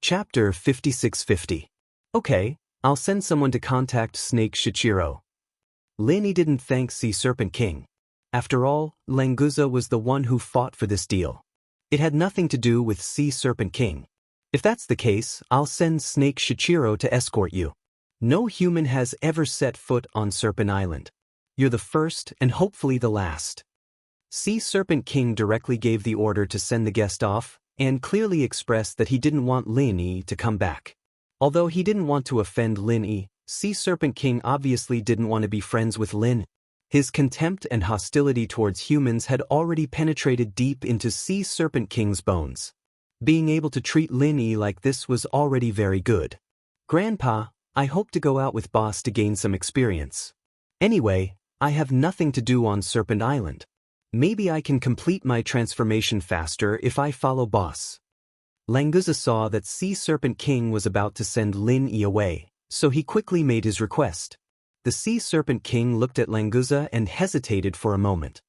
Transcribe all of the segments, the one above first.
Chapter 5650. Okay, I'll send someone to contact Snake Shichiro. Lin didn't thank Sea Serpent King. After all, Languza was the one who fought for this deal. It had nothing to do with Sea Serpent King. If that's the case, I'll send Snake Shichiro to escort you. No human has ever set foot on Serpent Island. You're the first and hopefully the last. Sea Serpent King directly gave the order to send the guest off, and clearly expressed that he didn't want Lin to come back. Although he didn't want to offend Lin, Sea Serpent King obviously didn't want to be friends with Lin. His contempt and hostility towards humans had already penetrated deep into Sea Serpent King's bones. Being able to treat Lin like this was already very good. Grandpa, I hope to go out with Boss to gain some experience. Anyway, I have nothing to do on Serpent Island. Maybe I can complete my transformation faster if I follow Boss. Languza saw that Sea Serpent King was about to send Lin away, so he quickly made his request. The Sea Serpent King looked at Languza and hesitated for a moment.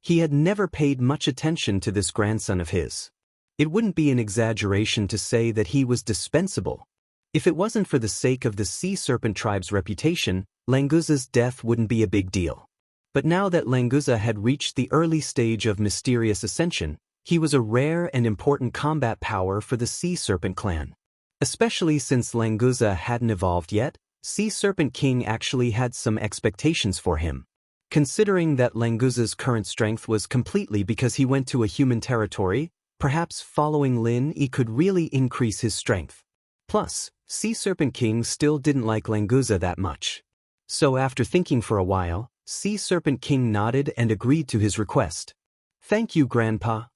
He had never paid much attention to this grandson of his. It wouldn't be an exaggeration to say that he was dispensable. If it wasn't for the sake of the Sea Serpent tribe's reputation, Languza's death wouldn't be a big deal. But now that Languza had reached the early stage of mysterious ascension, he was a rare and important combat power for the Sea Serpent clan. Especially since Languza hadn't evolved yet, Sea Serpent King actually had some expectations for him. Considering that Languza's current strength was completely because he went to a human territory, perhaps following Lin could really increase his strength. Plus, Sea Serpent King still didn't like Languza that much. So after thinking for a while, Sea Serpent King nodded and agreed to his request. Thank you, Grandpa.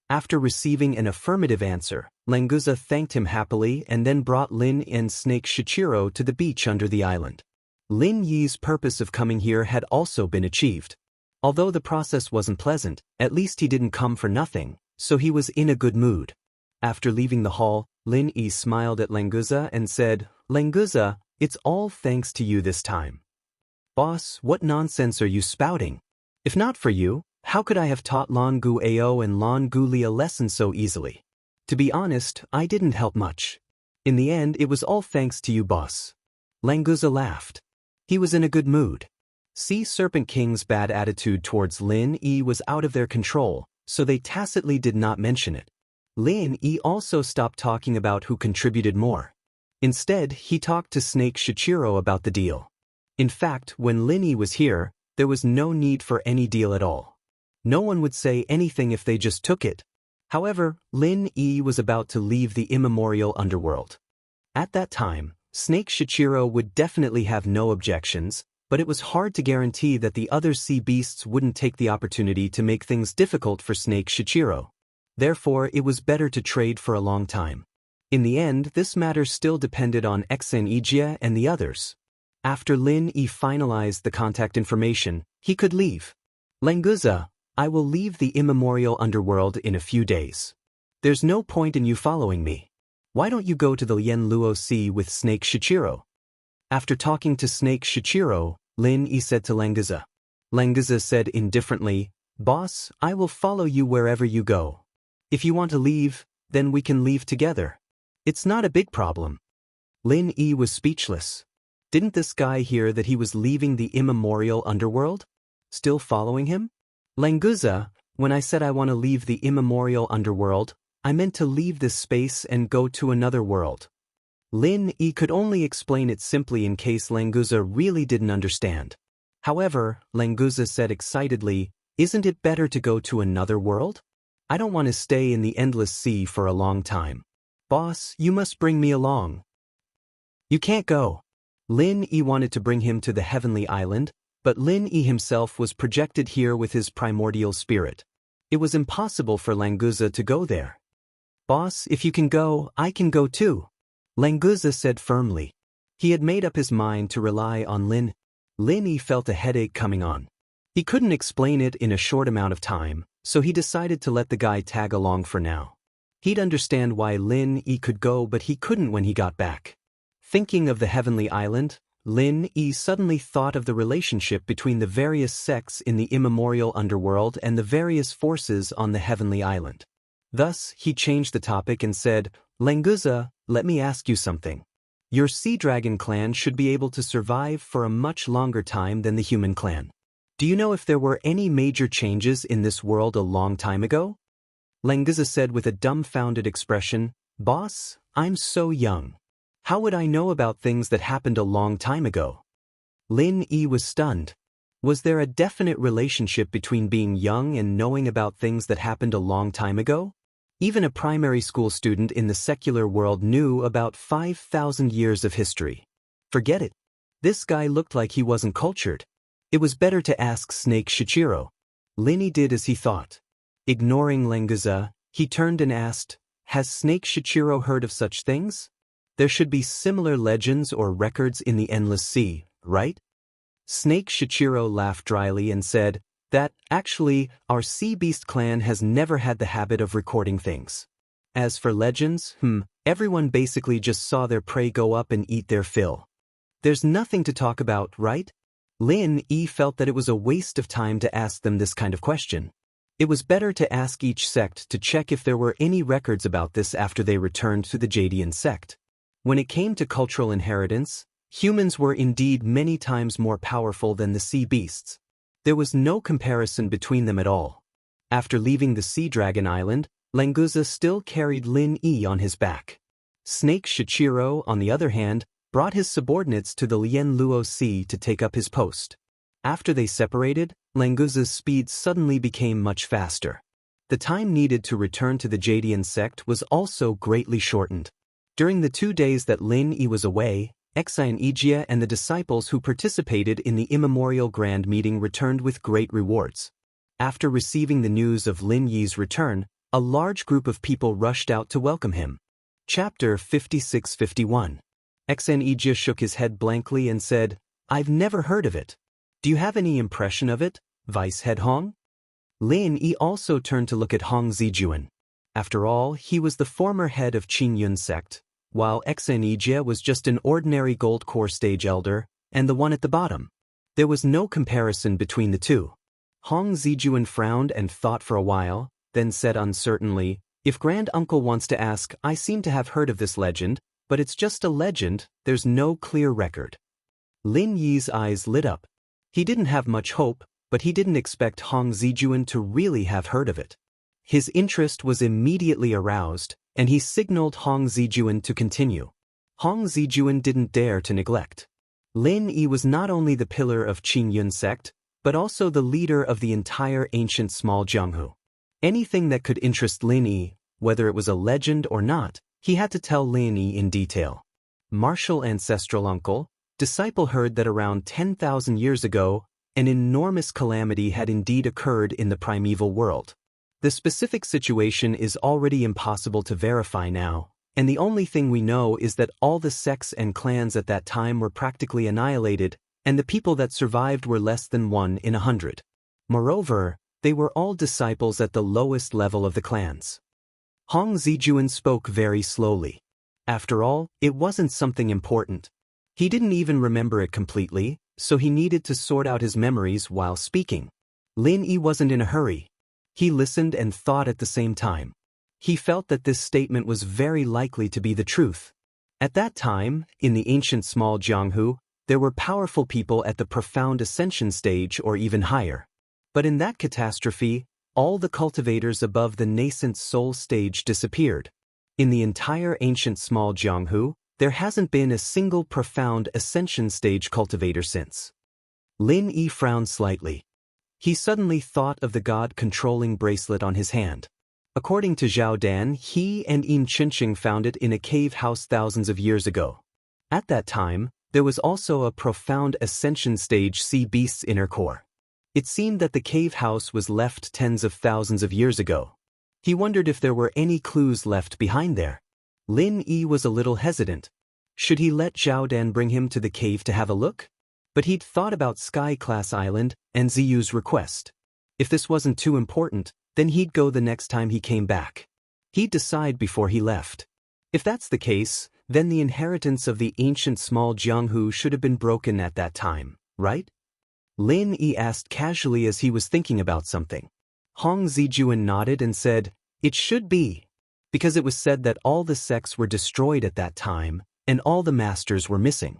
After receiving an affirmative answer, Languza thanked him happily and then brought Lin and Snake Shichiro to the beach under the island. Lin Yi's purpose of coming here had also been achieved. Although the process wasn't pleasant, at least he didn't come for nothing, so he was in a good mood. After leaving the hall, Lin Yi smiled at Languza and said, Languza, it's all thanks to you this time. Boss, what nonsense are you spouting? If not for you, how could I have taught Lan Gu Ao and Lan Gu Li a lesson so easily? To be honest, I didn't help much. In the end, it was all thanks to you, boss. Languza laughed. He was in a good mood. Sea Serpent King's bad attitude towards Lin Yi was out of their control, so they tacitly did not mention it. Lin Yi also stopped talking about who contributed more. Instead, he talked to Snake Shichiro about the deal. In fact, when Lin Yi was here, there was no need for any deal at all. No one would say anything if they just took it. However, Lin Yi was about to leave the immemorial underworld. At that time, Snake Shichiro would definitely have no objections, but it was hard to guarantee that the other sea beasts wouldn't take the opportunity to make things difficult for Snake Shichiro. Therefore, it was better to trade for a long time. In the end, this matter still depended on Xianxia and the others. After Lin Yi finalized the contact information, he could leave. Languza, I will leave the immemorial underworld in a few days. There's no point in you following me. Why don't you go to the Lianluo Sea with Snake Shichiro? After talking to Snake Shichiro, Lin Yi said to Languza. Languza said indifferently, Boss, I will follow you wherever you go. If you want to leave, then we can leave together. It's not a big problem. Lin Yi was speechless. Didn't this guy hear that he was leaving the immemorial underworld? Still following him? Languza, when I said I want to leave the immemorial underworld, I meant to leave this space and go to another world. Lin Yi could only explain it simply in case Languza really didn't understand. However, Languza said excitedly, Isn't it better to go to another world? I don't want to stay in the endless sea for a long time. Boss, you must bring me along. You can't go. Lin Yi wanted to bring him to the heavenly island, but Lin Yi himself was projected here with his primordial spirit. It was impossible for Languza to go there. Boss, if you can go, I can go too. Languza said firmly. He had made up his mind to rely on Lin. Lin Yi felt a headache coming on. He couldn't explain it in a short amount of time, so he decided to let the guy tag along for now. He'd understand why Lin Yi could go, but he couldn't when he got back. Thinking of the heavenly island, Lin Yi suddenly thought of the relationship between the various sects in the immemorial underworld and the various forces on the heavenly island. Thus, he changed the topic and said, Languza, let me ask you something. Your sea dragon clan should be able to survive for a much longer time than the human clan. Do you know if there were any major changes in this world a long time ago? Languza said with a dumbfounded expression, Boss, I'm so young. How would I know about things that happened a long time ago? Lin Yi was stunned. Was there a definite relationship between being young and knowing about things that happened a long time ago? Even a primary school student in the secular world knew about 5,000 years of history. Forget it. This guy looked like he wasn't cultured. It was better to ask Snake Shichiro. Lin Yi did as he thought. Ignoring Languza, he turned and asked, Has Snake Shichiro heard of such things? There should be similar legends or records in the Endless Sea, right? Snake Shichiro laughed dryly and said, That, actually, our sea beast clan has never had the habit of recording things. As for legends, everyone basically just saw their prey go up and eat their fill. There's nothing to talk about, right? Lin Yi felt that it was a waste of time to ask them this kind of question. It was better to ask each sect to check if there were any records about this after they returned to the Jadian sect. When it came to cultural inheritance, humans were indeed many times more powerful than the sea beasts. There was no comparison between them at all. After leaving the Sea Dragon Island, Languza still carried Lin Yi on his back. Snake Shichiro, on the other hand, brought his subordinates to the Lien Luo Sea to take up his post. After they separated, Languza's speed suddenly became much faster. The time needed to return to the Jadian sect was also greatly shortened. During the 2 days that Lin Yi was away, Xianxia and the disciples who participated in the immemorial grand meeting returned with great rewards. After receiving the news of Lin Yi's return, a large group of people rushed out to welcome him. Chapter 56-51. Xianxia shook his head blankly and said, I've never heard of it. Do you have any impression of it, Vice Head Hong? Lin Yi also turned to look at Hong Zijuan. After all, he was the former head of Qingyun sect, while Xianxia was just an ordinary gold core stage elder, and the one at the bottom. There was no comparison between the two. Hong Zijuan frowned and thought for a while, then said uncertainly, If Grand Uncle wants to ask, I seem to have heard of this legend, but it's just a legend, there's no clear record. Lin Yi's eyes lit up. He didn't have much hope, but he didn't expect Hong Zijuan to really have heard of it. His interest was immediately aroused, and he signaled Hong Zijuan to continue. Hong Zijuan didn't dare to neglect. Lin Yi was not only the pillar of Qingyun sect, but also the leader of the entire ancient small Jianghu. Anything that could interest Lin Yi, whether it was a legend or not, he had to tell Lin Yi in detail. Martial ancestral uncle, disciple heard that around 10,000 years ago, an enormous calamity had indeed occurred in the primeval world. The specific situation is already impossible to verify now, and the only thing we know is that all the sects and clans at that time were practically annihilated, and the people that survived were less than 1 in 100. Moreover, they were all disciples at the lowest level of the clans. Hong Zijuan spoke very slowly. After all, it wasn't something important. He didn't even remember it completely, so he needed to sort out his memories while speaking. Lin Yi wasn't in a hurry. He listened and thought at the same time. He felt that this statement was very likely to be the truth. At that time, in the ancient small Jianghu, there were powerful people at the profound ascension stage or even higher. But in that catastrophe, all the cultivators above the nascent soul stage disappeared. In the entire ancient small Jianghu, there hasn't been a single profound ascension stage cultivator since. Lin Yi frowned slightly. He suddenly thought of the god-controlling bracelet on his hand. According to Zhao Dan, he and Yin Qinqing found it in a cave house thousands of years ago. At that time, there was also a profound ascension stage sea beast's inner core. It seemed that the cave house was left tens of thousands of years ago. He wondered if there were any clues left behind there. Lin Yi was a little hesitant. Should he let Zhao Dan bring him to the cave to have a look? But he'd thought about Sky-class Island and Ziyu's request. If this wasn't too important, then he'd go the next time he came back. He'd decide before he left. If that's the case, then the inheritance of the ancient small Jianghu should have been broken at that time, right? Lin Yi asked casually as he was thinking about something. Hong Zijuan nodded and said, It should be. because it was said that all the sects were destroyed at that time, and all the masters were missing.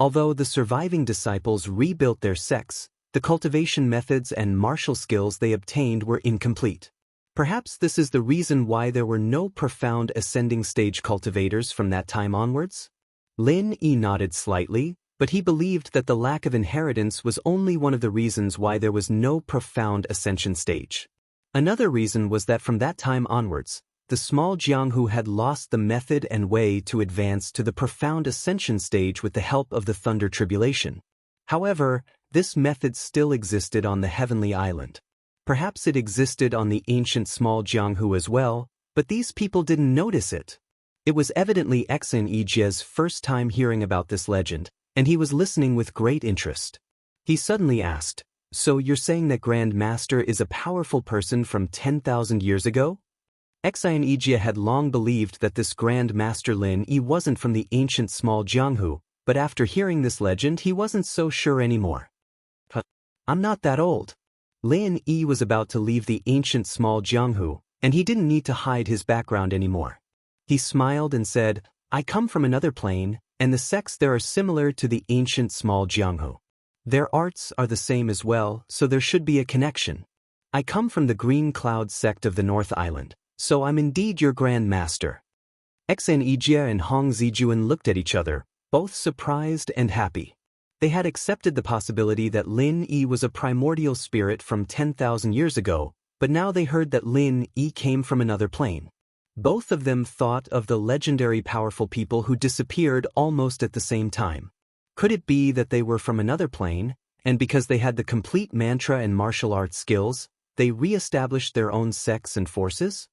Although the surviving disciples rebuilt their sects, the cultivation methods and martial skills they obtained were incomplete. Perhaps this is the reason why there were no profound ascending stage cultivators from that time onwards? Lin Yi nodded slightly, but he believed that the lack of inheritance was only one of the reasons why there was no profound ascension stage. Another reason was that from that time onwards, the small Jianghu had lost the method and way to advance to the profound ascension stage with the help of the Thunder Tribulation. However, this method still existed on the Heavenly Island. Perhaps it existed on the ancient small Jianghu as well, but these people didn't notice it. It was evidently Xianxia's first time hearing about this legend, and he was listening with great interest. He suddenly asked, "So you're saying that Grand Master is a powerful person from 10,000 years ago?" Xianxia had long believed that this Grand Master Lin Yi wasn't from the ancient small Jianghu, but after hearing this legend he wasn't so sure anymore. "I'm not that old." Lin Yi was about to leave the ancient small Jianghu, and he didn't need to hide his background anymore. He smiled and said, "I come from another plane, and the sects there are similar to the ancient small Jianghu. Their arts are the same as well, so there should be a connection. I come from the Green Cloud sect of the North Island, so I'm indeed your Grand Master." Xianxia and Hong Zijuan looked at each other, both surprised and happy. They had accepted the possibility that Lin Yi was a primordial spirit from 10,000 years ago, but now they heard that Lin Yi came from another plane. Both of them thought of the legendary powerful people who disappeared almost at the same time. Could it be that they were from another plane, and because they had the complete mantra and martial arts skills, they re-established their own sects and forces?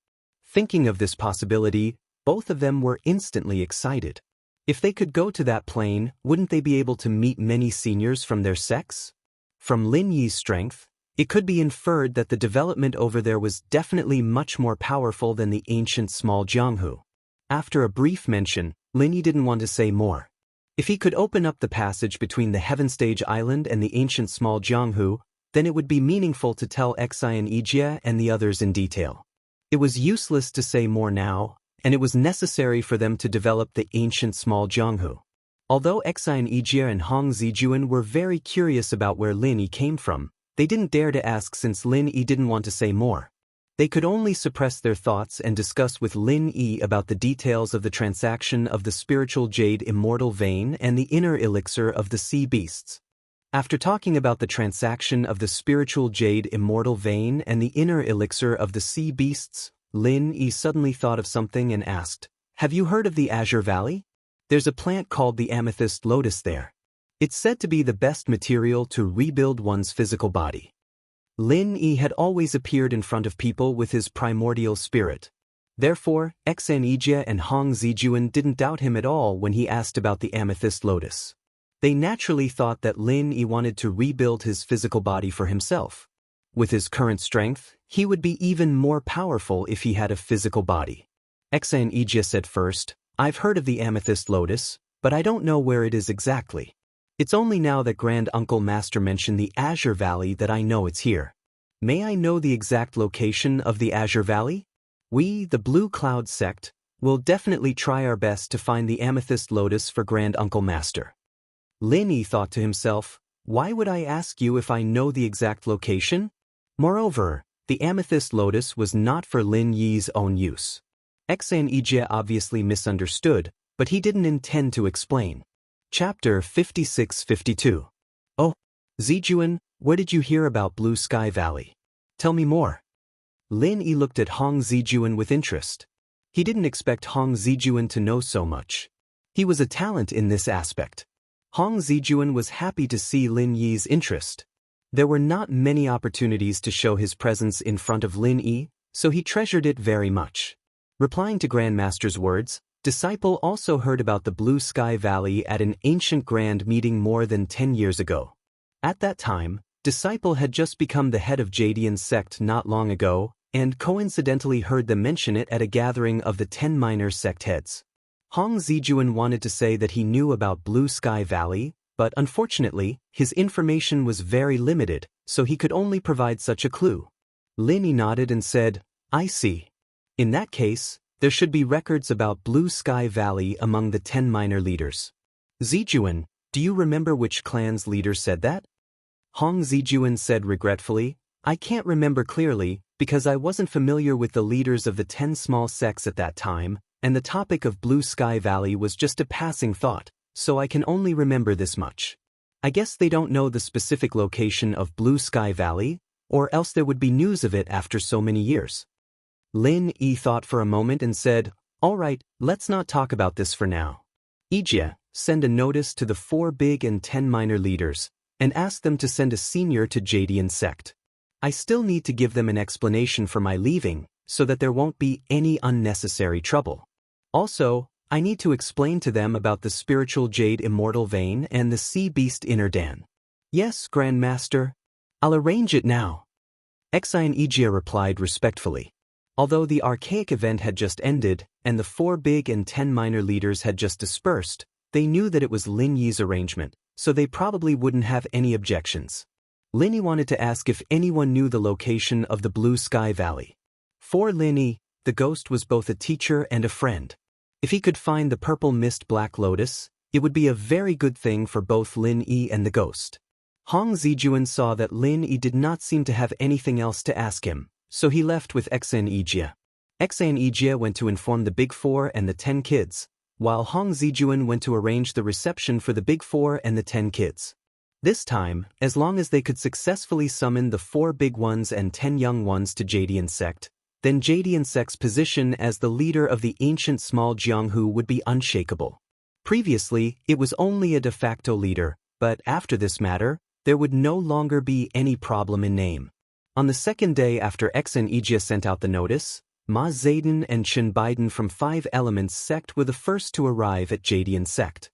Thinking of this possibility, both of them were instantly excited. If they could go to that plane, wouldn't they be able to meet many seniors from their sects? From Lin Yi's strength, it could be inferred that the development over there was definitely much more powerful than the ancient small Jianghu. After a brief mention, Lin Yi didn't want to say more. If he could open up the passage between the Heaven Stage Island and the ancient small Jianghu, then it would be meaningful to tell Xianxia and the others in detail. It was useless to say more now, and it was necessary for them to develop the ancient small Jianghu. Although Xianxia and Hong Zijuan were very curious about where Lin Yi came from, they didn't dare to ask since Lin Yi didn't want to say more. They could only suppress their thoughts and discuss with Lin Yi about the details of the transaction of the spiritual jade immortal vein and the inner elixir of the sea beasts. After talking about the transaction of the spiritual jade immortal vein and the inner elixir of the sea beasts, Lin Yi suddenly thought of something and asked, "Have you heard of the Azure Valley? There's a plant called the amethyst lotus there. It's said to be the best material to rebuild one's physical body." Lin Yi had always appeared in front of people with his primordial spirit. Therefore, Xianxia and Hong Zijuan didn't doubt him at all when he asked about the amethyst lotus. They naturally thought that Lin Yi wanted to rebuild his physical body for himself. With his current strength, he would be even more powerful if he had a physical body. Xianxia said first, "I've heard of the amethyst lotus, but I don't know where it is exactly. It's only now that Grand Uncle Master mentioned the Azure Valley that I know it's here. May I know the exact location of the Azure Valley? We, the Blue Cloud sect, will definitely try our best to find the amethyst lotus for Grand Uncle Master." Lin Yi thought to himself, "Why would I ask you if I know the exact location?" Moreover, the amethyst lotus was not for Lin Yi's own use. Xianxia obviously misunderstood, but he didn't intend to explain. Chapter 56-52. "Oh, Zijuan, where did you hear about Blue Sky Valley? Tell me more." Lin Yi looked at Hong Zijuan with interest. He didn't expect Hong Zijuan to know so much. He was a talent in this aspect. Hong Zijuan was happy to see Lin Yi's interest. There were not many opportunities to show his presence in front of Lin Yi, so he treasured it very much. Replying to Grandmaster's words, Disciple also heard about the Blue Sky Valley at an ancient grand meeting more than 10 years ago. At that time, Disciple had just become the head of Jadian's sect not long ago, and coincidentally heard them mention it at a gathering of the 10 minor sect heads. Hong Zijuan wanted to say that he knew about Blue Sky Valley, but unfortunately, his information was very limited, so he could only provide such a clue. Lin Yi nodded and said, "I see. In that case, There should be records about Blue Sky Valley among the 10 minor leaders. Zijuan, do you remember which clan's leader said that? Hong Zijuan said regretfully, I can't remember clearly, because I wasn't familiar with the leaders of the 10 small sects at that time, and the topic of Blue Sky Valley was just a passing thought, so I can only remember this much. I guess they don't know the specific location of Blue Sky Valley, or else there would be news of it after so many years. Lin Yi thought for a moment and said, all right, let's not talk about this for now. Ijia, send a notice to the 4 big and 10 minor leaders, and ask them to send a senior to Jadian sect. I still need to give them an explanation for my leaving, so that there won't be any unnecessary trouble. Also, I need to explain to them about the spiritual jade immortal vein and the sea beast inner Dan. Yes, Grand Master. I'll arrange it now. Xian Ijia replied respectfully. Although the archaic event had just ended, and the 4 big and 10 minor leaders had just dispersed, they knew that it was Lin Yi's arrangement, so they probably wouldn't have any objections. Lin Yi wanted to ask if anyone knew the location of the Blue Sky Valley. For Lin Yi, the ghost was both a teacher and a friend. If he could find the purple mist black lotus, it would be a very good thing for both Lin Yi and the ghost. Hong Zijuan saw that Lin Yi did not seem to have anything else to ask him, so he left with Xian Ijia. Xian Ijia went to inform the Big 4 and the 10 kids, while Hong Zijuan went to arrange the reception for the Big 4 and the 10 kids. This time, as long as they could successfully summon the 4 big ones and 10 young ones to Jadian sect, then Jadian sect's position as the leader of the ancient small Jianghu would be unshakable. Previously, it was only a de facto leader, but after this matter, there would no longer be any problem in name. On the second day after Xian Ijia sent out the notice, Ma Zayden and Chen Biden from 5 Elements sect were the first to arrive at Jadian sect.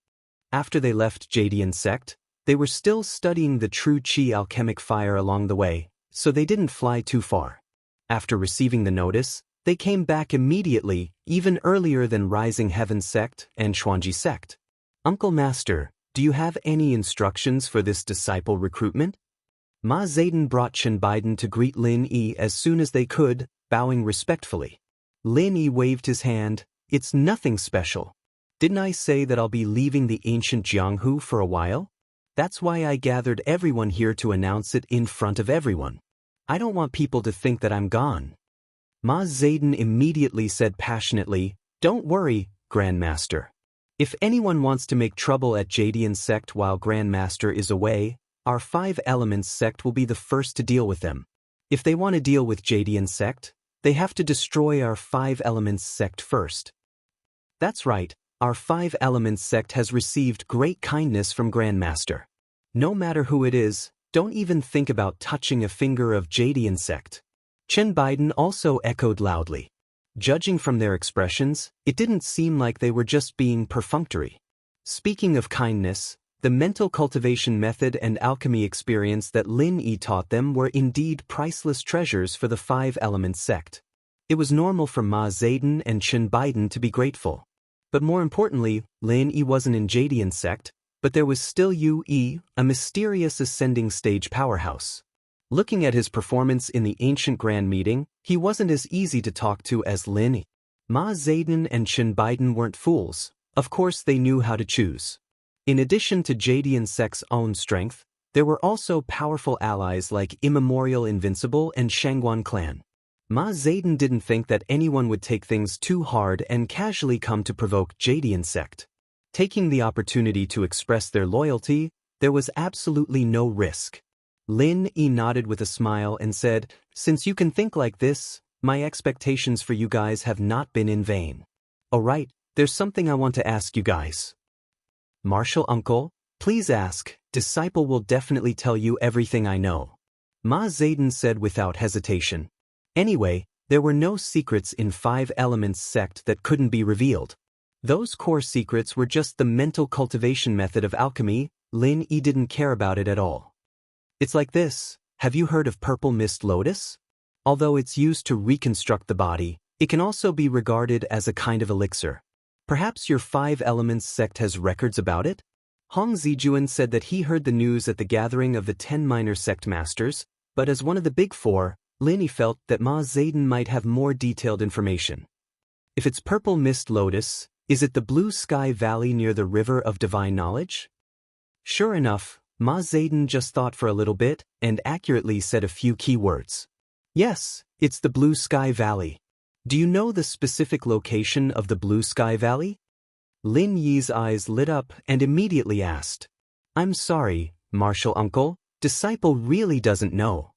After they left Jadian sect, they were still studying the true Qi alchemic fire along the way, so they didn't fly too far. After receiving the notice, they came back immediately, even earlier than Rising Heaven sect and Xuanji sect. Uncle Master, do you have any instructions for this disciple recruitment? Ma Zayden brought Chen Biden to greet Lin Yi as soon as they could, bowing respectfully. Lin Yi waved his hand. It's nothing special. Didn't I say that I'll be leaving the ancient Jianghu for a while? That's why I gathered everyone here to announce it in front of everyone. I don't want people to think that I'm gone. Ma Zayden immediately said passionately, don't worry, Grand Master. If anyone wants to make trouble at Jadian sect while Grand Master is away, our 5 Elements sect will be the first to deal with them. If they want to deal with Jadian sect, they have to destroy our 5 Elements sect first. That's right, our 5 Elements sect has received great kindness from Grandmaster. No matter who it is, don't even think about touching a finger of Jadian sect. Chen Biden also echoed loudly. Judging from their expressions, it didn't seem like they were just being perfunctory. Speaking of kindness, the mental cultivation method and alchemy experience that Lin Yi taught them were indeed priceless treasures for the 5 Elements sect. It was normal for Ma Zayden and Chen Biden to be grateful. But more importantly, Lin Yi wasn't in Jadian sect, but there was still Yu Yi, a mysterious ascending stage powerhouse. Looking at his performance in the ancient grand meeting, he wasn't as easy to talk to as Lin Yi. Ma Zayden and Chen Biden weren't fools. Of course they knew how to choose. In addition to Jadian sect's own strength, there were also powerful allies like Immemorial Invincible and Shangguan clan. Ma Zayden didn't think that anyone would take things too hard and casually come to provoke Jadian sect. Taking the opportunity to express their loyalty, there was absolutely no risk. Lin Yi nodded with a smile and said, since you can think like this, my expectations for you guys have not been in vain. Alright, there's something I want to ask you guys. Martial uncle, please ask, disciple will definitely tell you everything I know. Ma Zayden said without hesitation. Anyway, there were no secrets in 5 Elements sect that couldn't be revealed. Those core secrets were just the mental cultivation method of alchemy. Lin Yi didn't care about it at all. It's like this, have you heard of purple mist lotus? Although it's used to reconstruct the body, it can also be regarded as a kind of elixir. Perhaps your 5 Elements sect has records about it? Hong Zijuan said that he heard the news at the gathering of the 10 minor sect masters, but as one of the big 4, Lin Yi felt that Ma Zayden might have more detailed information. If it's purple mist lotus, is it the blue sky valley near the river of divine knowledge? Sure enough, Ma Zedong just thought for a little bit and accurately said a few key words. Yes, it's the blue sky valley. Do you know the specific location of the blue sky valley? Lin Yi's eyes lit up and immediately asked. I'm sorry, Martial Uncle, disciple really doesn't know.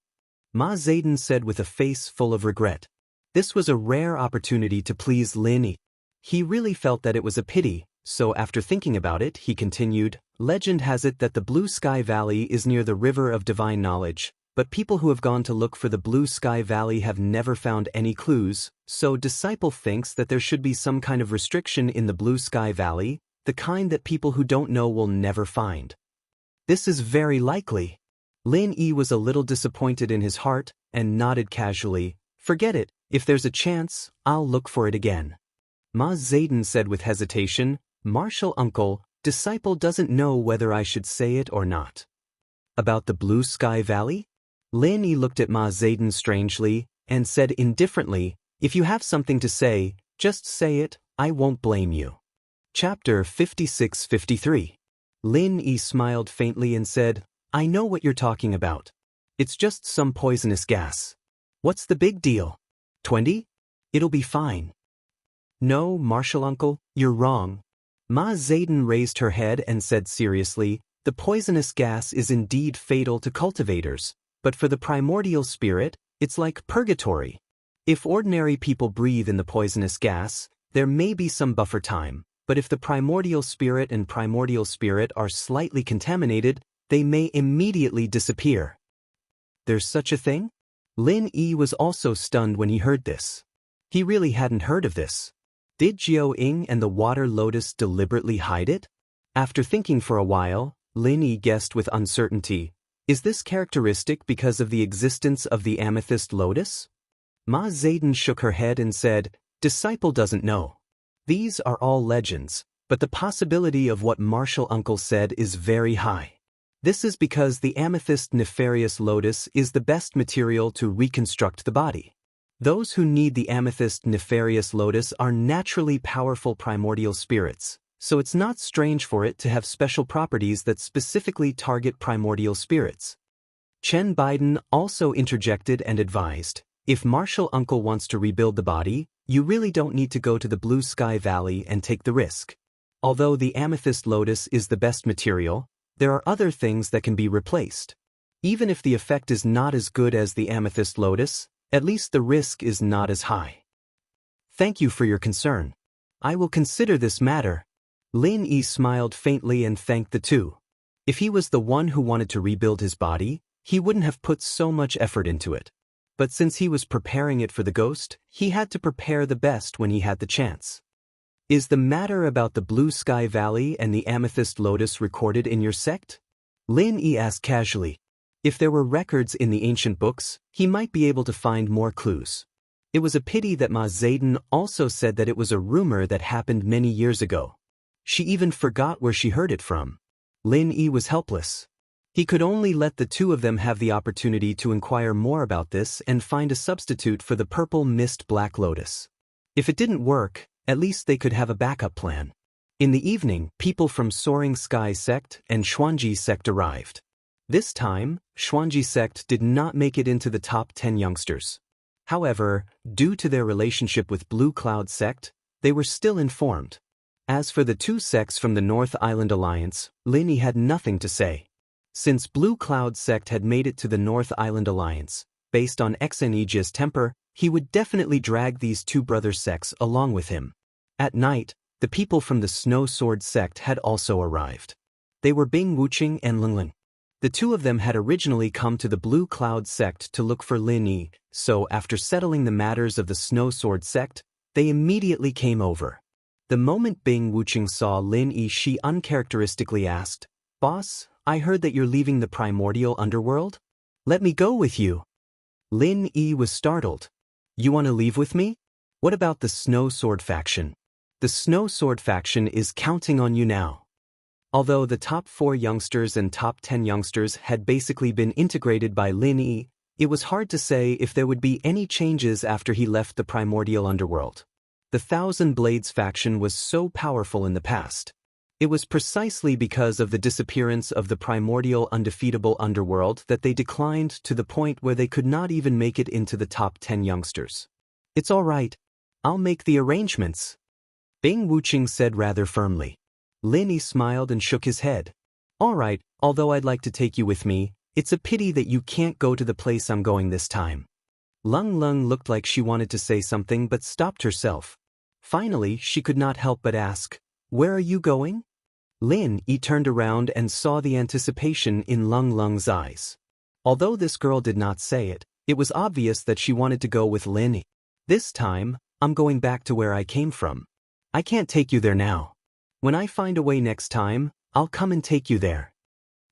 Ma Zedong said with a face full of regret. This was a rare opportunity to please Lin Yi. He really felt that it was a pity, so after thinking about it, he continued, Legend has it that the Blue Sky Valley is near the River of Divine Knowledge, but people who have gone to look for the Blue Sky Valley have never found any clues, so disciple thinks that there should be some kind of restriction in the Blue Sky Valley, the kind that people who don't know will never find. This is very likely. Lin Yi was a little disappointed in his heart and nodded casually. Forget it, if there's a chance, I'll look for it again. Ma Zedong said with hesitation, Martial Uncle, disciple doesn't know whether I should say it or not. About the Blue Sky Valley? Lin Yi looked at Ma Zedong strangely and said indifferently, if you have something to say, just say it, I won't blame you. Chapter 56-53. Lin Yi smiled faintly and said, I know what you're talking about. It's just some poisonous gas. What's the big deal? 20? It'll be fine. No, Martial Uncle, you're wrong. Ma Zedong raised her head and said seriously, the poisonous gas is indeed fatal to cultivators, but for the primordial spirit, it's like purgatory. If ordinary people breathe in the poisonous gas, there may be some buffer time, but if the primordial spirit and primordial spirit are slightly contaminated, they may immediately disappear. There's such a thing? Lin Yi was also stunned when he heard this. He really hadn't heard of this. Did Jiao Ying and the water lotus deliberately hide it? After thinking for a while, Lin Yi guessed with uncertainty, is this characteristic because of the existence of the amethyst lotus? Ma Zedong shook her head and said, disciple doesn't know. These are all legends, but the possibility of what Martial Uncle said is very high. This is because the amethyst nefarious lotus is the best material to reconstruct the body. Those who need the amethyst nefarious lotus are naturally powerful primordial spirits, so it's not strange for it to have special properties that specifically target primordial spirits. Chen Biden also interjected and advised, if Martial Uncle wants to rebuild the body, you really don't need to go to the Blue Sky Valley and take the risk. Although the amethyst lotus is the best material, there are other things that can be replaced. Even if the effect is not as good as the amethyst lotus, at least the risk is not as high. Thank you for your concern. I will consider this matter. Lin Yi smiled faintly and thanked the two. If he was the one who wanted to rebuild his body, he wouldn't have put so much effort into it. But since he was preparing it for the ghost, he had to prepare the best when he had the chance. Is the matter about the Blue Sky Valley and the amethyst lotus recorded in your sect? Lin Yi asked casually. If there were records in the ancient books, he might be able to find more clues. It was a pity that Ma Zedong also said that it was a rumor that happened many years ago. She even forgot where she heard it from. Lin Yi was helpless. He could only let the two of them have the opportunity to inquire more about this and find a substitute for the purple mist black lotus. If it didn't work, at least they could have a backup plan. In the evening, people from Soaring Sky sect and Xuanji sect arrived. This time, Xuanji sect did not make it into the top 10 youngsters. However, due to their relationship with Blue Cloud sect, they were still informed. As for the two sects from the North Island Alliance, Lin Yi had nothing to say. Since Blue Cloud sect had made it to the North Island Alliance, based on Xenijia's temper, he would definitely drag these two brother sects along with him. At night, the people from the Snow Sword sect had also arrived. They were Bing Wuqing and Lin. The two of them had originally come to the Blue Cloud sect to look for Lin Yi, so after settling the matters of the Snow Sword sect, they immediately came over. The moment Bing Wuqing saw Lin Yi, she uncharacteristically asked, Boss, I heard that you're leaving the primordial underworld? Let me go with you. Lin Yi was startled. You want to leave with me? What about the Snow Sword faction? The Snow Sword faction is counting on you now. Although the top 4 youngsters and top 10 youngsters had basically been integrated by Lin Yi, it was hard to say if there would be any changes after he left the primordial underworld. the Thousand Blades faction was so powerful in the past. It was precisely because of the disappearance of the primordial undefeatable underworld that they declined to the point where they could not even make it into the top 10 youngsters. It's all right. I'll make the arrangements, Bing Wuqing said rather firmly. Lin Yi smiled and shook his head. All right, although I'd like to take you with me, it's a pity that you can't go to the place I'm going this time. Lung Lung looked like she wanted to say something but stopped herself. Finally, she could not help but ask, "Where are you going?" Lin Yi turned around and saw the anticipation in Lung Lung's eyes. Although this girl did not say it, it was obvious that she wanted to go with Lin Yi. This time, I'm going back to where I came from. I can't take you there now. When I find a way next time, I'll come and take you there.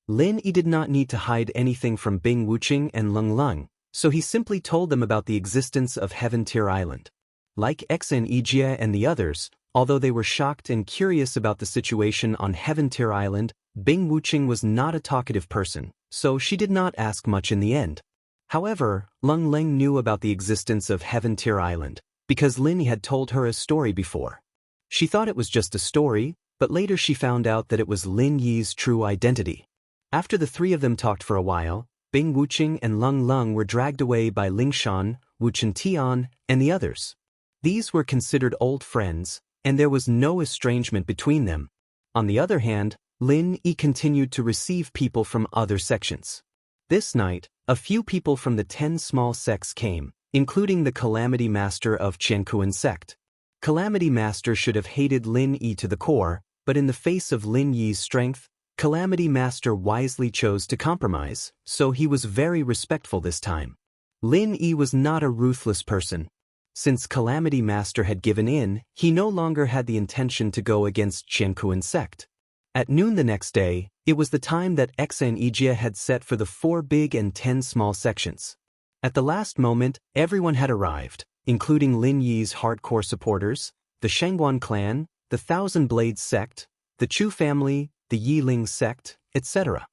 Lin Yi did not need to hide anything from Bing Wuqing and Lung Lung, so he simply told them about the existence of Heaven Tier Island. Like Xianxia and the others, although they were shocked and curious about the situation on Heaven Tier Island, Bing Wuqing was not a talkative person, so she did not ask much in the end. However, Lung Lung knew about the existence of Heaven Tier Island, because Lin Yi had told her a story before. She thought it was just a story, but later she found out that it was Lin Yi's true identity. After the three of them talked for a while, Bing Wuqing and Lung Lung were dragged away by Lingshan, Wu Chentian, and the others. These were considered old friends, and there was no estrangement between them. On the other hand, Lin Yi continued to receive people from other sections. This night, a few people from the 10 small sects came, including the Calamity Master of Qiankuan sect. Calamity Master should have hated Lin Yi to the core, but in the face of Lin Yi's strength, Calamity Master wisely chose to compromise, so he was very respectful this time. Lin Yi was not a ruthless person. Since Calamity Master had given in, he no longer had the intention to go against Qiankuan sect. At noon the next day, it was the time that Xianxia had set for the 4 big and 10 small sections. At the last moment, everyone had arrived, including Lin Yi's hardcore supporters, the Shangguan clan, the Thousand Blades sect, the Chu family, the Yiling sect, etc.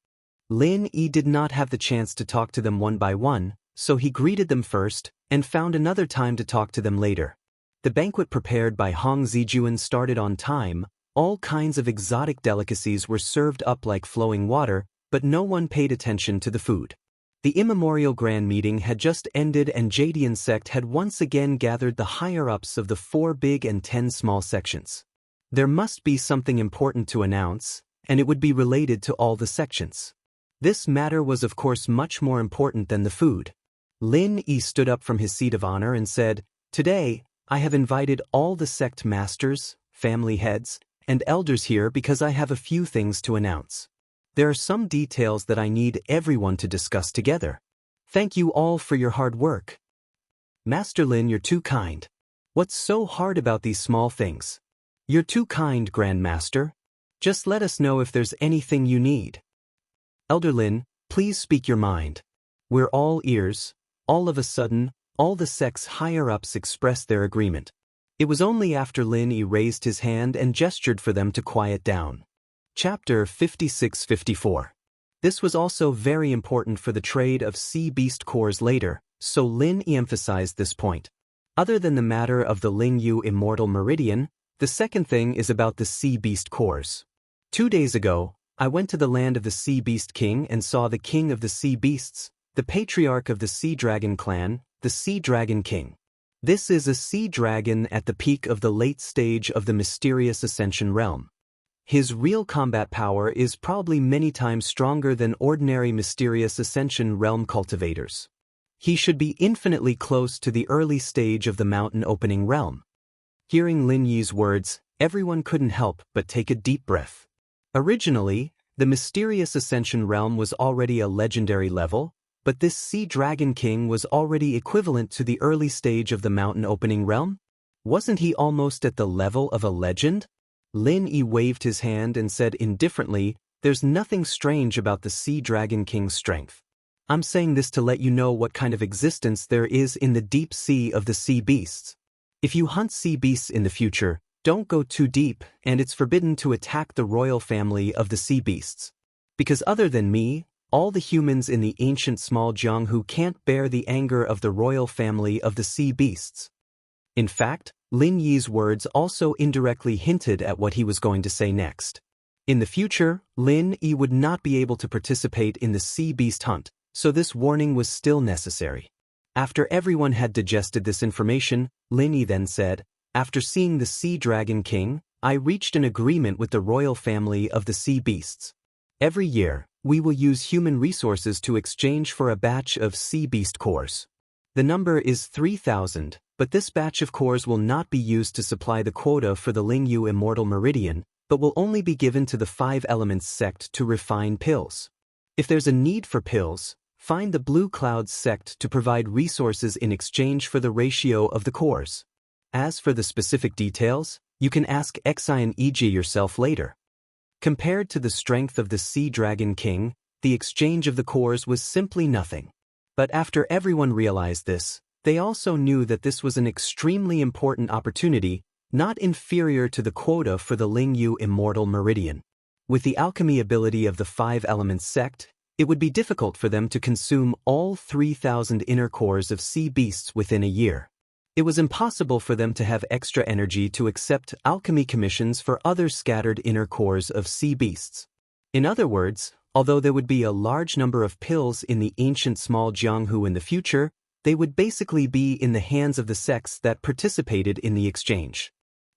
Lin Yi did not have the chance to talk to them one by one, so he greeted them first, and found another time to talk to them later. The banquet prepared by Hong Zijuan started on time. All kinds of exotic delicacies were served up like flowing water, but no one paid attention to the food. The immemorial grand meeting had just ended and Jadian sect had once again gathered the higher-ups of the 4 big and 10 small sections. There must be something important to announce, and it would be related to all the sections. This matter was of course much more important than the food. Lin Yi stood up from his seat of honor and said, "Today, I have invited all the sect masters, family heads, and elders here because I have a few things to announce. There are some details that I need everyone to discuss together. Thank you all for your hard work." "Master Lin, you're too kind. What's so hard about these small things?" "You're too kind, Grand Master. Just let us know if there's anything you need." "Elder Lin, please speak your mind. We're all ears." All of a sudden, all the sect's higher-ups expressed their agreement. It was only after Lin Yi raised his hand and gestured for them to quiet down. Chapter 56-54. This was also very important for the trade of sea beast cores later, so Lin Yi emphasized this point. Other than the matter of the Lingyu Immortal Meridian, the second thing is about the sea beast cores. 2 days ago, I went to the land of the Sea Beast King and saw the king of the sea beasts, the patriarch of the Sea Dragon clan, the Sea Dragon King. This is a sea dragon at the peak of the late stage of the mysterious Ascension realm. His real combat power is probably many times stronger than ordinary mysterious Ascension realm cultivators. He should be infinitely close to the early stage of the mountain opening realm. Hearing Lin Yi's words, everyone couldn't help but take a deep breath. Originally, the mysterious Ascension realm was already a legendary level, but this Sea Dragon King was already equivalent to the early stage of the mountain opening realm? Wasn't he almost at the level of a legend? Lin Yi waved his hand and said indifferently, "There's nothing strange about the Sea Dragon King's strength. I'm saying this to let you know what kind of existence there is in the deep sea of the sea beasts. If you hunt sea beasts in the future, don't go too deep, and it's forbidden to attack the royal family of the sea beasts. Because other than me, all the humans in the ancient small Jianghu can't bear the anger of the royal family of the sea beasts." In fact, Lin Yi's words also indirectly hinted at what he was going to say next. In the future, Lin Yi would not be able to participate in the sea beast hunt, so this warning was still necessary. After everyone had digested this information, Lin Yi then said, "After seeing the Sea Dragon King, I reached an agreement with the royal family of the sea beasts. Every year, we will use human resources to exchange for a batch of sea beast cores. The number is 3,000, but this batch of cores will not be used to supply the quota for the Lingyu Immortal Meridian, but will only be given to the 5 Elements sect to refine pills. If there's a need for pills, find the Blue Clouds sect to provide resources in exchange for the ratio of the cores. As for the specific details, you can ask Xi and Iji yourself later." Compared to the strength of the Sea Dragon King, the exchange of the cores was simply nothing. But after everyone realized this, they also knew that this was an extremely important opportunity, not inferior to the quota for the Lingyu Immortal Meridian. With the alchemy ability of the 5 Elements sect, it would be difficult for them to consume all 3,000 inner cores of sea beasts within a year. It was impossible for them to have extra energy to accept alchemy commissions for other scattered inner cores of sea beasts. In other words, although there would be a large number of pills in the ancient small Jianghu in the future, they would basically be in the hands of the sects that participated in the exchange.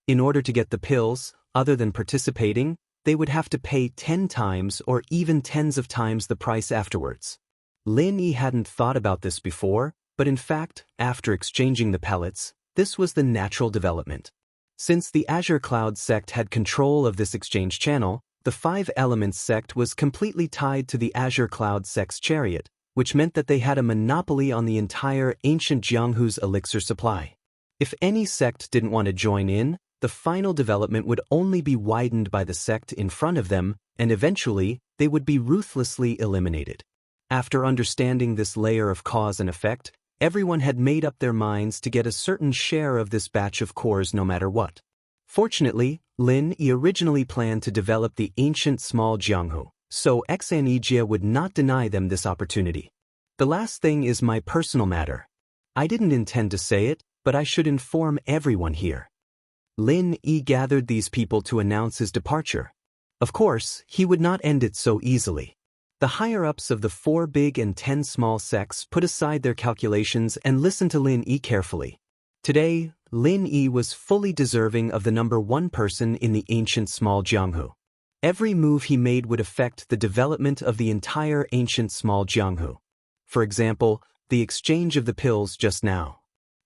In order to get the pills, other than participating, they would have to pay 10 times or even tens of times the price afterwards. Lin Yi hadn't thought about this before, but in fact, after exchanging the pellets, this was the natural development. Since the Azure Cloud sect had control of this exchange channel, the 5 Elements sect was completely tied to the Azure Cloud sect's chariot, which meant that they had a monopoly on the entire ancient Jianghu's elixir supply. If any sect didn't want to join in, the final development would only be widened by the sect in front of them, and eventually, they would be ruthlessly eliminated. After understanding this layer of cause and effect, everyone had made up their minds to get a certain share of this batch of cores no matter what. Fortunately, Lin Yi originally planned to develop the ancient small Jianghu, so Xianxia would not deny them this opportunity. The last thing is my personal matter. I didn't intend to say it, but I should inform everyone here. Lin Yi gathered these people to announce his departure. Of course, he would not end it so easily. The higher-ups of the 4 big and 10 small sects put aside their calculations and listened to Lin Yi carefully. Today, Lin Yi was fully deserving of the number 1 person in the ancient small Jianghu. Every move he made would affect the development of the entire ancient small Jianghu. For example, the exchange of the pills just now.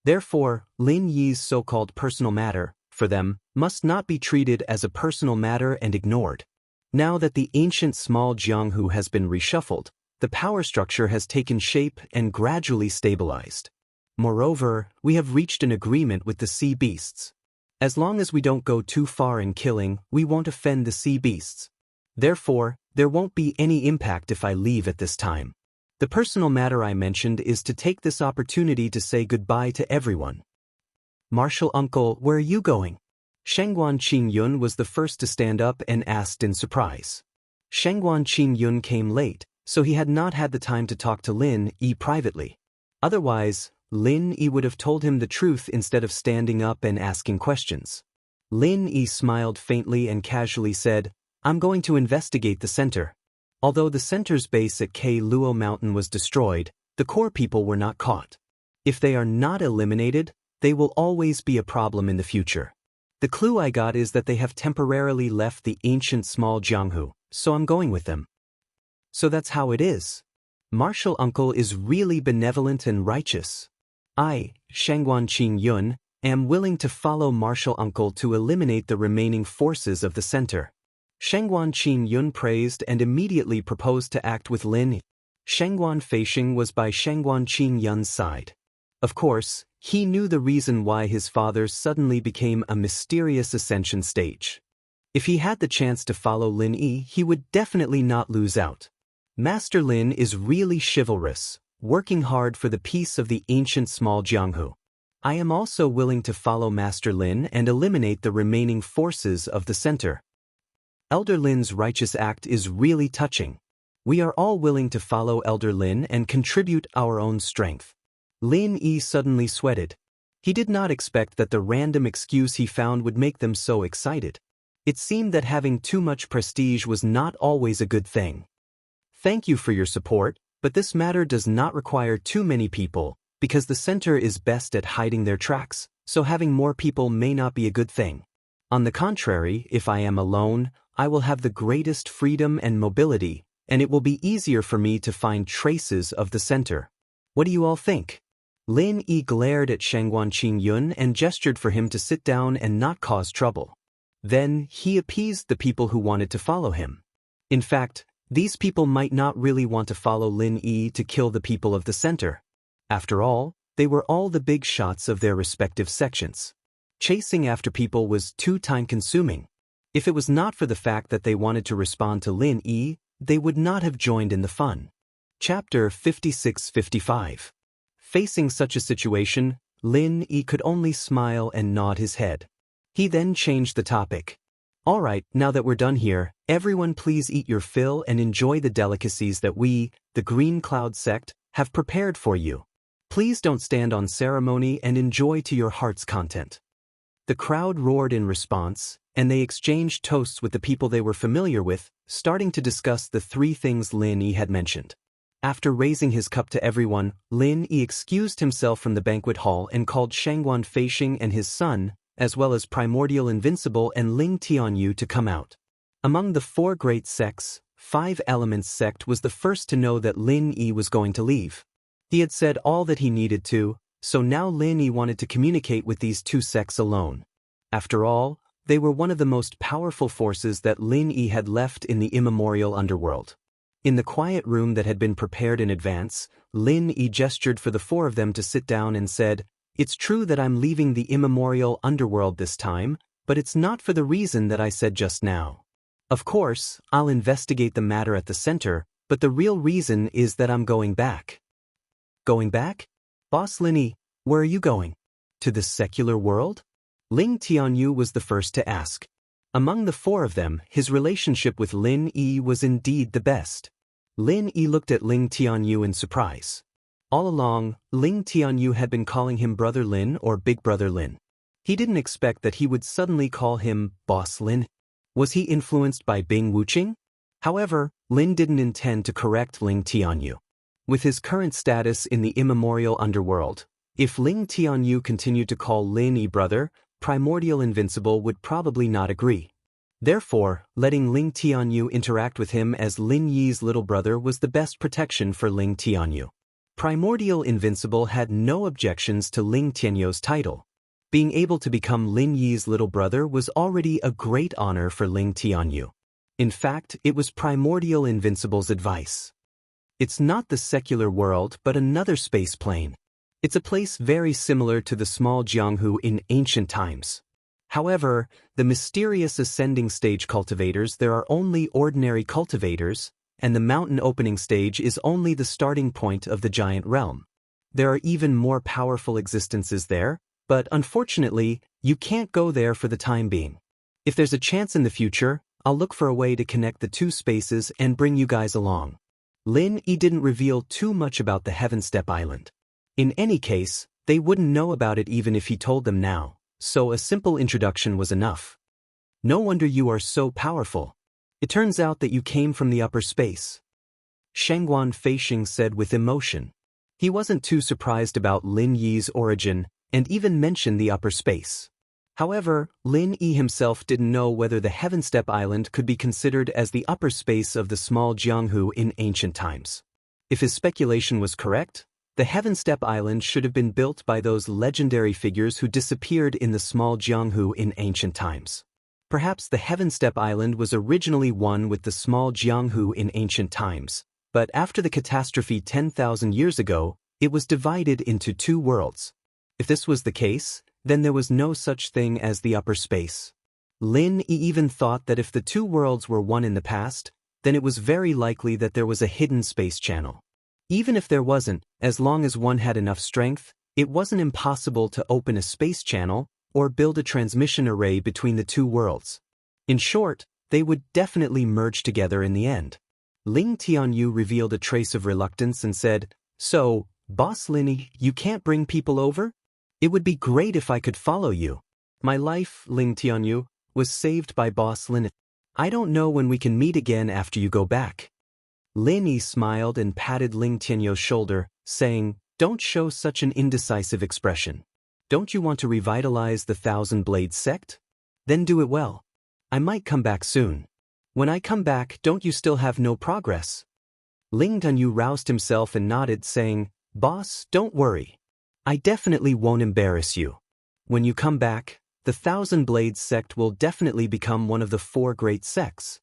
Therefore, Lin Yi's so-called personal matter, for them, must not be treated as a personal matter and ignored. Now that the ancient small Jianghu has been reshuffled, the power structure has taken shape and gradually stabilized. Moreover, we have reached an agreement with the sea beasts. As long as we don't go too far in killing, we won't offend the sea beasts. Therefore, there won't be any impact if I leave at this time. The personal matter I mentioned is to take this opportunity to say goodbye to everyone. "Martial uncle, where are you going?" Shengguan Qingyun was the first to stand up and asked in surprise. Shengguan Qingyun came late, so he had not had the time to talk to Lin Yi privately. Otherwise, Lin Yi would have told him the truth instead of standing up and asking questions. Lin Yi smiled faintly and casually said, "I'm going to investigate the center." Although the center's base at K Luo Mountain was destroyed, the core people were not caught. If they are not eliminated, they will always be a problem in the future. The clue I got is that they have temporarily left the ancient small Jianghu, so I'm going with them. So that's how it is. Martial uncle is really benevolent and righteous. I, Shengguan Qingyun, am willing to follow martial uncle to eliminate the remaining forces of the center. Shengguan Qingyun praised and immediately proposed to act with Lin. Shengguan Feisheng was by Shengguan Qingyun's side. Of course, he knew the reason why his father suddenly became a mysterious ascension stage. If he had the chance to follow Lin Yi, he would definitely not lose out. Master Lin is really chivalrous, working hard for the peace of the ancient small Jianghu. I am also willing to follow Master Lin and eliminate the remaining forces of the center. Elder Lin's righteous act is really touching. We are all willing to follow Elder Lin and contribute our own strength. Lin Yi suddenly sweated. He did not expect that the random excuse he found would make them so excited. It seemed that having too much prestige was not always a good thing. Thank you for your support, but this matter does not require too many people, because the center is best at hiding their tracks, so having more people may not be a good thing. On the contrary, if I am alone, I will have the greatest freedom and mobility, and it will be easier for me to find traces of the center. What do you all think? Lin Yi glared at Shangguan Qingyun and gestured for him to sit down and not cause trouble. Then, he appeased the people who wanted to follow him. In fact, these people might not really want to follow Lin Yi to kill the people of the center. After all, they were all the big shots of their respective sections. Chasing after people was too time-consuming. If it was not for the fact that they wanted to respond to Lin Yi, they would not have joined in the fun. Chapter 56-55. Facing such a situation, Lin Yi could only smile and nod his head. He then changed the topic. All right, now that we're done here, everyone please eat your fill and enjoy the delicacies that we, the Green Cloud sect, have prepared for you. Please don't stand on ceremony and enjoy to your heart's content. The crowd roared in response, and they exchanged toasts with the people they were familiar with, starting to discuss the three things Lin Yi had mentioned. After raising his cup to everyone, Lin Yi excused himself from the banquet hall and called Shangguan Feixing and his son, as well as Primordial Invincible and Ling Tianyu to come out. Among the four great sects, Five Elements sect was the first to know that Lin Yi was going to leave. He had said all that he needed to, so now Lin Yi wanted to communicate with these two sects alone. After all, they were one of the most powerful forces that Lin Yi had left in the immemorial underworld. In the quiet room that had been prepared in advance, Lin Yi gestured for the four of them to sit down and said, "It's true that I'm leaving the immemorial underworld this time, but it's not for the reason that I said just now. Of course, I'll investigate the matter at the center, but the real reason is that I'm going back." Going back? Boss Lin Yi, where are you going? To the secular world? Ling Tianyu was the first to ask. Among the four of them, his relationship with Lin Yi was indeed the best. Lin Yi looked at Ling Tianyu in surprise. All along, Ling Tianyu had been calling him Brother Lin or Big Brother Lin. He didn't expect that he would suddenly call him Boss Lin. Was he influenced by Bing Wuqing? However, Lin didn't intend to correct Ling Tianyu. With his current status in the immemorial underworld, if Ling Tianyu continued to call Lin Yi brother, Primordial Invincible would probably not agree. Therefore, letting Ling Tianyu interact with him as Lin Yi's little brother was the best protection for Ling Tianyu. Primordial Invincible had no objections to Ling Tianyu's title. Being able to become Lin Yi's little brother was already a great honor for Ling Tianyu. In fact, it was Primordial Invincible's advice. It's not the secular world but another space plane. It's a place very similar to the small Jianghu in ancient times. However, the mysterious ascending stage cultivators, there are only ordinary cultivators, and the mountain opening stage is only the starting point of the giant realm. There are even more powerful existences there, but unfortunately, you can't go there for the time being. If there's a chance in the future, I'll look for a way to connect the two spaces and bring you guys along. Lin Yi didn't reveal too much about the Heaven Step Island. In any case, they wouldn't know about it even if he told them now, so a simple introduction was enough. No wonder you are so powerful. It turns out that you came from the upper space. Shangguan Feixing said with emotion. He wasn't too surprised about Lin Yi's origin and even mentioned the upper space. However, Lin Yi himself didn't know whether the Heaven Step Island could be considered as the upper space of the small Jianghu in ancient times. If his speculation was correct, the Heaven Step Island should have been built by those legendary figures who disappeared in the small Jianghu in ancient times. Perhaps the Heaven Step Island was originally one with the small Jianghu in ancient times, but after the catastrophe 10,000 years ago, it was divided into two worlds. If this was the case, then there was no such thing as the upper space. Lin Yi even thought that if the two worlds were one in the past, then it was very likely that there was a hidden space channel. Even if there wasn't, as long as one had enough strength, it wasn't impossible to open a space channel or build a transmission array between the two worlds. In short, they would definitely merge together in the end. Ling Tianyu revealed a trace of reluctance and said, "So, Boss Lin Yi, you can't bring people over?" It would be great if I could follow you. My life, Ling Tianyu, was saved by Boss Lin. I don't know when we can meet again after you go back. Lin Yi smiled and patted Ling Tianyu's shoulder, saying, Don't show such an indecisive expression. Don't you want to revitalize the Thousand Blades sect? Then do it well. I might come back soon. When I come back, don't you still have no progress? Ling Tianyu roused himself and nodded, saying, Boss, don't worry. I definitely won't embarrass you. When you come back, the Thousand Blades sect will definitely become one of the 4 great sects.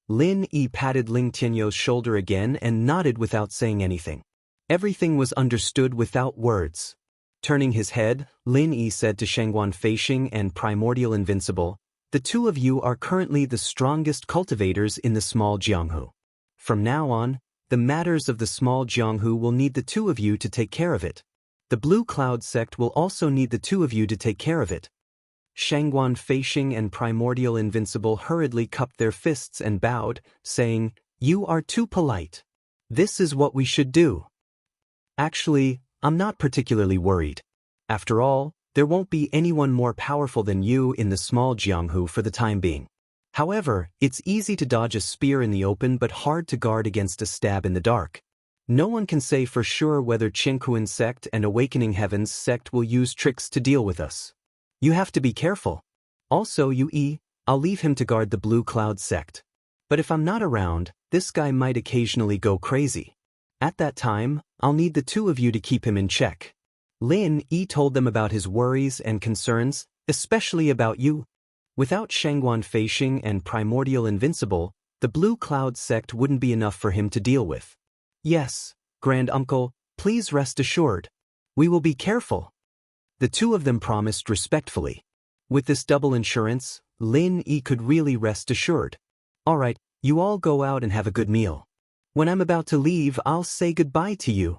Lin Yi patted Ling Tianyu's shoulder again and nodded without saying anything. Everything was understood without words. Turning his head, Lin Yi said to Cultivation and Primordial Invincible, The 2 of you are currently the strongest cultivators in the small Jianghu. From now on, the matters of the small Jianghu will need the 2 of you to take care of it. The Blue Cloud sect will also need the 2 of you to take care of it. Cultivation and Primordial Invincible hurriedly cupped their fists and bowed, saying, You are too polite. This is what we should do. Actually, I'm not particularly worried. After all, there won't be anyone more powerful than you in the small Jianghu for the time being. However, it's easy to dodge a spear in the open but hard to guard against a stab in the dark. No one can say for sure whether Qingkuan sect and Awakening Heavens sect will use tricks to deal with us. You have to be careful. Also, I'll leave him to guard the Blue Cloud sect. But if I'm not around, this guy might occasionally go crazy. At that time, I'll need the 2 of you to keep him in check. Lin Yi told them about his worries and concerns, especially about you. Without Cultivation and Primordial Invincible, the Blue Cloud sect wouldn't be enough for him to deal with. Yes, Grand Uncle, please rest assured. We will be careful. The 2 of them promised respectfully. With this double insurance, Lin Yi could really rest assured. All right, you all go out and have a good meal. When I'm about to leave, I'll say goodbye to you.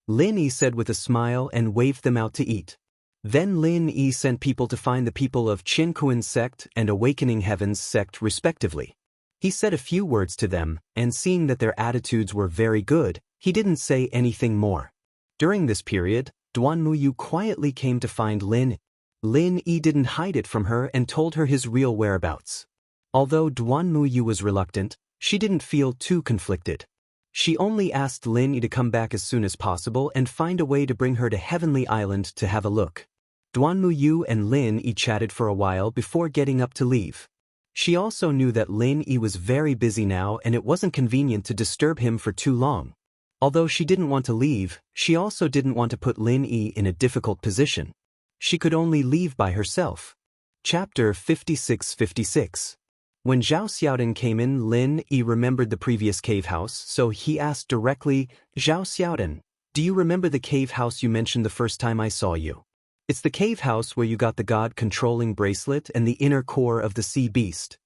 Lin Yi said with a smile and waved them out to eat. Then Lin Yi sent people to find the people of Qingkuan sect and Awakening Heavens sect respectively. He said a few words to them, and seeing that their attitudes were very good, he didn't say anything more. During this period, Duan Muyu quietly came to find Lin. Lin Yi didn't hide it from her and told her his real whereabouts. Although Duan Muyu was reluctant, she didn't feel too conflicted. She only asked Lin Yi to come back as soon as possible and find a way to bring her to Heavenly Island to have a look. Duan Muyu and Lin Yi chatted for a while before getting up to leave. She also knew that Lin Yi was very busy now and it wasn't convenient to disturb him for too long. Although she didn't want to leave, she also didn't want to put Lin Yi in a difficult position. She could only leave by herself. Chapter 56-56. When Zhao Xiaodan came in, Lin Yi remembered the previous cave house, so he asked directly, Zhao Xiaodan, do you remember the cave house you mentioned the first time I saw you? It's the cave house where you got the god-controlling bracelet and the inner core of the sea beast.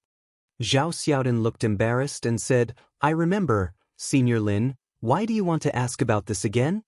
Zhao Xiaodan looked embarrassed and said, I remember, Senior Lin. Why do you want to ask about this again?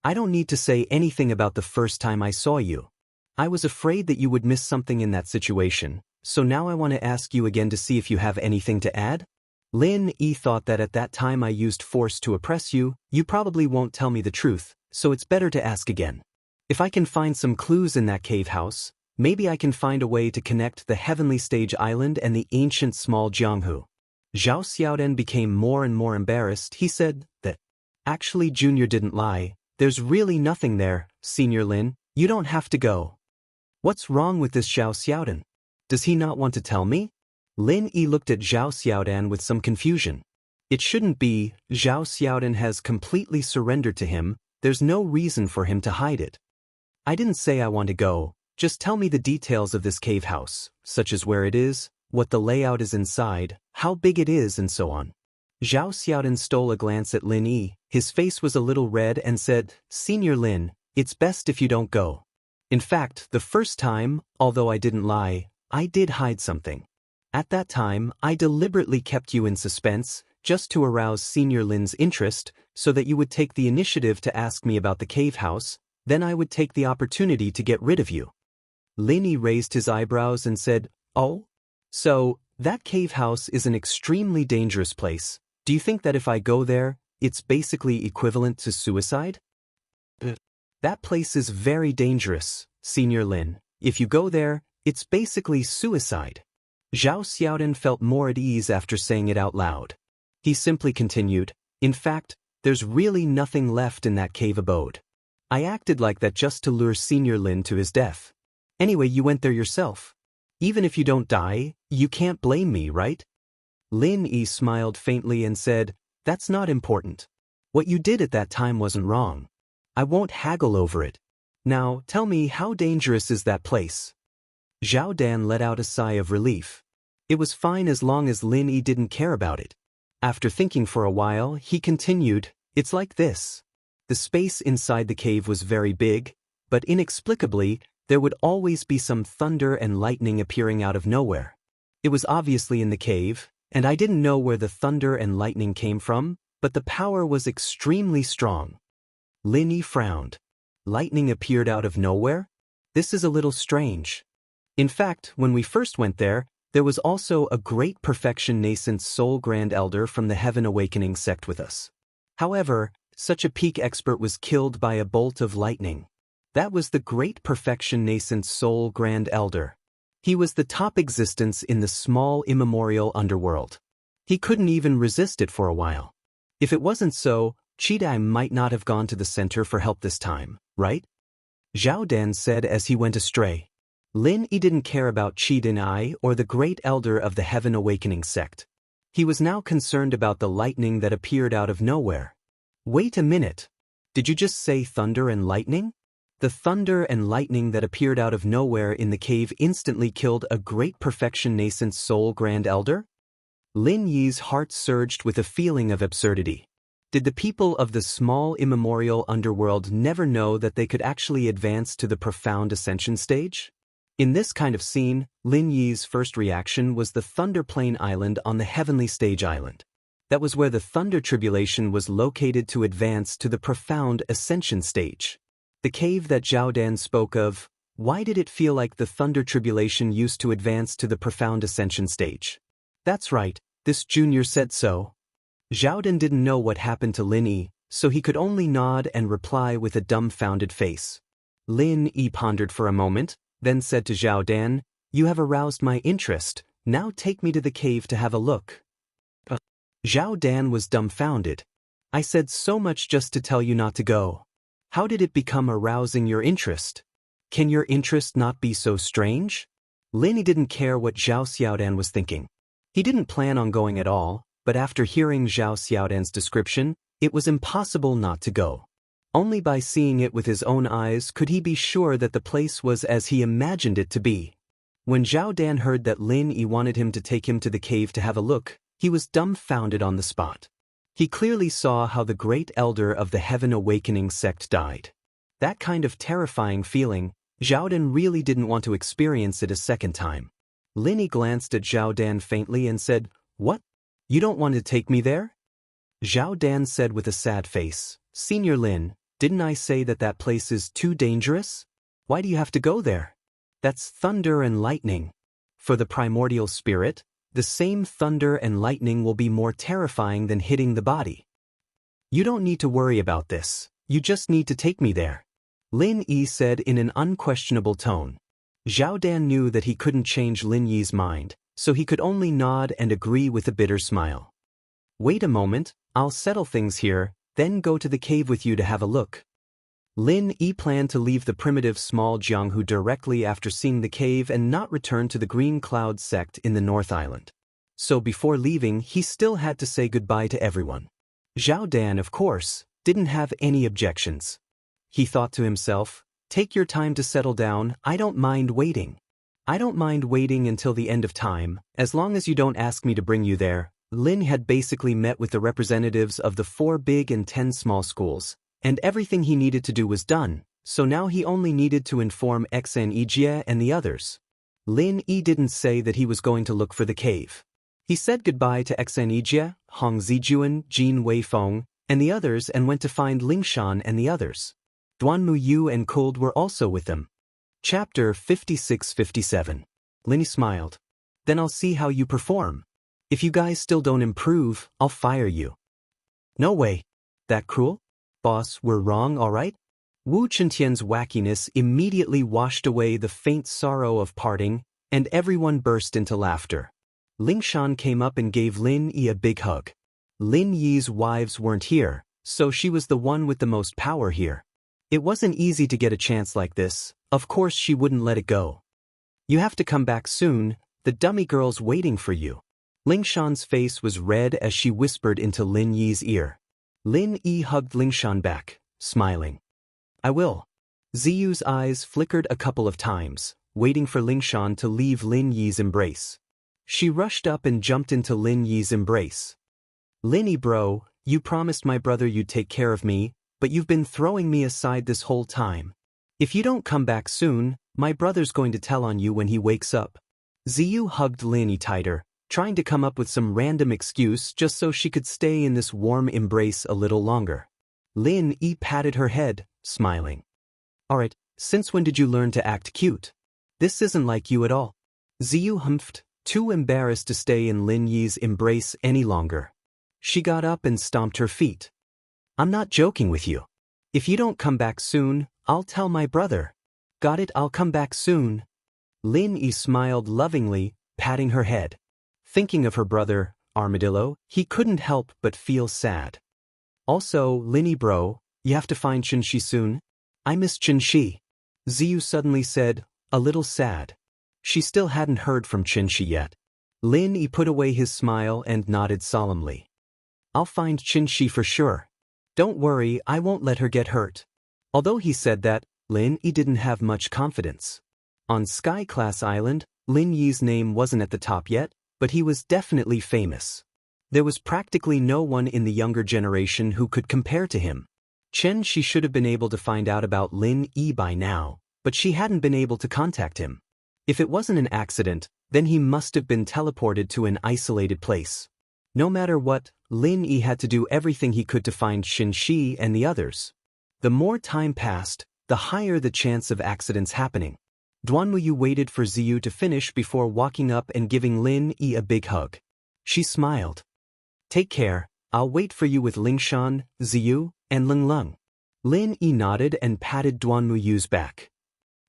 I don't need to say anything about the first time I saw you. I was afraid that you would miss something in that situation, so now I want to ask you again to see if you have anything to add. Lin Yi thought that at that time I used force to oppress you, you probably won't tell me the truth, so it's better to ask again. If I can find some clues in that cave house, maybe I can find a way to connect the Heavenly Stage Island and the ancient small Jianghu. Zhao Xiaodan became more and more embarrassed. He said that, actually Junior didn't lie, there's really nothing there, Senior Lin, you don't have to go. What's wrong with this Zhao Xiaodan? Does he not want to tell me? Lin Yi looked at Zhao Xiaodan with some confusion. It shouldn't be, Zhao Xiaodan has completely surrendered to him, there's no reason for him to hide it. I didn't say I want to go, just tell me the details of this cave house, such as where it is, what the layout is inside, how big it is and so on. Zhao Xiaodan stole a glance at Lin Yi, his face was a little red and said, Senior Lin, it's best if you don't go. In fact, the first time, although I didn't lie, I did hide something. At that time, I deliberately kept you in suspense, just to arouse Senior Lin's interest, so that you would take the initiative to ask me about the cave house, then I would take the opportunity to get rid of you. Lin Yi raised his eyebrows and said, Oh? So, that cave house is an extremely dangerous place. Do you think that if I go there, it's basically equivalent to suicide? That place is very dangerous, Senior Lin. If you go there, it's basically suicide. Zhao Xiaodan felt more at ease after saying it out loud. He simply continued, in fact, there's really nothing left in that cave abode. I acted like that just to lure Senior Lin to his death. Anyway, you went there yourself. Even if you don't die, you can't blame me, right? Lin Yi smiled faintly and said, that's not important. What you did at that time wasn't wrong. I won't haggle over it. Now, tell me, how dangerous is that place? Zhao Dan let out a sigh of relief. It was fine as long as Lin Yi didn't care about it. After thinking for a while, he continued, it's like this. The space inside the cave was very big, but inexplicably, there would always be some thunder and lightning appearing out of nowhere. It was obviously in the cave, and I didn't know where the thunder and lightning came from, but the power was extremely strong. Lin Yi frowned. Lightning appeared out of nowhere? This is a little strange. In fact, when we first went there was also a great perfection nascent soul grand elder from the Heaven Awakening sect with us. However, such a peak expert was killed by a bolt of lightning. That was the great perfection nascent soul grand elder. He was the top existence in the small immemorial underworld. He couldn't even resist it for a while. If it wasn't so, Chidai might not have gone to the center for help this time, right? Zhao Dan said as he went astray. Lin Yi didn't care about Chidai or the great elder of the Heaven Awakening sect. He was now concerned about the lightning that appeared out of nowhere. Wait a minute. Did you just say thunder and lightning? The thunder and lightning that appeared out of nowhere in the cave instantly killed a great perfection nascent soul grand elder? Lin Yi's heart surged with a feeling of absurdity. Did the people of the small immemorial underworld never know that they could actually advance to the profound ascension stage? In this kind of scene, Lin Yi's first reaction was the Thunder Plain Island on the Heavenly Stage Island. That was where the Thunder Tribulation was located to advance to the profound ascension stage. The cave that Zhao Dan spoke of, why did it feel like the Thunder Tribulation used to advance to the profound ascension stage? That's right, this junior said so. Zhao Dan didn't know what happened to Lin Yi, so he could only nod and reply with a dumbfounded face. Lin Yi pondered for a moment, then said to Zhao Dan, you have aroused my interest, now take me to the cave to have a look. Zhao Dan was dumbfounded. I said so much just to tell you not to go. How did it become arousing your interest? Can your interest not be so strange? Lin Yi didn't care what Zhao Xiaodan was thinking. He didn't plan on going at all, but after hearing Zhao Xiaodan's description, it was impossible not to go. Only by seeing it with his own eyes could he be sure that the place was as he imagined it to be. When Zhao Dan heard that Lin Yi wanted him to take him to the cave to have a look, he was dumbfounded on the spot. He clearly saw how the great elder of the Heaven Awakening sect died. That kind of terrifying feeling, Zhao Dan really didn't want to experience it a second time. Lin Yi glanced at Zhao Dan faintly and said, what? You don't want to take me there? Zhao Dan said with a sad face, Senior Lin, didn't I say that that place is too dangerous? Why do you have to go there? That's thunder and lightning. For the primordial spirit, the same thunder and lightning will be more terrifying than hitting the body. You don't need to worry about this, you just need to take me there. Lin Yi said in an unquestionable tone. Zhao Dan knew that he couldn't change Lin Yi's mind, so he could only nod and agree with a bitter smile. Wait a moment, I'll settle things here, then go to the cave with you to have a look. Lin Yi planned to leave the primitive small Jianghu directly after seeing the cave and not return to the Green Cloud sect in the North Island. So before leaving, he still had to say goodbye to everyone. Zhao Dan, of course, didn't have any objections. He thought to himself, take your time to settle down, I don't mind waiting. I don't mind waiting until the end of time, as long as you don't ask me to bring you there. Lin had basically met with the representatives of the 4 big and 10 small schools, and everything he needed to do was done, so now he only needed to inform Xianxia and the others. Lin Yi didn't say that he was going to look for the cave. He said goodbye to Xianxia, Hong Zijuan, Jin Weifeng, and the others and went to find Lingshan and the others. Duanmu Yu and Kult were also with them. Chapter 56-57. Lin Yi smiled. Then I'll see how you perform. If you guys still don't improve, I'll fire you. No way. That cruel? Boss, we're wrong, alright? Wu Chentian's wackiness immediately washed away the faint sorrow of parting, and everyone burst into laughter. Ling Shan came up and gave Lin Yi a big hug. Lin Yi's wives weren't here, so she was the one with the most power here. It wasn't easy to get a chance like this, of course she wouldn't let it go. You have to come back soon, the dummy girl's waiting for you. Ling Shan's face was red as she whispered into Lin Yi's ear. Lin Yi hugged Ling Shan back, smiling. I will. Ziyu's eyes flickered a couple of times, waiting for Ling Shan to leave Lin Yi's embrace. She rushed up and jumped into Lin Yi's embrace. Lin Yi bro, you promised my brother you'd take care of me, but you've been throwing me aside this whole time. If you don't come back soon, my brother's going to tell on you when he wakes up. Ziyu hugged Lin Yi tighter, trying to come up with some random excuse just so she could stay in this warm embrace a little longer. Lin Yi patted her head, smiling. Alright, since when did you learn to act cute? This isn't like you at all. Ziyu humphed, too embarrassed to stay in Lin Yi's embrace any longer. She got up and stomped her feet. I'm not joking with you. If you don't come back soon, I'll tell my brother. Got it, I'll come back soon. Lin Yi smiled lovingly, patting her head. Thinking of her brother, Armadillo, he couldn't help but feel sad. Also, Lin Yi bro, you have to find Xianxia soon. I miss Xianxia. Ziyu suddenly said, a little sad. She still hadn't heard from Xianxia yet. Lin Yi put away his smile and nodded solemnly. I'll find Xianxia for sure. Don't worry, I won't let her get hurt. Although he said that, Lin Yi didn't have much confidence. On Sky Class Island, Lin Yi's name wasn't at the top yet, but he was definitely famous. There was practically no one in the younger generation who could compare to him. She should have been able to find out about Lin Yi by now, but she hadn't been able to contact him. If it wasn't an accident, then he must have been teleported to an isolated place. No matter what, Lin Yi had to do everything he could to find Xianxia and the others. The more time passed, the higher the chance of accidents happening. Duanmuyu waited for Ziyu to finish before walking up and giving Lin Yi a big hug. She smiled. Take care, I'll wait for you with Ling Shan, Ziyu, and Ling Lung. Lin Yi nodded and patted Duanmuyu's back.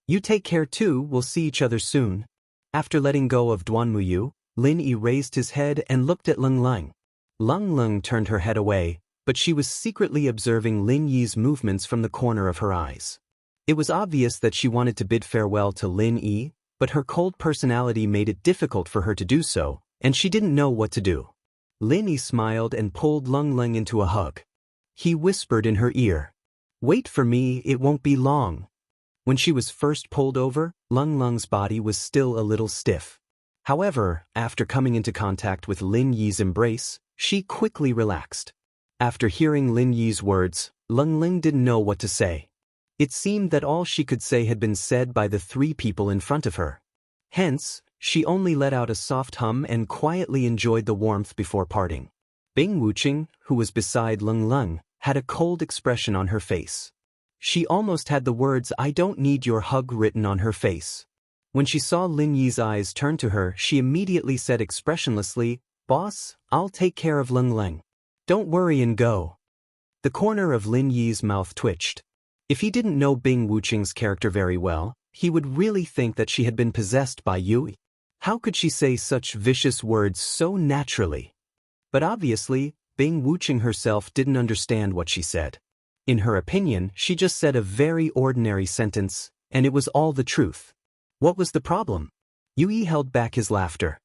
You take care too, we'll see each other soon. After letting go of Duanmuyu, Lin Yi raised his head and looked at Ling Lung. Ling Lung turned her head away, but she was secretly observing Lin Yi's movements from the corner of her eyes. It was obvious that she wanted to bid farewell to Lin Yi, but her cold personality made it difficult for her to do so, and she didn't know what to do. Lin Yi smiled and pulled Ling Lung into a hug. He whispered in her ear, "Wait for me, it won't be long." When she was first pulled over, Ling Lung's body was still a little stiff. However, after coming into contact with Lin Yi's embrace, she quickly relaxed. After hearing Lin Yi's words, Ling Ling didn't know what to say. It seemed that all she could say had been said by the three people in front of her. Hence, she only let out a soft hum and quietly enjoyed the warmth before parting. Bing Wuqing, who was beside Ling Lung, had a cold expression on her face. She almost had the words "I don't need your hug" written on her face. When she saw Lin Yi's eyes turn to her, she immediately said expressionlessly, "Boss, I'll take care of Ling Lung. Don't worry and go." The corner of Lin Yi's mouth twitched. If he didn't know Bing Wuqing's character very well, he would really think that she had been possessed by Yui. How could she say such vicious words so naturally? But obviously, Bing Wuqing herself didn't understand what she said. In her opinion, she just said a very ordinary sentence, and it was all the truth. What was the problem? Yui held back his laughter.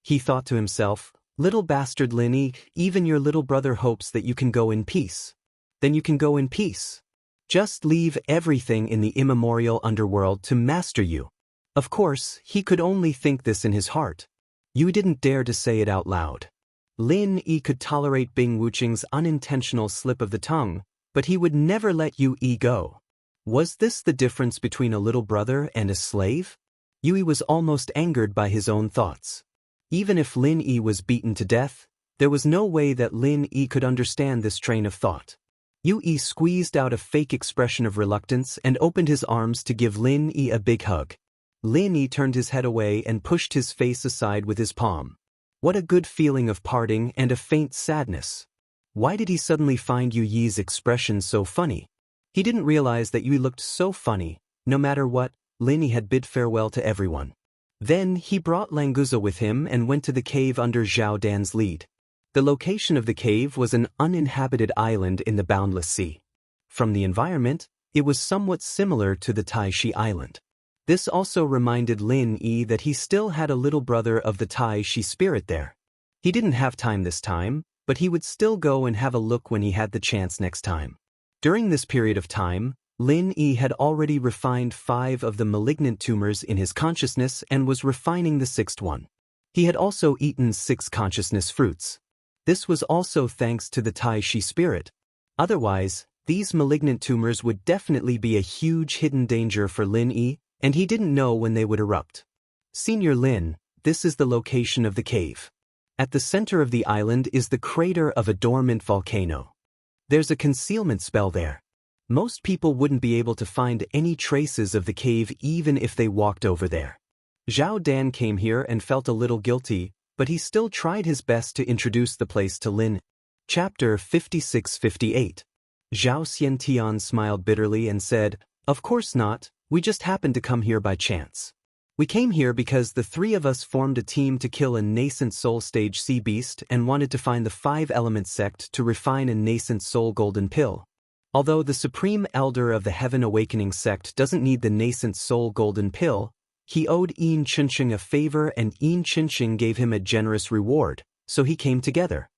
He thought to himself, "Little bastard Lin Yi, even your little brother hopes that you can go in peace. Then you can go in peace. Just leave everything in the immemorial underworld to master you." Of course, he could only think this in his heart. Yui didn't dare to say it out loud. Lin Yi could tolerate Bing Wuqing's unintentional slip of the tongue, but he would never let Yui go. Was this the difference between a little brother and a slave? Yui was almost angered by his own thoughts. Even if Lin Yi was beaten to death, there was no way that Lin Yi could understand this train of thought. Yui squeezed out a fake expression of reluctance and opened his arms to give Lin Yi a big hug. Lin Yi turned his head away and pushed his face aside with his palm. What a good feeling of parting and a faint sadness. Why did he suddenly find Yuyi's expression so funny? He didn't realize that Yui looked so funny. No matter what, Lin Yi had bid farewell to everyone. Then he brought Languza with him and went to the cave under Zhao Dan's lead. The location of the cave was an uninhabited island in the boundless sea. From the environment, it was somewhat similar to the Taishi Island. This also reminded Lin Yi that he still had a little brother of the Taishi spirit there. He didn't have time this time, but he would still go and have a look when he had the chance next time. During this period of time, Lin Yi had already refined 5 of the malignant tumors in his consciousness and was refining the 6th one. He had also eaten 6 consciousness fruits. This was also thanks to the Taishi spirit. Otherwise, these malignant tumors would definitely be a huge hidden danger for Lin Yi, and he didn't know when they would erupt. Senior Lin, this is the location of the cave. At the center of the island is the crater of a dormant volcano. There's a concealment spell there. Most people wouldn't be able to find any traces of the cave even if they walked over there. Zhao Dan came here and felt a little guilty, but he still tried his best to introduce the place to Lin. Chapter 56-58. Zhao Xiantian smiled bitterly and said, "Of course not, we just happened to come here by chance. We came here because the 3 of us formed a team to kill a nascent soul stage sea beast and wanted to find the 5-element sect to refine a nascent soul golden pill. Although the Supreme Elder of the Heaven Awakening sect doesn't need the nascent soul golden pill, he owed Yin Chinching a favor and Yin Chinching gave him a generous reward, so he came together.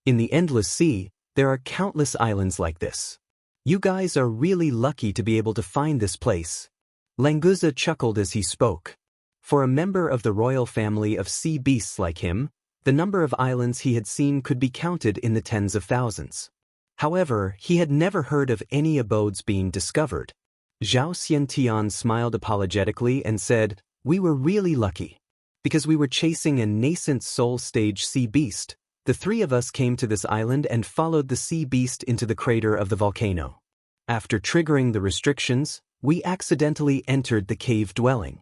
In the Endless Sea, there are countless islands like this. You guys are really lucky to be able to find this place." Languza chuckled as he spoke. For a member of the royal family of sea beasts like him, the number of islands he had seen could be counted in the tens of thousands. However, he had never heard of any abodes being discovered. Zhao Xiantian smiled apologetically and said, "We were really lucky. Because we were chasing a nascent soul stage sea beast, the 3 of us came to this island and followed the sea beast into the crater of the volcano. After triggering the restrictions, we accidentally entered the cave dwelling."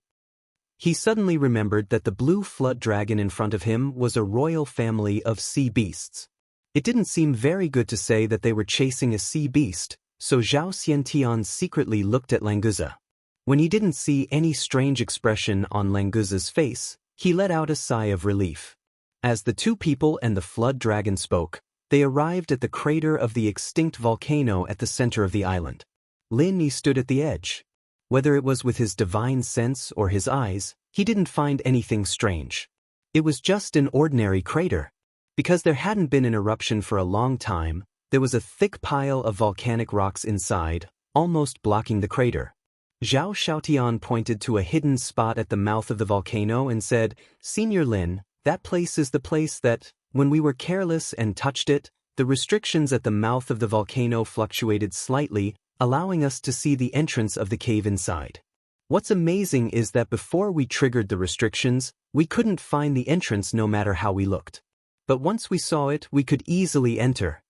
He suddenly remembered that the blue flood dragon in front of him was a royal family of sea beasts. It didn't seem very good to say that they were chasing a sea beast, so Zhao Xiantian secretly looked at Languza. When he didn't see any strange expression on Languza's face, he let out a sigh of relief. As the 2 people and the flood dragon spoke, they arrived at the crater of the extinct volcano at the center of the island. Lin Yi stood at the edge. Whether it was with his divine sense or his eyes, he didn't find anything strange. It was just an ordinary crater. Because there hadn't been an eruption for a long time, there was a thick pile of volcanic rocks inside, almost blocking the crater. Zhao Xiaotian pointed to a hidden spot at the mouth of the volcano and said, "Senior Lin, that place is the place that, when we were careless and touched it, the restrictions at the mouth of the volcano fluctuated slightly, allowing us to see the entrance of the cave inside. What's amazing is that before we triggered the restrictions, we couldn't find the entrance no matter how we looked. But once we saw it, we could easily enter."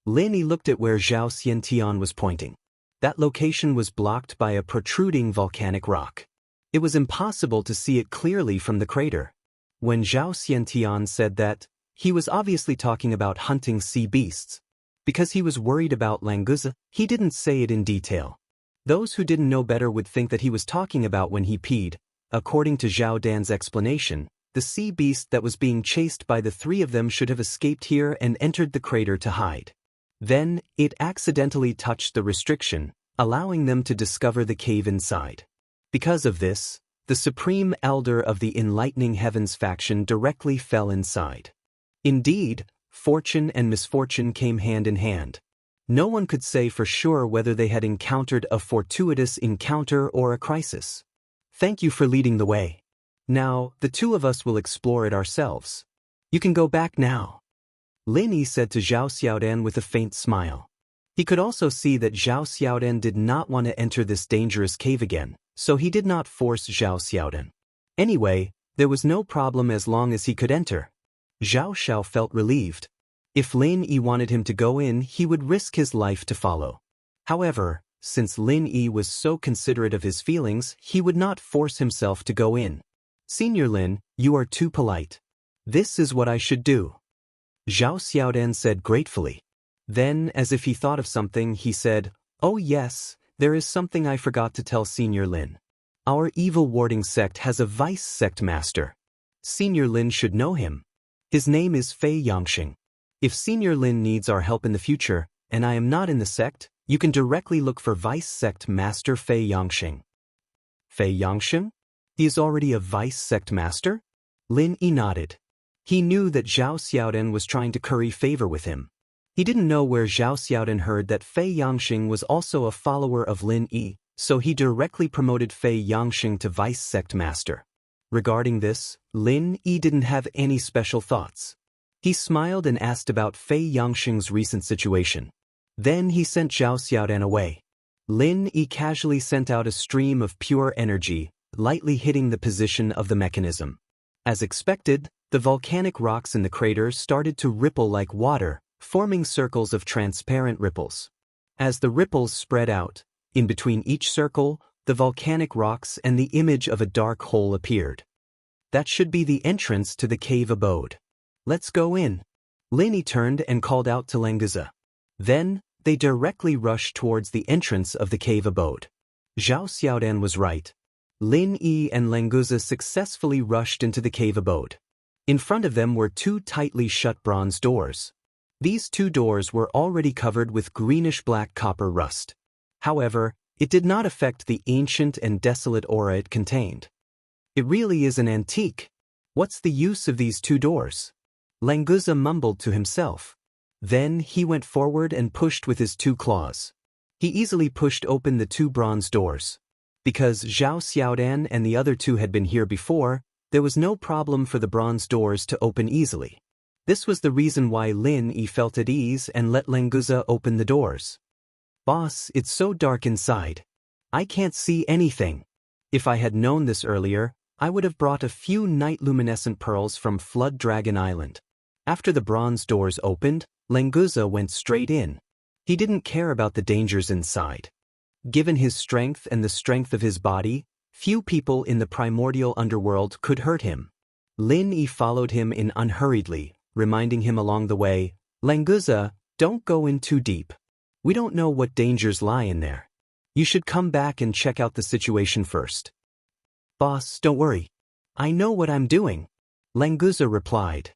Lin Yi looked at where Zhao Xiantian was pointing. That location was blocked by a protruding volcanic rock. It was impossible to see it clearly from the crater. When Zhao Xiantian said that, he was obviously talking about hunting sea beasts. Because he was worried about Languza, he didn't say it in detail. Those who didn't know better would think that he was talking about when he peed. According to Zhao Dan's explanation, the sea beast that was being chased by the 3 of them should have escaped here and entered the crater to hide. Then, it accidentally touched the restriction, allowing them to discover the cave inside. Because of this, the Supreme Elder of the Enlightening Heavens faction directly fell inside. Indeed, fortune and misfortune came hand in hand. No one could say for sure whether they had encountered a fortuitous encounter or a crisis. "Thank you for leading the way. Now, the 2 of us will explore it ourselves. You can go back now," Lin Yi said to Zhao Xiaodan with a faint smile. He could also see that Zhao Xiaodan did not want to enter this dangerous cave again, so he did not force Zhao Xiaodan. Anyway, there was no problem as long as he could enter. Zhao Xiao felt relieved. If Lin Yi wanted him to go in, he would risk his life to follow. However, since Lin Yi was so considerate of his feelings, he would not force himself to go in. "Senior Lin, you are too polite. This is what I should do," Zhao Xiaodan said gratefully. Then, as if he thought of something, he said, Oh yes, there is something I forgot to tell Senior Lin. Our evil warding sect has a vice sect master. Senior Lin should know him. His name is Fei Yangxing. If Senior Lin needs our help in the future, and I am not in the sect, you can directly look for vice sect master Fei Yangxing. Fei Yangxing? He is already a vice sect master? Lin Yi nodded. He knew that Zhao Xiaodan was trying to curry favor with him. He didn't know where Zhao Xiaodan heard that Fei Yangxing was also a follower of Lin Yi, so he directly promoted Fei Yangxing to vice sect master. Regarding this, Lin Yi didn't have any special thoughts. He smiled and asked about Fei Yangxing's recent situation. Then he sent Zhao Xiaodan away. Lin Yi casually sent out a stream of pure energy, lightly hitting the position of the mechanism. As expected, the volcanic rocks in the crater started to ripple like water, forming circles of transparent ripples. As the ripples spread out, in between each circle, the volcanic rocks and the image of a dark hole appeared. That should be the entrance to the cave abode. Let's go in. Lin Yi turned and called out to Languza. Then, they directly rushed towards the entrance of the cave abode. Zhao Xiaodan was right. Lin Yi and Languza successfully rushed into the cave abode. In front of them were two tightly shut bronze doors. These two doors were already covered with greenish-black copper rust. However, it did not affect the ancient and desolate aura it contained. It really is an antique. What's the use of these two doors? Languza mumbled to himself. Then he went forward and pushed with his two claws. He easily pushed open the two bronze doors. Because Zhao Xiaodan and the other two had been here before, there was no problem for the bronze doors to open easily. This was the reason why Lin Yi felt at ease and let Languza open the doors. Boss, it's so dark inside. I can't see anything. If I had known this earlier, I would have brought a few night luminescent pearls from Flood Dragon Island. After the bronze doors opened, Languza went straight in. He didn't care about the dangers inside. Given his strength and the strength of his body, few people in the primordial underworld could hurt him. Lin Yi followed him in unhurriedly, reminding him along the way, Languza, don't go in too deep. We don't know what dangers lie in there. You should come back and check out the situation first. Boss, don't worry. I know what I'm doing, Languza replied.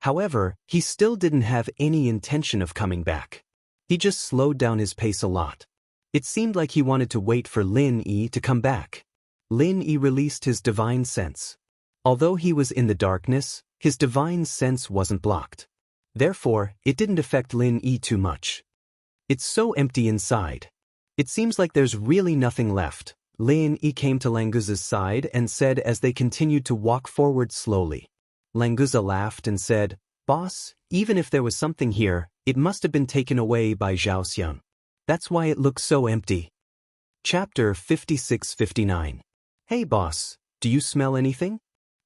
However, he still didn't have any intention of coming back. He just slowed down his pace a lot. It seemed like he wanted to wait for Lin Yi to come back. Lin Yi released his divine sense. Although he was in the darkness, his divine sense wasn't blocked. Therefore, it didn't affect Lin Yi too much. It's so empty inside. It seems like there's really nothing left. Lin Yi came to Languza's side and said as they continued to walk forward slowly. Languza laughed and said, Boss, even if there was something here, it must have been taken away by Zhao Xiang. That's why it looks so empty. Chapter 56-59. Hey boss, do you smell anything?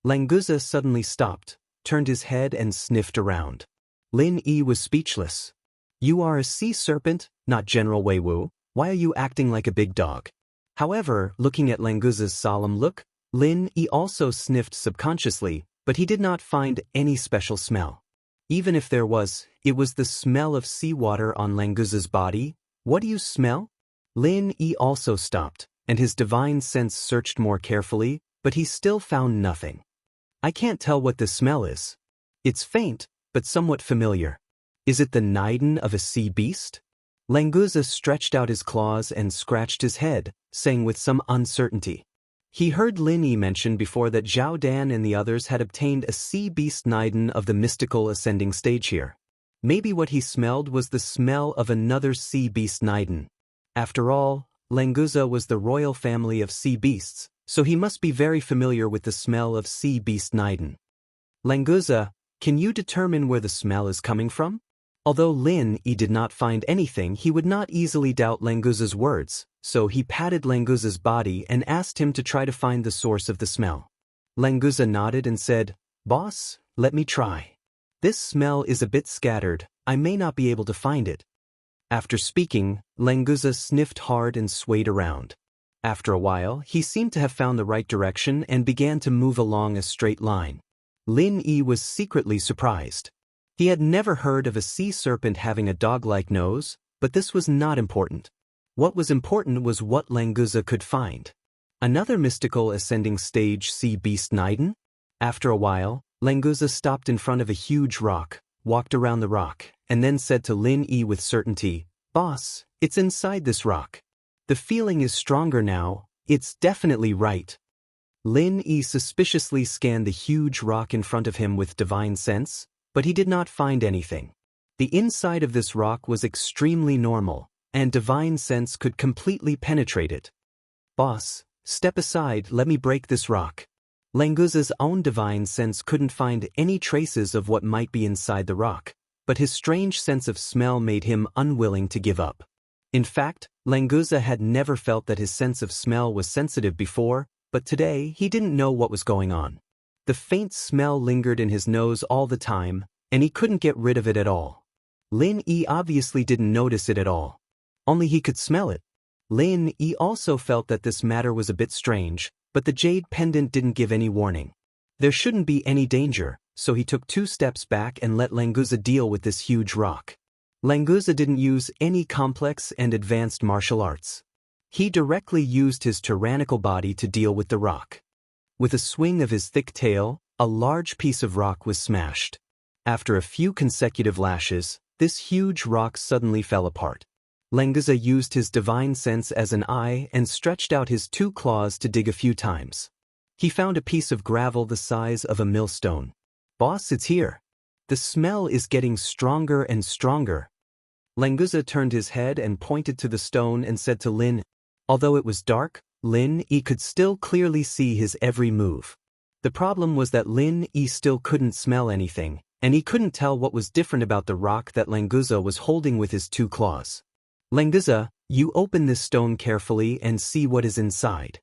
Languza suddenly stopped, turned his head and sniffed around. Lin Yi was speechless. You are a sea serpent, not General Wei Wu. Why are you acting like a big dog? However, looking at Languza's solemn look, Lin Yi also sniffed subconsciously, but he did not find any special smell. Even if there was, it was the smell of seawater on Languza's body. What do you smell? Lin Yi also stopped, and his divine sense searched more carefully, but he still found nothing. I can't tell what the smell is. It's faint, but somewhat familiar. Is it the nidin of a sea beast? Languza stretched out his claws and scratched his head, saying with some uncertainty. He heard Lin Yi mention before that Zhao Dan and the others had obtained a sea beast nidin of the mystical ascending stage here. Maybe what he smelled was the smell of another sea beast nidin. After all, Languza was the royal family of sea beasts, so he must be very familiar with the smell of sea beast nidin. Languza, can you determine where the smell is coming from? Although Lin Yi did not find anything, he would not easily doubt Languza's words, so he patted Languza's body and asked him to try to find the source of the smell. Languza nodded and said, Boss, let me try. This smell is a bit scattered, I may not be able to find it. After speaking, Languza sniffed hard and swayed around. After a while, he seemed to have found the right direction and began to move along a straight line. Lin Yi was secretly surprised. He had never heard of a sea serpent having a dog-like nose, but this was not important. What was important was what Languza could find. Another mystical ascending stage sea beast Niden? After a while, Languza stopped in front of a huge rock, walked around the rock, and then said to Lin Yi with certainty, "Boss, it's inside this rock. The feeling is stronger now, it's definitely right." Lin Yi suspiciously scanned the huge rock in front of him with divine sense, but he did not find anything. The inside of this rock was extremely normal, and divine sense could completely penetrate it. "Boss, step aside, let me break this rock." Languza's own divine sense couldn't find any traces of what might be inside the rock, but his strange sense of smell made him unwilling to give up. In fact, Languza had never felt that his sense of smell was sensitive before, but today he didn't know what was going on. The faint smell lingered in his nose all the time, and he couldn't get rid of it at all. Lin Yi obviously didn't notice it at all. Only he could smell it. Lin Yi also felt that this matter was a bit strange, but the jade pendant didn't give any warning. There shouldn't be any danger, so he took 2 steps back and let Languza deal with this huge rock. Languza didn't use any complex and advanced martial arts. He directly used his tyrannical body to deal with the rock. With a swing of his thick tail, a large piece of rock was smashed. After a few consecutive lashes, this huge rock suddenly fell apart. Languza used his divine sense as an eye and stretched out his 2 claws to dig a few times. He found a piece of gravel the size of a millstone. "Boss, it's here. The smell is getting stronger and stronger." Languza turned his head and pointed to the stone and said to Lin. Although it was dark, Lin Yi could still clearly see his every move. The problem was that Lin Yi still couldn't smell anything, and he couldn't tell what was different about the rock that Languza was holding with his 2 claws. "Languza, you open this stone carefully and see what is inside."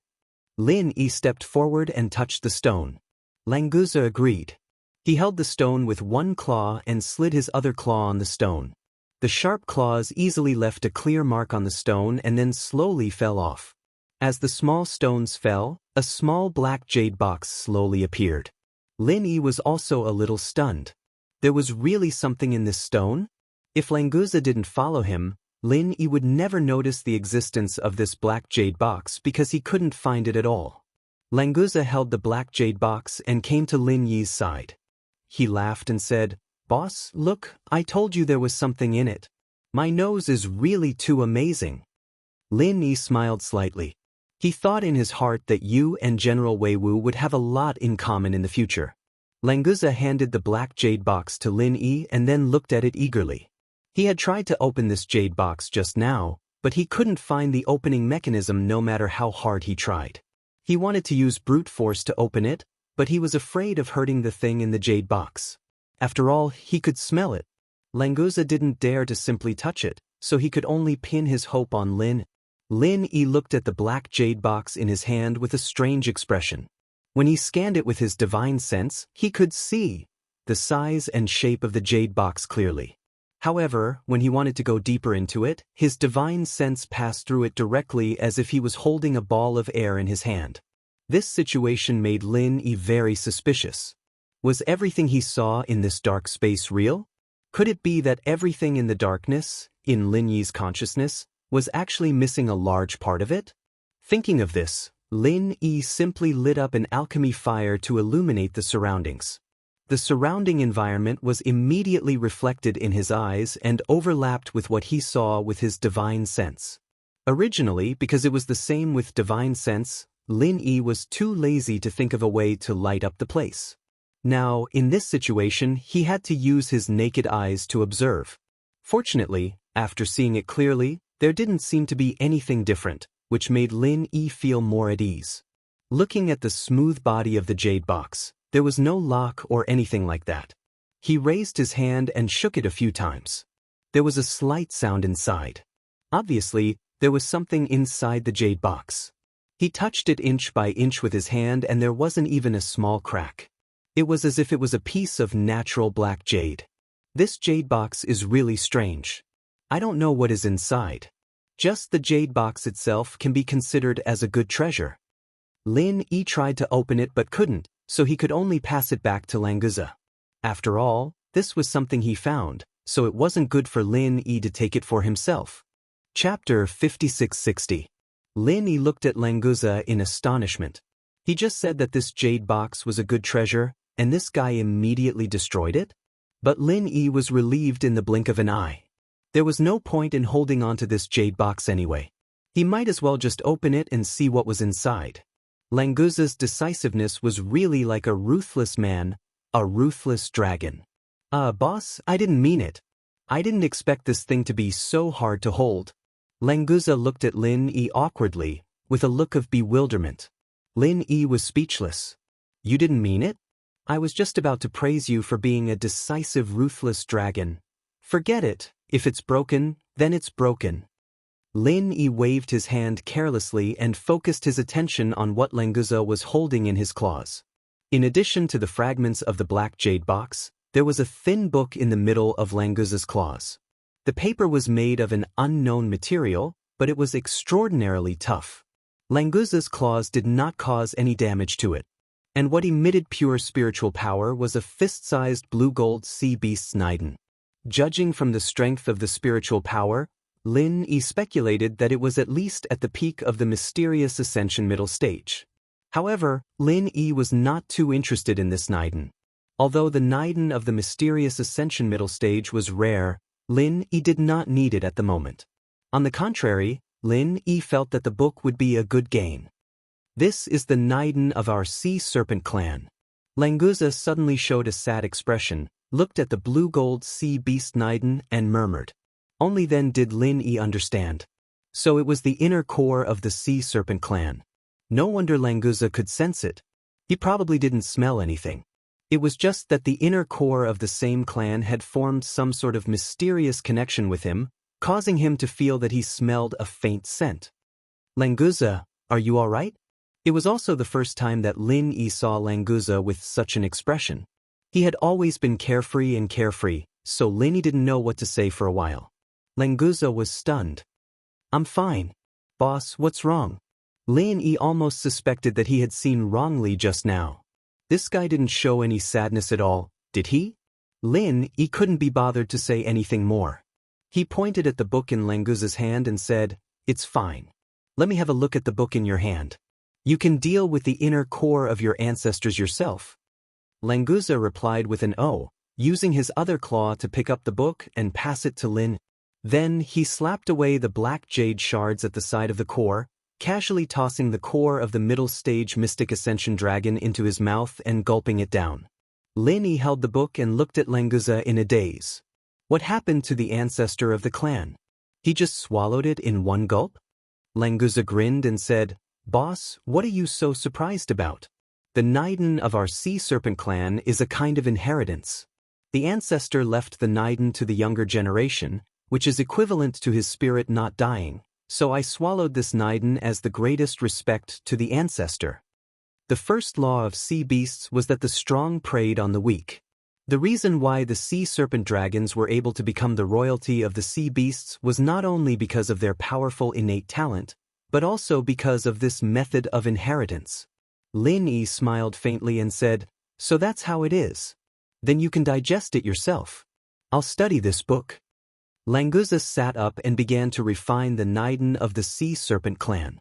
Lin Yi stepped forward and touched the stone. Languza agreed. He held the stone with 1 claw and slid his other claw on the stone. The sharp claws easily left a clear mark on the stone and then slowly fell off. As the small stones fell, a small black jade box slowly appeared. Lin Yi was also a little stunned. There was really something in this stone? If Languza didn't follow him, Lin Yi would never notice the existence of this black jade box because he couldn't find it at all. Languza held the black jade box and came to Lin Yi's side. He laughed and said, "Boss, look, I told you there was something in it. My nose is really too amazing." Lin Yi smiled slightly. He thought in his heart that you and General Wei Wu would have a lot in common in the future. Languza handed the black jade box to Lin Yi and then looked at it eagerly. He had tried to open this jade box just now, but he couldn't find the opening mechanism no matter how hard he tried. He wanted to use brute force to open it, but he was afraid of hurting the thing in the jade box. After all, he could smell it. Languza didn't dare to simply touch it, so he could only pin his hope on Lin. Lin Yi looked at the black jade box in his hand with a strange expression. When he scanned it with his divine sense, he could see the size and shape of the jade box clearly. However, when he wanted to go deeper into it, his divine sense passed through it directly as if he was holding a ball of air in his hand. This situation made Lin Yi very suspicious. Was everything he saw in this dark space real? Could it be that everything in the darkness, in Lin Yi's consciousness, was actually missing a large part of it? Thinking of this, Lin Yi simply lit up an alchemy fire to illuminate the surroundings. The surrounding environment was immediately reflected in his eyes and overlapped with what he saw with his divine sense. Originally, because it was the same with divine sense, Lin Yi was too lazy to think of a way to light up the place. Now, in this situation, he had to use his naked eyes to observe. Fortunately, after seeing it clearly, there didn't seem to be anything different, which made Lin Yi feel more at ease. Looking at the smooth body of the jade box, there was no lock or anything like that. He raised his hand and shook it a few times. There was a slight sound inside. Obviously, there was something inside the jade box. He touched it inch by inch with his hand and there wasn't even a small crack. It was as if it was a piece of natural black jade. This jade box is really strange. I don't know what is inside. Just the jade box itself can be considered as a good treasure. Lin Yi tried to open it but couldn't, so he could only pass it back to Languza. After all, this was something he found, so it wasn't good for Lin Yi to take it for himself. Chapter 5660. Lin Yi looked at Languza in astonishment. He just said that this jade box was a good treasure, and this guy immediately destroyed it? But Lin Yi was relieved in the blink of an eye. There was no point in holding on to this jade box anyway. He might as well just open it and see what was inside. Languza's decisiveness was really like a ruthless man, a ruthless dragon. Boss, I didn't mean it. I didn't expect this thing to be so hard to hold. Languza looked at Lin Yi awkwardly, with a look of bewilderment. Lin Yi was speechless. You didn't mean it? I was just about to praise you for being a decisive, ruthless dragon. Forget it. If it's broken, then it's broken. Lin Yi waved his hand carelessly and focused his attention on what Languza was holding in his claws. In addition to the fragments of the black jade box, there was a thin book in the middle of Languza's claws. The paper was made of an unknown material, but it was extraordinarily tough. Languza's claws did not cause any damage to it, and what emitted pure spiritual power was a fist-sized blue-gold sea beast's Niden. Judging from the strength of the spiritual power, Lin Yi speculated that it was at least at the peak of the mysterious ascension middle stage. However, Lin Yi was not too interested in this Niden. Although the Niden of the mysterious ascension middle stage was rare, Lin Yi did not need it at the moment. On the contrary, Lin Yi felt that the book would be a good gain. This is the Niden of our sea serpent clan. Languza suddenly showed a sad expression, looked at the blue-gold sea beast Niden and murmured. Only then did Lin Yi understand. So it was the inner core of the sea serpent clan. No wonder Languza could sense it. He probably didn't smell anything. It was just that the inner core of the same clan had formed some sort of mysterious connection with him, causing him to feel that he smelled a faint scent. Languza, are you all right? It was also the first time that Lin Yi saw Languza with such an expression. He had always been carefree, so Lin Yi didn't know what to say for a while. Languza was stunned. I'm fine. Boss, what's wrong? Lin Yi almost suspected that he had seen wrongly just now. This guy didn't show any sadness at all, did he? Lin Yi couldn't be bothered to say anything more. He pointed at the book in Languza's hand and said, It's fine. Let me have a look at the book in your hand. You can deal with the inner core of your ancestors yourself. Languza replied with an O, using his other claw to pick up the book and pass it to Lin. Then he slapped away the black jade shards at the side of the core, casually tossing the core of the middle stage Mystic Ascension Dragon into his mouth and gulping it down. Lin Yi held the book and looked at Languza in a daze. What happened to the ancestor of the clan? He just swallowed it in one gulp? Languza grinned and said, Boss, what are you so surprised about? The Niden of our sea serpent clan is a kind of inheritance. The ancestor left the Niden to the younger generation, which is equivalent to his spirit not dying, so I swallowed this Niden as the greatest respect to the ancestor. The first law of sea beasts was that the strong preyed on the weak. The reason why the sea serpent dragons were able to become the royalty of the sea beasts was not only because of their powerful innate talent, but also because of this method of inheritance. Lin Yi smiled faintly and said, So that's how it is. Then you can digest it yourself. I'll study this book. Languza sat up and began to refine the Niden of the sea serpent clan.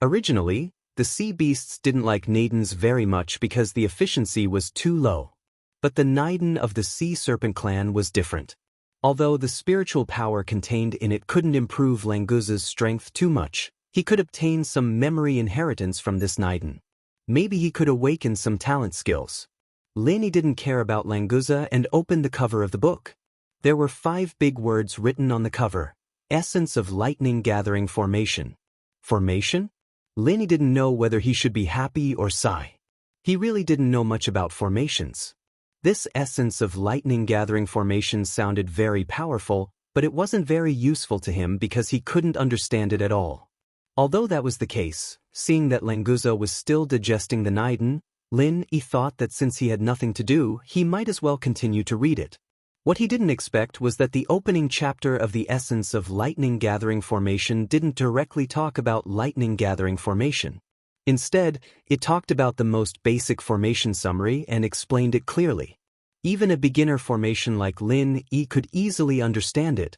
Originally, the sea beasts didn't like Nidens very much because the efficiency was too low. But the Niden of the sea serpent clan was different. Although the spiritual power contained in it couldn't improve Languza's strength too much, he could obtain some memory inheritance from this Niden. Maybe he could awaken some talent skills. Lin Yi didn't care about Languza and opened the cover of the book. There were 5 big words written on the cover. Essence of lightning gathering formation. Formation? Lin Yi didn't know whether he should be happy or sigh. He really didn't know much about formations. This essence of lightning gathering formation sounded very powerful, but it wasn't very useful to him because he couldn't understand it at all. Although that was the case, seeing that Languza was still digesting the Niden, Lin Yi thought that since he had nothing to do, he might as well continue to read it. What he didn't expect was that the opening chapter of the essence of lightning gathering formation didn't directly talk about lightning gathering formation. Instead, it talked about the most basic formation summary and explained it clearly. Even a beginner formation like Lin Yi could easily understand it.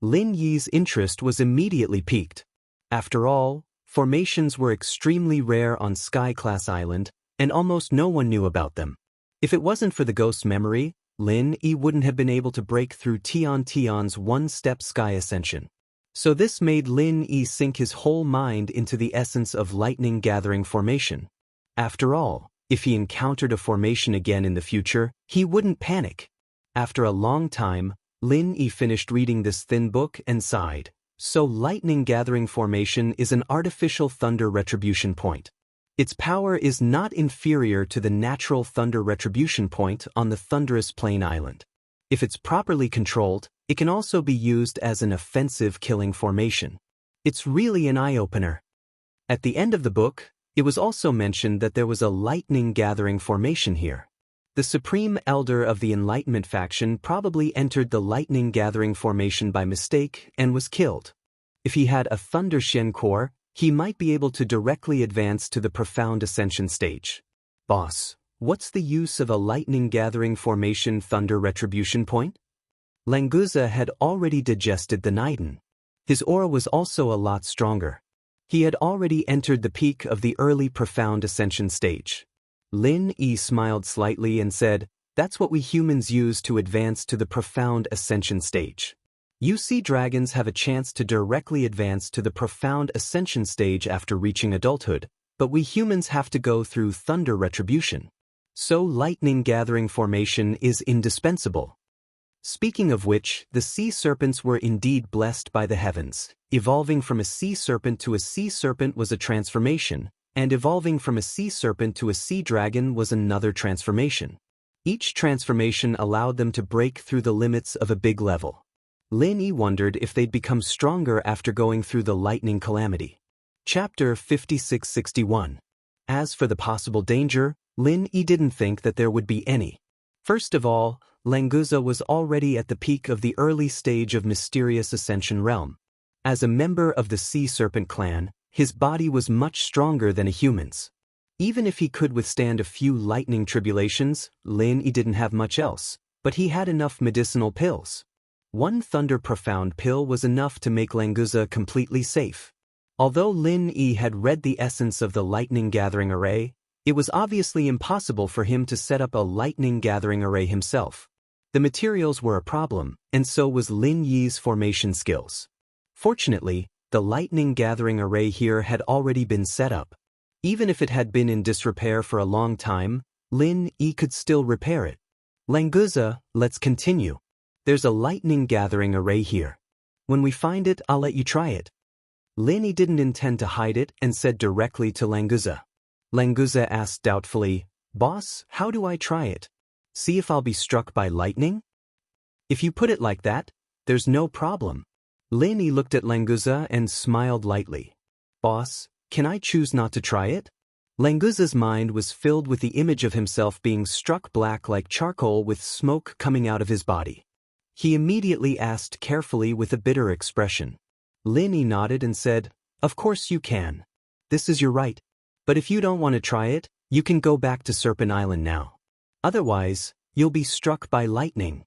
Lin Yi's interest was immediately piqued. After all, formations were extremely rare on Sky-class Island, and almost no one knew about them. If it wasn't for the ghost's memory, Lin Yi wouldn't have been able to break through Tion's one-step sky ascension. So this made Lin Yi sink his whole mind into the essence of lightning-gathering formation. After all, if he encountered a formation again in the future, he wouldn't panic. After a long time, Lin Yi finished reading this thin book and sighed. So lightning-gathering formation is an artificial thunder retribution point. Its power is not inferior to the natural thunder retribution point on the Thunderous Plain Island. If it's properly controlled, it can also be used as an offensive killing formation. It's really an eye-opener. At the end of the book, it was also mentioned that there was a lightning-gathering formation here. The Supreme Elder of the Enlightenment faction probably entered the lightning-gathering formation by mistake and was killed. If he had a Thunder Shen core, he might be able to directly advance to the Profound Ascension stage. Boss, what's the use of a lightning-gathering formation thunder retribution point? Languza had already digested the Niden. His aura was also a lot stronger. He had already entered the peak of the early Profound Ascension stage. Lin Yi smiled slightly and said, "That's what we humans use to advance to the Profound Ascension stage. You see, dragons have a chance to directly advance to the Profound Ascension stage after reaching adulthood, but we humans have to go through thunder retribution. So lightning-gathering formation is indispensable." Speaking of which, the sea serpents were indeed blessed by the heavens. Evolving from a sea serpent to a sea serpent was a transformation, and evolving from a sea serpent to a sea dragon was another transformation. Each transformation allowed them to break through the limits of a big level. Lin Yi wondered if they'd become stronger after going through the lightning calamity. Chapter 5661. As for the possible danger, Lin Yi didn't think that there would be any. First of all, Languza was already at the peak of the early stage of Mysterious Ascension Realm. As a member of the Sea Serpent clan, his body was much stronger than a human's. Even if he could withstand a few lightning tribulations, Lin Yi didn't have much else, but he had enough medicinal pills. One Thunder Profound pill was enough to make Languza completely safe. Although Lin Yi had read the essence of the lightning gathering array, it was obviously impossible for him to set up a lightning gathering array himself. The materials were a problem, and so was Lin Yi's formation skills. Fortunately, the lightning gathering array here had already been set up. Even if it had been in disrepair for a long time, Lin Yi could still repair it. Languza, let's continue. There's a lightning gathering array here. When we find it, I'll let you try it. Lin Yi didn't intend to hide it and said directly to Languza. Languza asked doubtfully, "Boss, how do I try it? See if I'll be struck by lightning?" "If you put it like that, there's no problem." Lin Yi looked at Languza and smiled lightly. "Boss, can I choose not to try it?" Languza's mind was filled with the image of himself being struck black like charcoal with smoke coming out of his body. He immediately asked carefully with a bitter expression. Lin Yi nodded and said, "Of course you can. This is your right. But if you don't want to try it, you can go back to Serpent Island now. Otherwise, you'll be struck by lightning."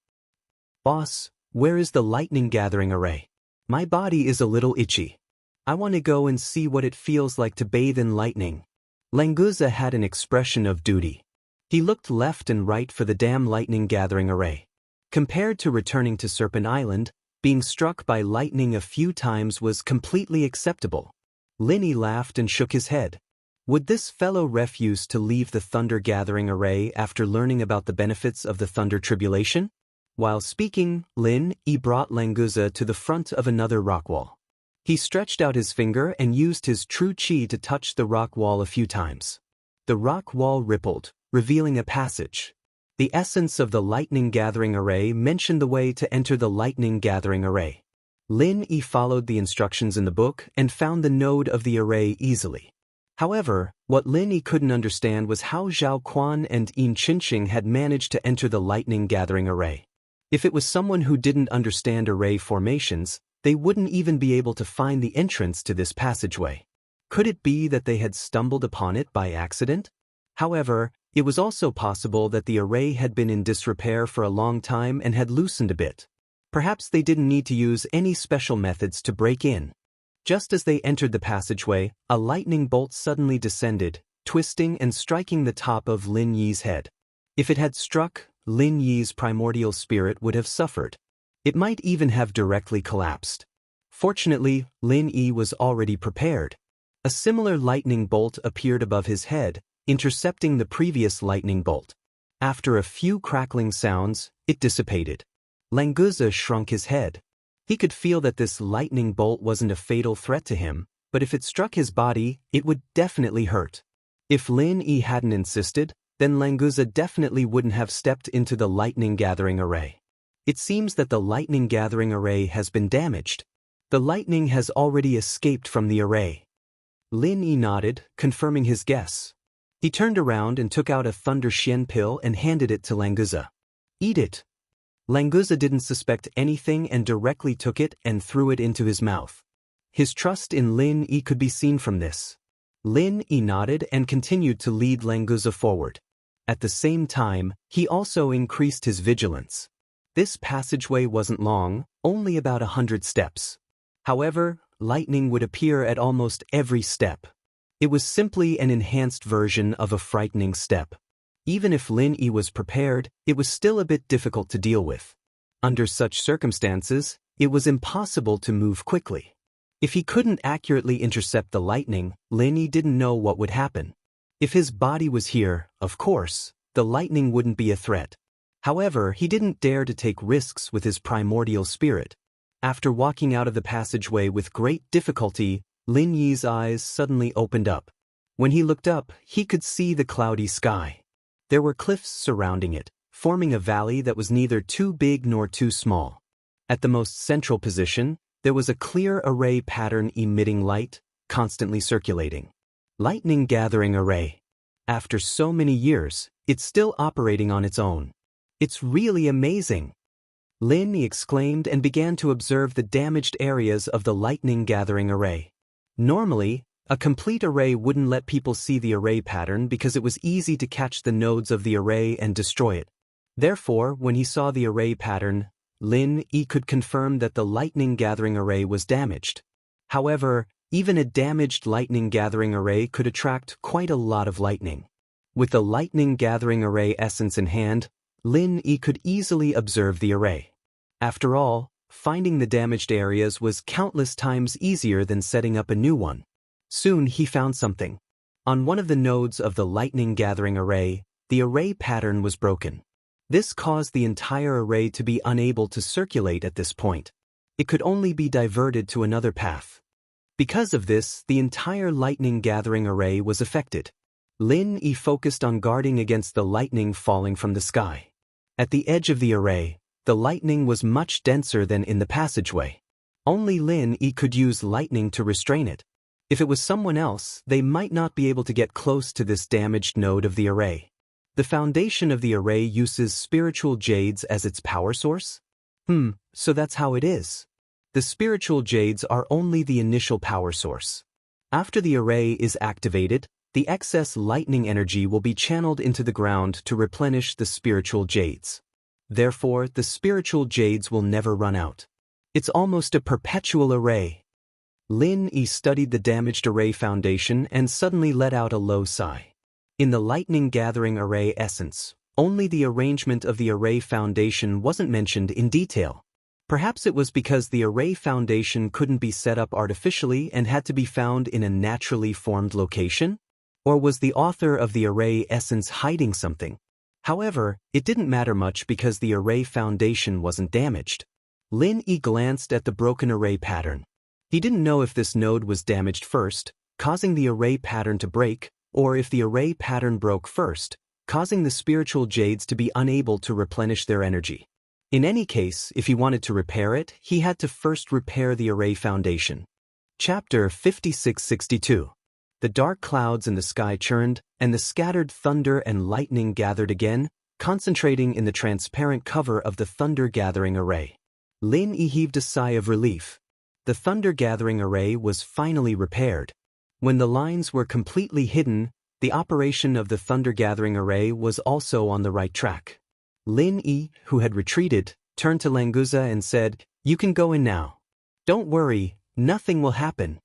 "Boss, where is the lightning gathering array? My body is a little itchy. I want to go and see what it feels like to bathe in lightning." Languza had an expression of duty. He looked left and right for the damn lightning gathering array. Compared to returning to Serpent Island, being struck by lightning a few times was completely acceptable. Lin Yi laughed and shook his head. Would this fellow refuse to leave the thunder gathering array after learning about the benefits of the thunder tribulation? While speaking, Lin Yi brought Languza to the front of another rock wall. He stretched out his finger and used his true chi to touch the rock wall a few times. The rock wall rippled, revealing a passage. The essence of the lightning gathering array mentioned the way to enter the lightning gathering array. Lin Yi followed the instructions in the book and found the node of the array easily. However, what Lin Yi couldn't understand was how Zhao Quan and Yin Qinxing had managed to enter the lightning gathering array. If it was someone who didn't understand array formations, they wouldn't even be able to find the entrance to this passageway. Could it be that they had stumbled upon it by accident? However, it was also possible that the array had been in disrepair for a long time and had loosened a bit. Perhaps they didn't need to use any special methods to break in. Just as they entered the passageway, a lightning bolt suddenly descended, twisting and striking the top of Lin Yi's head. If it had struck, Lin Yi's primordial spirit would have suffered. It might even have directly collapsed. Fortunately, Lin Yi was already prepared. A similar lightning bolt appeared above his head, intercepting the previous lightning bolt. After a few crackling sounds, it dissipated. Languza shrunk his head. He could feel that this lightning bolt wasn't a fatal threat to him, but if it struck his body, it would definitely hurt. If Lin Yi hadn't insisted, then Languza definitely wouldn't have stepped into the lightning gathering array. It seems that the lightning gathering array has been damaged. The lightning has already escaped from the array. Lin Yi nodded, confirming his guess. He turned around and took out a Thunder Xian pill and handed it to Languza. "Eat it." Languza didn't suspect anything and directly took it and threw it into his mouth. His trust in Lin Yi could be seen from this. Lin Yi nodded and continued to lead Languza forward. At the same time, he also increased his vigilance. This passageway wasn't long, only about 100 steps. However, lightning would appear at almost every step. It was simply an enhanced version of a frightening step. Even if Lin Yi was prepared, it was still a bit difficult to deal with. Under such circumstances, it was impossible to move quickly. If he couldn't accurately intercept the lightning, Lin Yi didn't know what would happen. If his body was here, of course, the lightning wouldn't be a threat. However, he didn't dare to take risks with his primordial spirit. After walking out of the passageway with great difficulty, Lin Yi's eyes suddenly opened up. When he looked up, he could see the cloudy sky. There were cliffs surrounding it, forming a valley that was neither too big nor too small. At the most central position, there was a clear array pattern emitting light, constantly circulating. Lightning gathering array. After so many years, it's still operating on its own. It's really amazing. Lin Yi exclaimed and began to observe the damaged areas of the lightning gathering array. Normally, a complete array wouldn't let people see the array pattern because it was easy to catch the nodes of the array and destroy it. Therefore, when he saw the array pattern, Lin Yi could confirm that the lightning gathering array was damaged. However, even a damaged lightning gathering array could attract quite a lot of lightning. With the lightning gathering array essence in hand, Lin Yi could easily observe the array. After all, finding the damaged areas was countless times easier than setting up a new one. Soon he found something. On one of the nodes of the lightning gathering array, the array pattern was broken. This caused the entire array to be unable to circulate at this point. It could only be diverted to another path. Because of this, the entire lightning gathering array was affected. Lin Yi focused on guarding against the lightning falling from the sky. At the edge of the array, the lightning was much denser than in the passageway. Only Lin Yi could use lightning to restrain it. If it was someone else, they might not be able to get close to this damaged node of the array. The foundation of the array uses spiritual jades as its power source? So that's how it is. The spiritual jades are only the initial power source. After the array is activated, the excess lightning energy will be channeled into the ground to replenish the spiritual jades. Therefore, the spiritual jades will never run out. It's almost a perpetual array. Lin Yi studied the damaged array foundation and suddenly let out a low sigh. In the lightning gathering array essence, only the arrangement of the array foundation wasn't mentioned in detail. Perhaps it was because the array foundation couldn't be set up artificially and had to be found in a naturally formed location? Or was the author of the array essence hiding something? However, it didn't matter much because the array foundation wasn't damaged. Lin Yi glanced at the broken array pattern. He didn't know if this node was damaged first, causing the array pattern to break, or if the array pattern broke first, causing the spiritual jades to be unable to replenish their energy. In any case, if he wanted to repair it, he had to first repair the array foundation. Chapter 5662. The dark clouds in the sky churned, and the scattered thunder and lightning gathered again, concentrating in the transparent cover of the thunder-gathering array. Lin Yi heaved a sigh of relief. The thunder-gathering array was finally repaired. When the lines were completely hidden, the operation of the thunder-gathering array was also on the right track. Lin Yi, who had retreated, turned to Languza and said, "You can go in now. Don't worry, nothing will happen."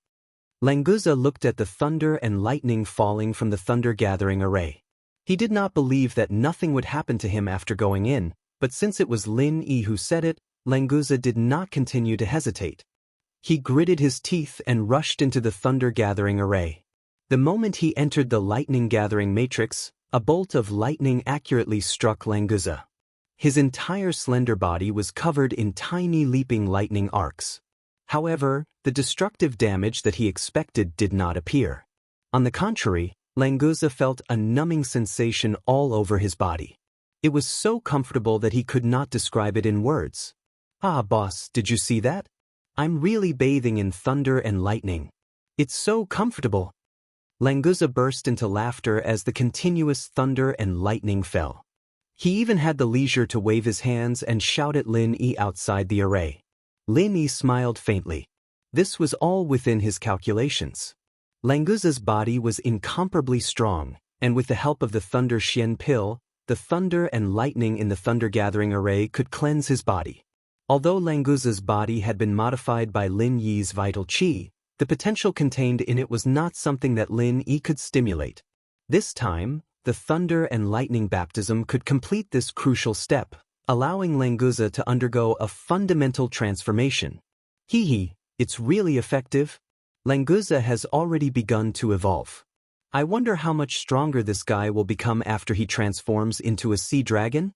Languza looked at the thunder and lightning falling from the thunder-gathering array. He did not believe that nothing would happen to him after going in, but since it was Lin Yi who said it, Languza did not continue to hesitate. He gritted his teeth and rushed into the thunder-gathering array. The moment he entered the lightning-gathering matrix, a bolt of lightning accurately struck Languza. His entire slender body was covered in tiny leaping lightning arcs. However, the destructive damage that he expected did not appear. On the contrary, Languza felt a numbing sensation all over his body. It was so comfortable that he could not describe it in words. "Ah, boss, did you see that? I'm really bathing in thunder and lightning. It's so comfortable." Languza burst into laughter as the continuous thunder and lightning fell. He even had the leisure to wave his hands and shout at Lin Yi outside the array. Lin Yi smiled faintly. This was all within his calculations. Languza's body was incomparably strong, and with the help of the Thunder Xian pill, the thunder and lightning in the thunder-gathering array could cleanse his body. Although Languza's body had been modified by Lin Yi's vital qi, the potential contained in it was not something that Lin Yi could stimulate. This time, the thunder and lightning baptism could complete this crucial step, allowing Languza to undergo a fundamental transformation. Hee, it's really effective. Languza has already begun to evolve. I wonder how much stronger this guy will become after he transforms into a sea dragon?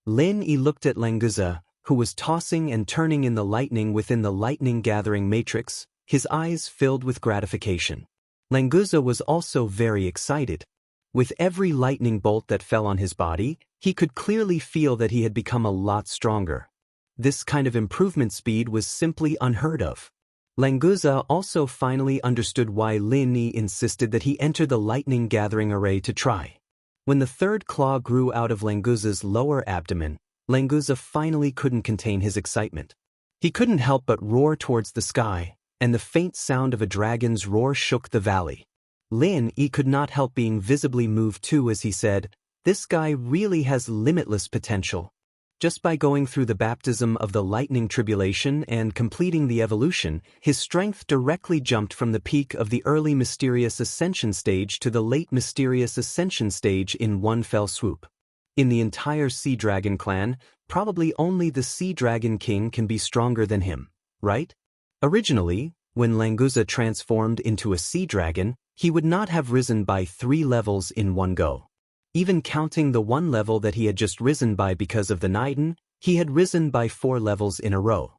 Lin Yi looked at Languza, who was tossing and turning in the lightning within the lightning-gathering matrix, his eyes filled with gratification. Languza was also very excited. With every lightning bolt that fell on his body, he could clearly feel that he had become a lot stronger. This kind of improvement speed was simply unheard of. Languza also finally understood why Lin Yi insisted that he enter the lightning-gathering array to try. When the third claw grew out of Languza's lower abdomen, Languza finally couldn't contain his excitement. He couldn't help but roar towards the sky, and the faint sound of a dragon's roar shook the valley. Lin Yi could not help being visibly moved too as he said, "This guy really has limitless potential." Just by going through the baptism of the lightning tribulation and completing the evolution, his strength directly jumped from the peak of the early mysterious ascension stage to the late mysterious ascension stage in one fell swoop. In the entire Sea Dragon clan, probably only the Sea Dragon King can be stronger than him, right? Originally, when Languza transformed into a sea dragon, he would not have risen by 3 levels in one go. Even counting the 1 level that he had just risen by because of the Naiden, he had risen by 4 levels in a row.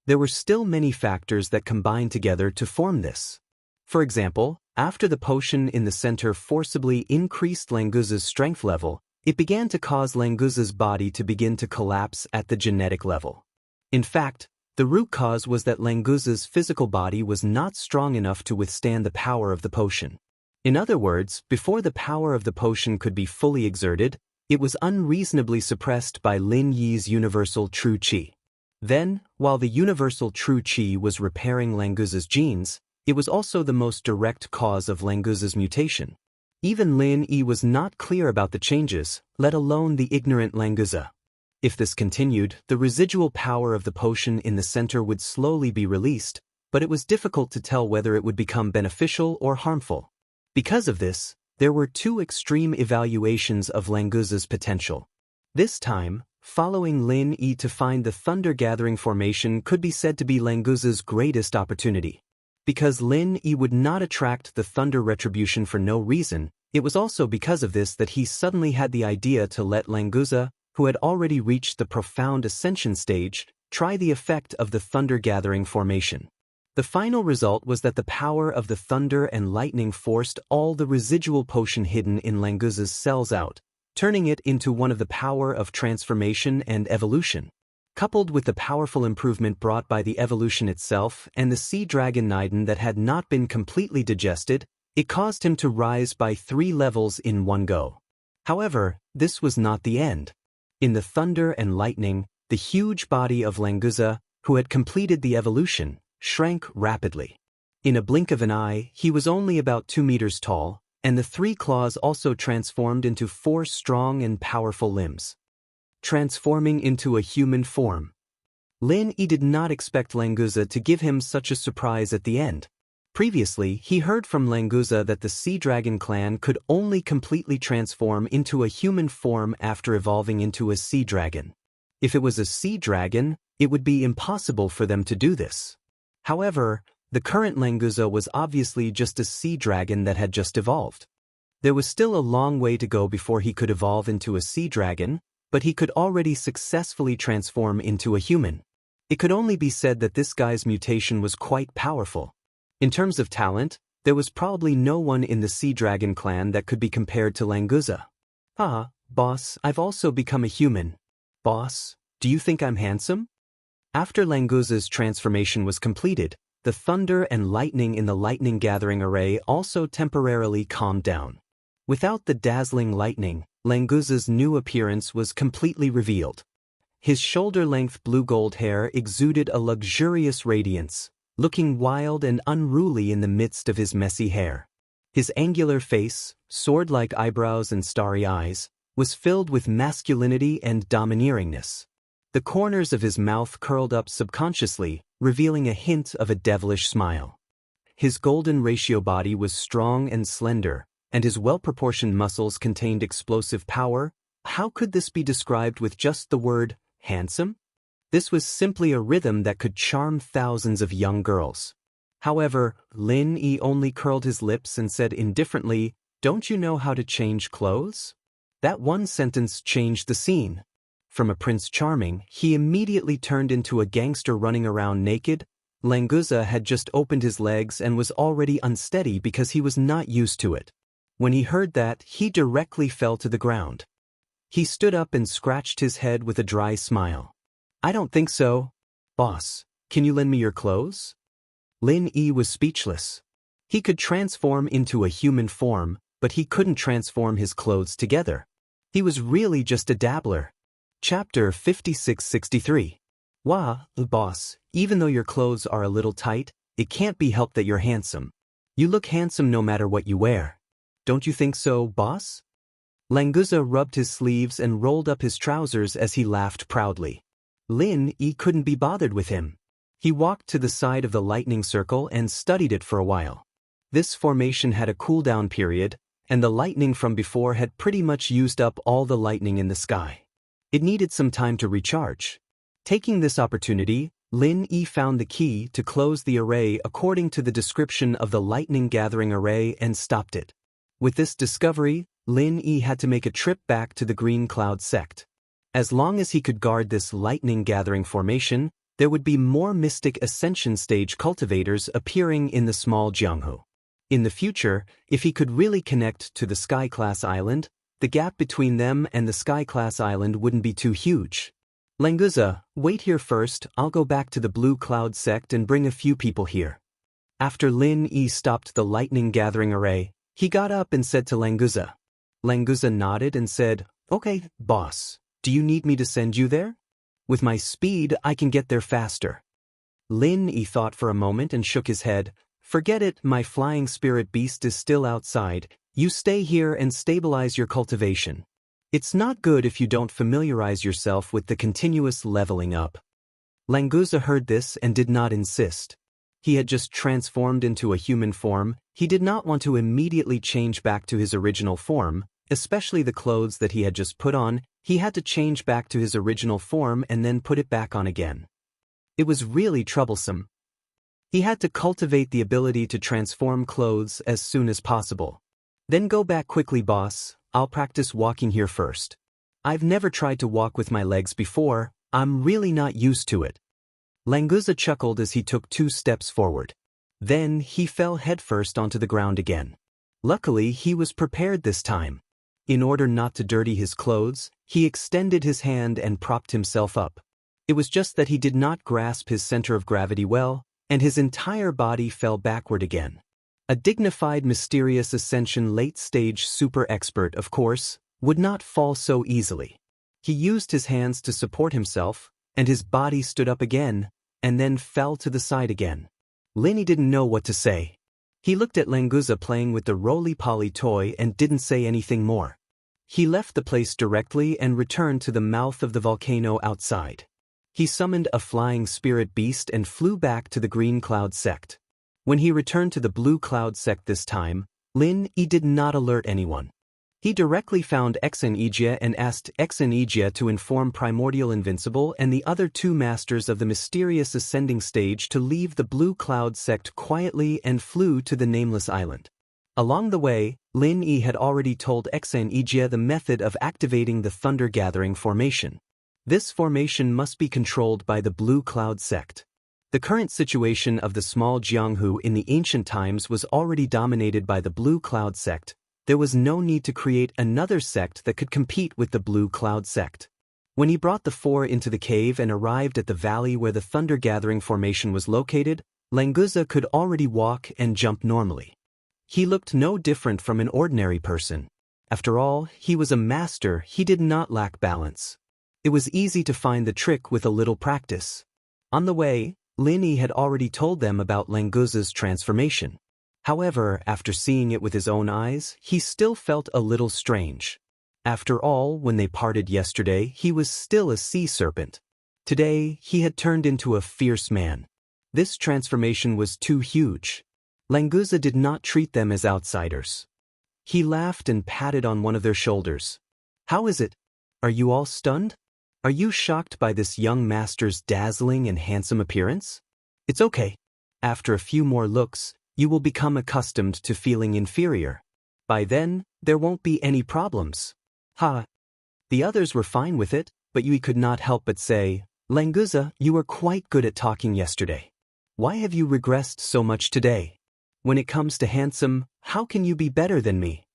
There were still many factors that combined together to form this. For example, after the potion in the center forcibly increased Languza's strength level, it began to cause Languza's body to begin to collapse at the genetic level. In fact, the root cause was that Languza's physical body was not strong enough to withstand the power of the potion. In other words, before the power of the potion could be fully exerted, it was unreasonably suppressed by Lin Yi's universal true qi. Then, while the universal true qi was repairing Languza's genes, it was also the most direct cause of Languza's mutation. Even Lin Yi was not clear about the changes, let alone the ignorant Languza. If this continued, the residual power of the potion in the center would slowly be released, but it was difficult to tell whether it would become beneficial or harmful. Because of this, there were 2 extreme evaluations of Languza's potential. This time, following Lin Yi to find the thunder-gathering formation could be said to be Languza's greatest opportunity. Because Lin Yi would not attract the thunder retribution for no reason, it was also because of this that he suddenly had the idea to let Languza, who had already reached the profound ascension stage, try the effect of the thunder-gathering formation. The final result was that the power of the thunder and lightning forced all the residual potion hidden in Languza's cells out, turning it into one of the power of transformation and evolution. Coupled with the powerful improvement brought by the evolution itself and the sea dragon Naiden that had not been completely digested, it caused him to rise by 3 levels in one go. However, this was not the end. In the thunder and lightning, the huge body of Languza, who had completed the evolution, shrank rapidly. In a blink of an eye, he was only about 2 meters tall, and the 3 claws also transformed into 4 strong and powerful limbs. transforming into a human form. Lin Yi did not expect Languza to give him such a surprise at the end. Previously, he heard from Languza that the Sea Dragon clan could only completely transform into a human form after evolving into a sea dragon. If it was a sea dragon, it would be impossible for them to do this. However, the current Languza was obviously just a sea dragon that had just evolved. There was still a long way to go before he could evolve into a sea dragon, but he could already successfully transform into a human. It could only be said that this guy's mutation was quite powerful. In terms of talent, there was probably no one in the Sea Dragon clan that could be compared to Languza. Ah, boss, I've also become a human. Boss, do you think I'm handsome? After Languza's transformation was completed, the thunder and lightning in the lightning gathering array also temporarily calmed down. Without the dazzling lightning, Languza's new appearance was completely revealed. His shoulder-length blue-gold hair exuded a luxurious radiance, looking wild and unruly in the midst of his messy hair. His angular face, sword-like eyebrows and starry eyes, was filled with masculinity and domineeringness. The corners of his mouth curled up subconsciously, revealing a hint of a devilish smile. His golden ratio body was strong and slender, and his well-proportioned muscles contained explosive power. How could this be described with just the word handsome? This was simply a rhythm that could charm thousands of young girls. However, Lin Yi only curled his lips and said indifferently, "Don't you know how to change clothes?" That one sentence changed the scene. From a Prince Charming, he immediately turned into a gangster running around naked. Languza had just opened his legs and was already unsteady because he was not used to it. When he heard that, he directly fell to the ground. He stood up and scratched his head with a dry smile. "I don't think so. Boss, can you lend me your clothes?" Lin Yi was speechless. He could transform into a human form, but he couldn't transform his clothes together. He was really just a dabbler. Chapter 5663. Wah, boss, even though your clothes are a little tight, it can't be helped that you're handsome. You look handsome no matter what you wear. Don't you think so, boss? Languza rubbed his sleeves and rolled up his trousers as he laughed proudly. Lin Yi couldn't be bothered with him. He walked to the side of the lightning circle and studied it for a while. This formation had a cooldown period, and the lightning from before had pretty much used up all the lightning in the sky. It needed some time to recharge. Taking this opportunity, Lin Yi found the key to close the array according to the description of the lightning gathering array and stopped it. With this discovery, Lin Yi had to make a trip back to the Green Cloud sect. As long as he could guard this lightning gathering formation, there would be more mystic ascension stage cultivators appearing in the small Jianghu. In the future, if he could really connect to the Sky-class island, the gap between them and the Sky-class island wouldn't be too huge. Languza, wait here first, I'll go back to the Blue Cloud sect and bring a few people here. After Lin Yi stopped the lightning gathering array, he got up and said to Languza. Languza nodded and said, "Okay, boss, do you need me to send you there? With my speed, I can get there faster." Lin Yi thought for a moment and shook his head. "Forget it, my flying spirit beast is still outside. You stay here and stabilize your cultivation. It's not good if you don't familiarize yourself with the continuous leveling up." Languza heard this and did not insist. He had just transformed into a human form. He did not want to immediately change back to his original form, especially the clothes that he had just put on. He had to change back to his original form and then put it back on again. It was really troublesome. He had to cultivate the ability to transform clothes as soon as possible. "Then go back quickly, boss. I'll practice walking here first. I've never tried to walk with my legs before. I'm really not used to it." Languza chuckled as he took 2 steps forward. Then he fell headfirst onto the ground again. Luckily, he was prepared this time. In order not to dirty his clothes, he extended his hand and propped himself up. It was just that he did not grasp his center of gravity well, and his entire body fell backward again. A dignified, mysterious ascension late-stage super expert, of course, would not fall so easily. He used his hands to support himself, and his body stood up again, and then fell to the side again. Lin Yi didn't know what to say. He looked at Languza playing with the roly-poly toy and didn't say anything more. He left the place directly and returned to the mouth of the volcano outside. He summoned a flying spirit beast and flew back to the green cloud sect. When he returned to the blue cloud sect this time, Lin Yi did not alert anyone. He directly found Xianxia and asked Xianxia to inform Primordial Invincible and the other two masters of the mysterious ascending stage to leave the blue cloud sect quietly and flew to the nameless island. Along the way, Lin Yi had already told Xianxia the method of activating the thunder-gathering formation. This formation must be controlled by the blue cloud sect. The current situation of the small Jianghu in the ancient times was already dominated by the blue cloud sect. There was no need to create another sect that could compete with the blue cloud sect. When he brought the four into the cave and arrived at the valley where the thunder-gathering formation was located, Languza could already walk and jump normally. He looked no different from an ordinary person. After all, he was a master, he did not lack balance. It was easy to find the trick with a little practice. On the way, Lin Yi had already told them about Languza's transformation. However, after seeing it with his own eyes, he still felt a little strange. After all, when they parted yesterday, he was still a sea serpent. Today, he had turned into a fierce man. This transformation was too huge. Languza did not treat them as outsiders. He laughed and patted on one of their shoulders. "How is it? Are you all stunned? Are you shocked by this young master's dazzling and handsome appearance? It's okay. After a few more looks, you will become accustomed to feeling inferior. By then, there won't be any problems." Ha! The others were fine with it, but Yui could not help but say, "Languza, you were quite good at talking yesterday. Why have you regressed so much today? When it comes to handsome, how can you be better than me?"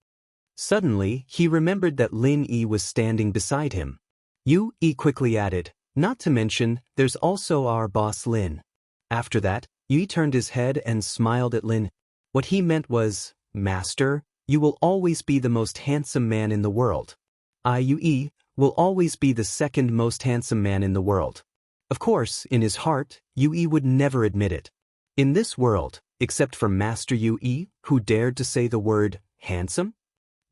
Suddenly, he remembered that Lin Yi was standing beside him. Yui quickly added, "Not to mention, there's also our boss Lin." After that, Yui turned his head and smiled at Lin. What he meant was, "Master, you will always be the most handsome man in the world. Yui will always be the second most handsome man in the world." Of course, in his heart, Yui would never admit it. In this world, except for Master Yui, who dared to say the word, handsome,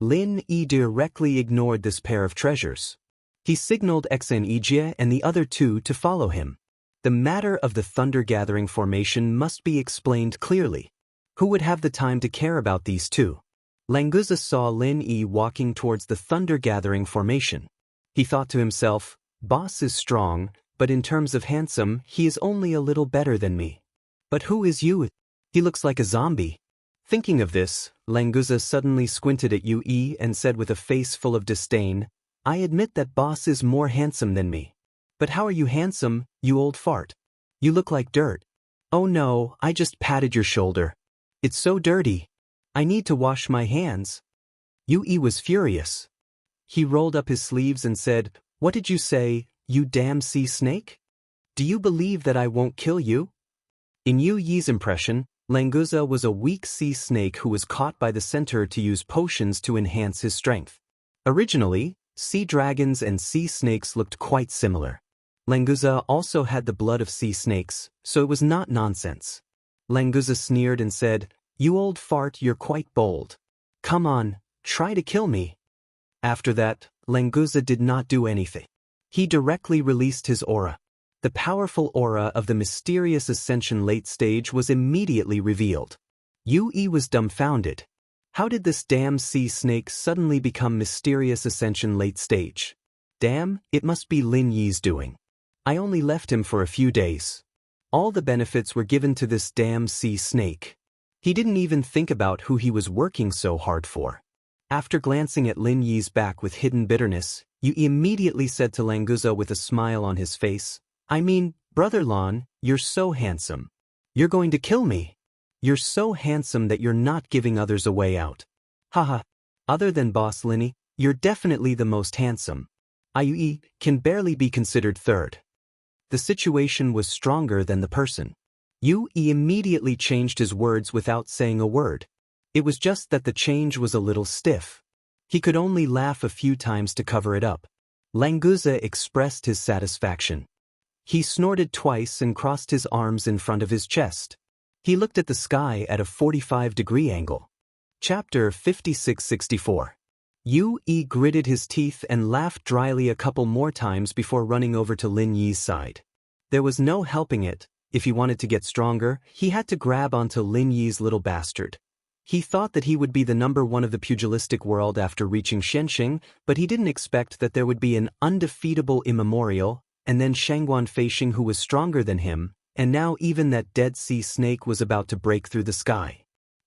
Lin Yi directly ignored this pair of treasures. He signaled Xianxia and the other two to follow him. The matter of the thunder-gathering formation must be explained clearly. Who would have the time to care about these two? Languza saw Lin Yi walking towards the thunder-gathering formation. He thought to himself, "Boss is strong, but in terms of handsome, he is only a little better than me. But who is Yui? He looks like a zombie." Thinking of this, Languza suddenly squinted at Yui and said with a face full of disdain, "I admit that boss is more handsome than me. But how are you handsome, you old fart? You look like dirt." "Oh no, I just patted your shoulder. It's so dirty. I need to wash my hands." Yui was furious. He rolled up his sleeves and said, "What did you say, you damn sea snake? Do you believe that I won't kill you?" In Yui's impression, Languza was a weak sea snake who was caught by the centaur to use potions to enhance his strength. Originally, sea dragons and sea snakes looked quite similar. Languza also had the blood of sea snakes, so it was not nonsense. Languza sneered and said, "You old fart, you're quite bold. Come on, try to kill me." After that, Languza did not do anything. He directly released his aura. The powerful aura of the mysterious ascension late stage was immediately revealed. Yui was dumbfounded. How did this damn sea snake suddenly become mysterious ascension late stage? Damn, it must be Lin Yi's doing. I only left him for a few days. All the benefits were given to this damn sea snake. He didn't even think about who he was working so hard for. After glancing at Lin Yi's back with hidden bitterness, Yui immediately said to Languza with a smile on his face, "I mean, Brother Lan, you're so handsome. You're going to kill me. You're so handsome that you're not giving others a way out. Haha. Other than Boss Linny, you're definitely the most handsome. Yui can barely be considered third." The situation was stronger than the person. Yui immediately changed his words without saying a word. It was just that the change was a little stiff. He could only laugh a few times to cover it up. Languza expressed his satisfaction. He snorted twice and crossed his arms in front of his chest. He looked at the sky at a 45-degree angle. Chapter 5664. Yu Yi gritted his teeth and laughed dryly a couple more times before running over to Lin Yi's side. There was no helping it. If he wanted to get stronger, he had to grab onto Lin Yi's little bastard. He thought that he would be the #1 of the pugilistic world after reaching Xianxia, but he didn't expect that there would be an undefeatable immemorial, and then Shangguan Feixing who was stronger than him, and now even that Dead Sea snake was about to break through the sky.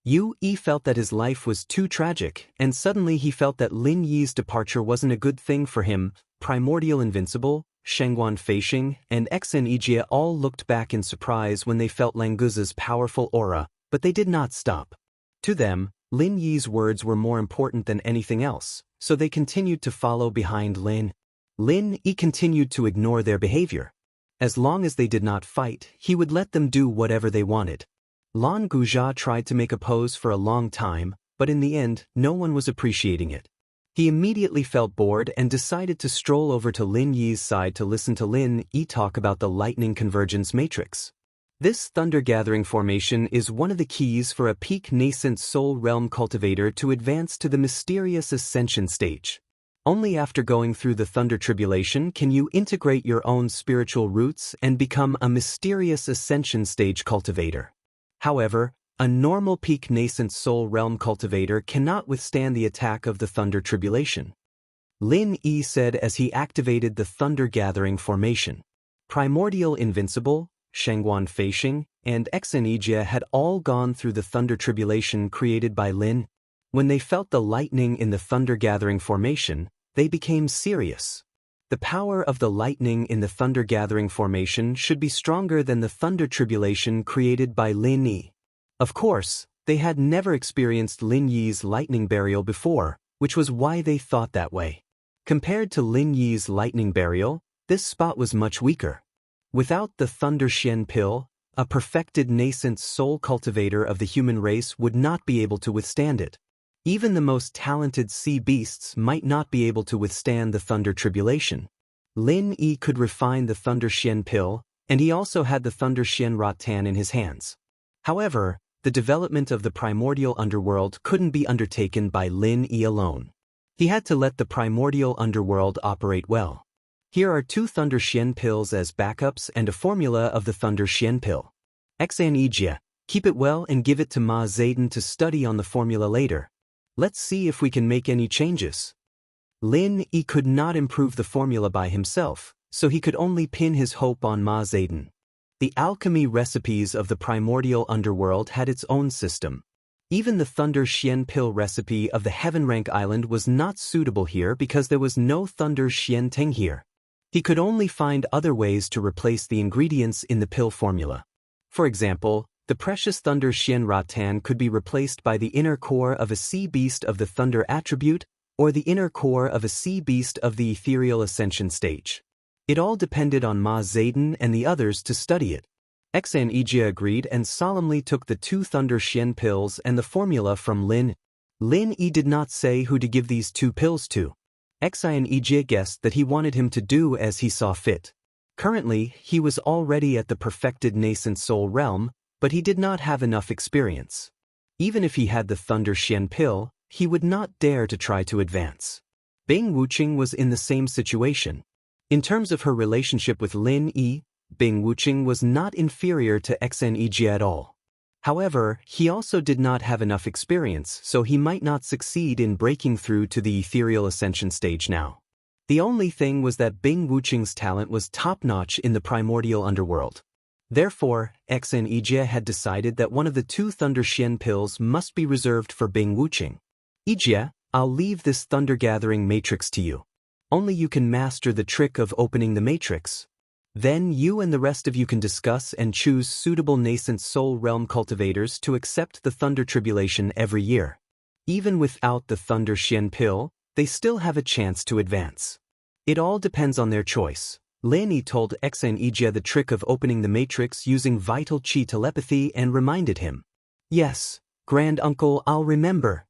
Yu Yi felt that his life was too tragic, and suddenly he felt that Lin Yi's departure wasn't a good thing for him. Primordial Invincible, Shangguan Feixing, and Xianxia all looked back in surprise when they felt Languza's powerful aura, but they did not stop. To them, Lin Yi's words were more important than anything else, so they continued to follow behind Lin. Lin Yi continued to ignore their behavior. As long as they did not fight, he would let them do whatever they wanted. Lan Guzha tried to make a pose for a long time, but in the end, no one was appreciating it. He immediately felt bored and decided to stroll over to Lin Yi's side to listen to Lin Yi talk about the lightning convergence matrix. This thunder-gathering formation is one of the keys for a peak nascent soul realm cultivator to advance to the mysterious ascension stage. Only after going through the thunder tribulation can you integrate your own spiritual roots and become a mysterious ascension stage cultivator. However, a normal peak nascent soul realm cultivator cannot withstand the attack of the thunder tribulation. Lin Yi said as he activated the thunder-gathering formation. Primordial Invincible, Shangguan Feixing, and Xianxia had all gone through the thunder tribulation created by Lin. When they felt the lightning in the thunder-gathering formation, they became serious. The power of the lightning in the thunder-gathering formation should be stronger than the thunder tribulation created by Lin Yi. Of course, they had never experienced Lin Yi's lightning burial before, which was why they thought that way. Compared to Lin Yi's lightning burial, this spot was much weaker. Without the Thunder Xian pill, a perfected nascent soul cultivator of the human race would not be able to withstand it. Even the most talented sea beasts might not be able to withstand the thunder tribulation. Lin Yi could refine the Thunder Xian pill, and he also had the Thunder Xian Rattan in his hands. However, the development of the primordial underworld couldn't be undertaken by Lin Yi alone. He had to let the primordial underworld operate well. Here are 2 Thunder Xian pills as backups and a formula of the Thunder Xian pill. Xianxia, keep it well and give it to Ma Zayden to study on the formula later. Let's see if we can make any changes. Lin Yi could not improve the formula by himself, so he could only pin his hope on Ma Zayden. The alchemy recipes of the primordial underworld had its own system. Even the Thunder Xian pill recipe of the Heaven Rank Island was not suitable here because there was no Thunder Xian Teng here. He could only find other ways to replace the ingredients in the pill formula. For example, the precious Thunder Xian Rattan could be replaced by the inner core of a sea beast of the Thunder attribute or the inner core of a sea beast of the ethereal ascension stage. It all depended on Ma Zayden and the others to study it. Xianxia agreed and solemnly took the 2 Thunder Xian pills and the formula from Lin. Lin Yi did not say who to give these 2 pills to. Xianxia guessed that he wanted him to do as he saw fit. Currently, he was already at the perfected nascent soul realm, but he did not have enough experience. Even if he had the Thunder Xian pill, he would not dare to try to advance. Bing Wuqing was in the same situation. In terms of her relationship with Lin Yi, Bing Wuqing was not inferior to Xianxia at all. However, he also did not have enough experience, so he might not succeed in breaking through to the ethereal ascension stage now. The only thing was that Bing Wuqing's talent was top-notch in the primordial underworld. Therefore, Xianxia had decided that one of the 2 Thunder Xian pills must be reserved for Bing Wuqing. Ijia, I'll leave this thunder-gathering matrix to you. Only you can master the trick of opening the matrix. Then you and the rest of you can discuss and choose suitable nascent soul realm cultivators to accept the thunder tribulation every year. Even without the Thunder Xian pill, they still have a chance to advance. It all depends on their choice. Lin Yi told Xianxia the trick of opening the matrix using vital chi telepathy and reminded him. Yes, Grand Uncle, I'll remember.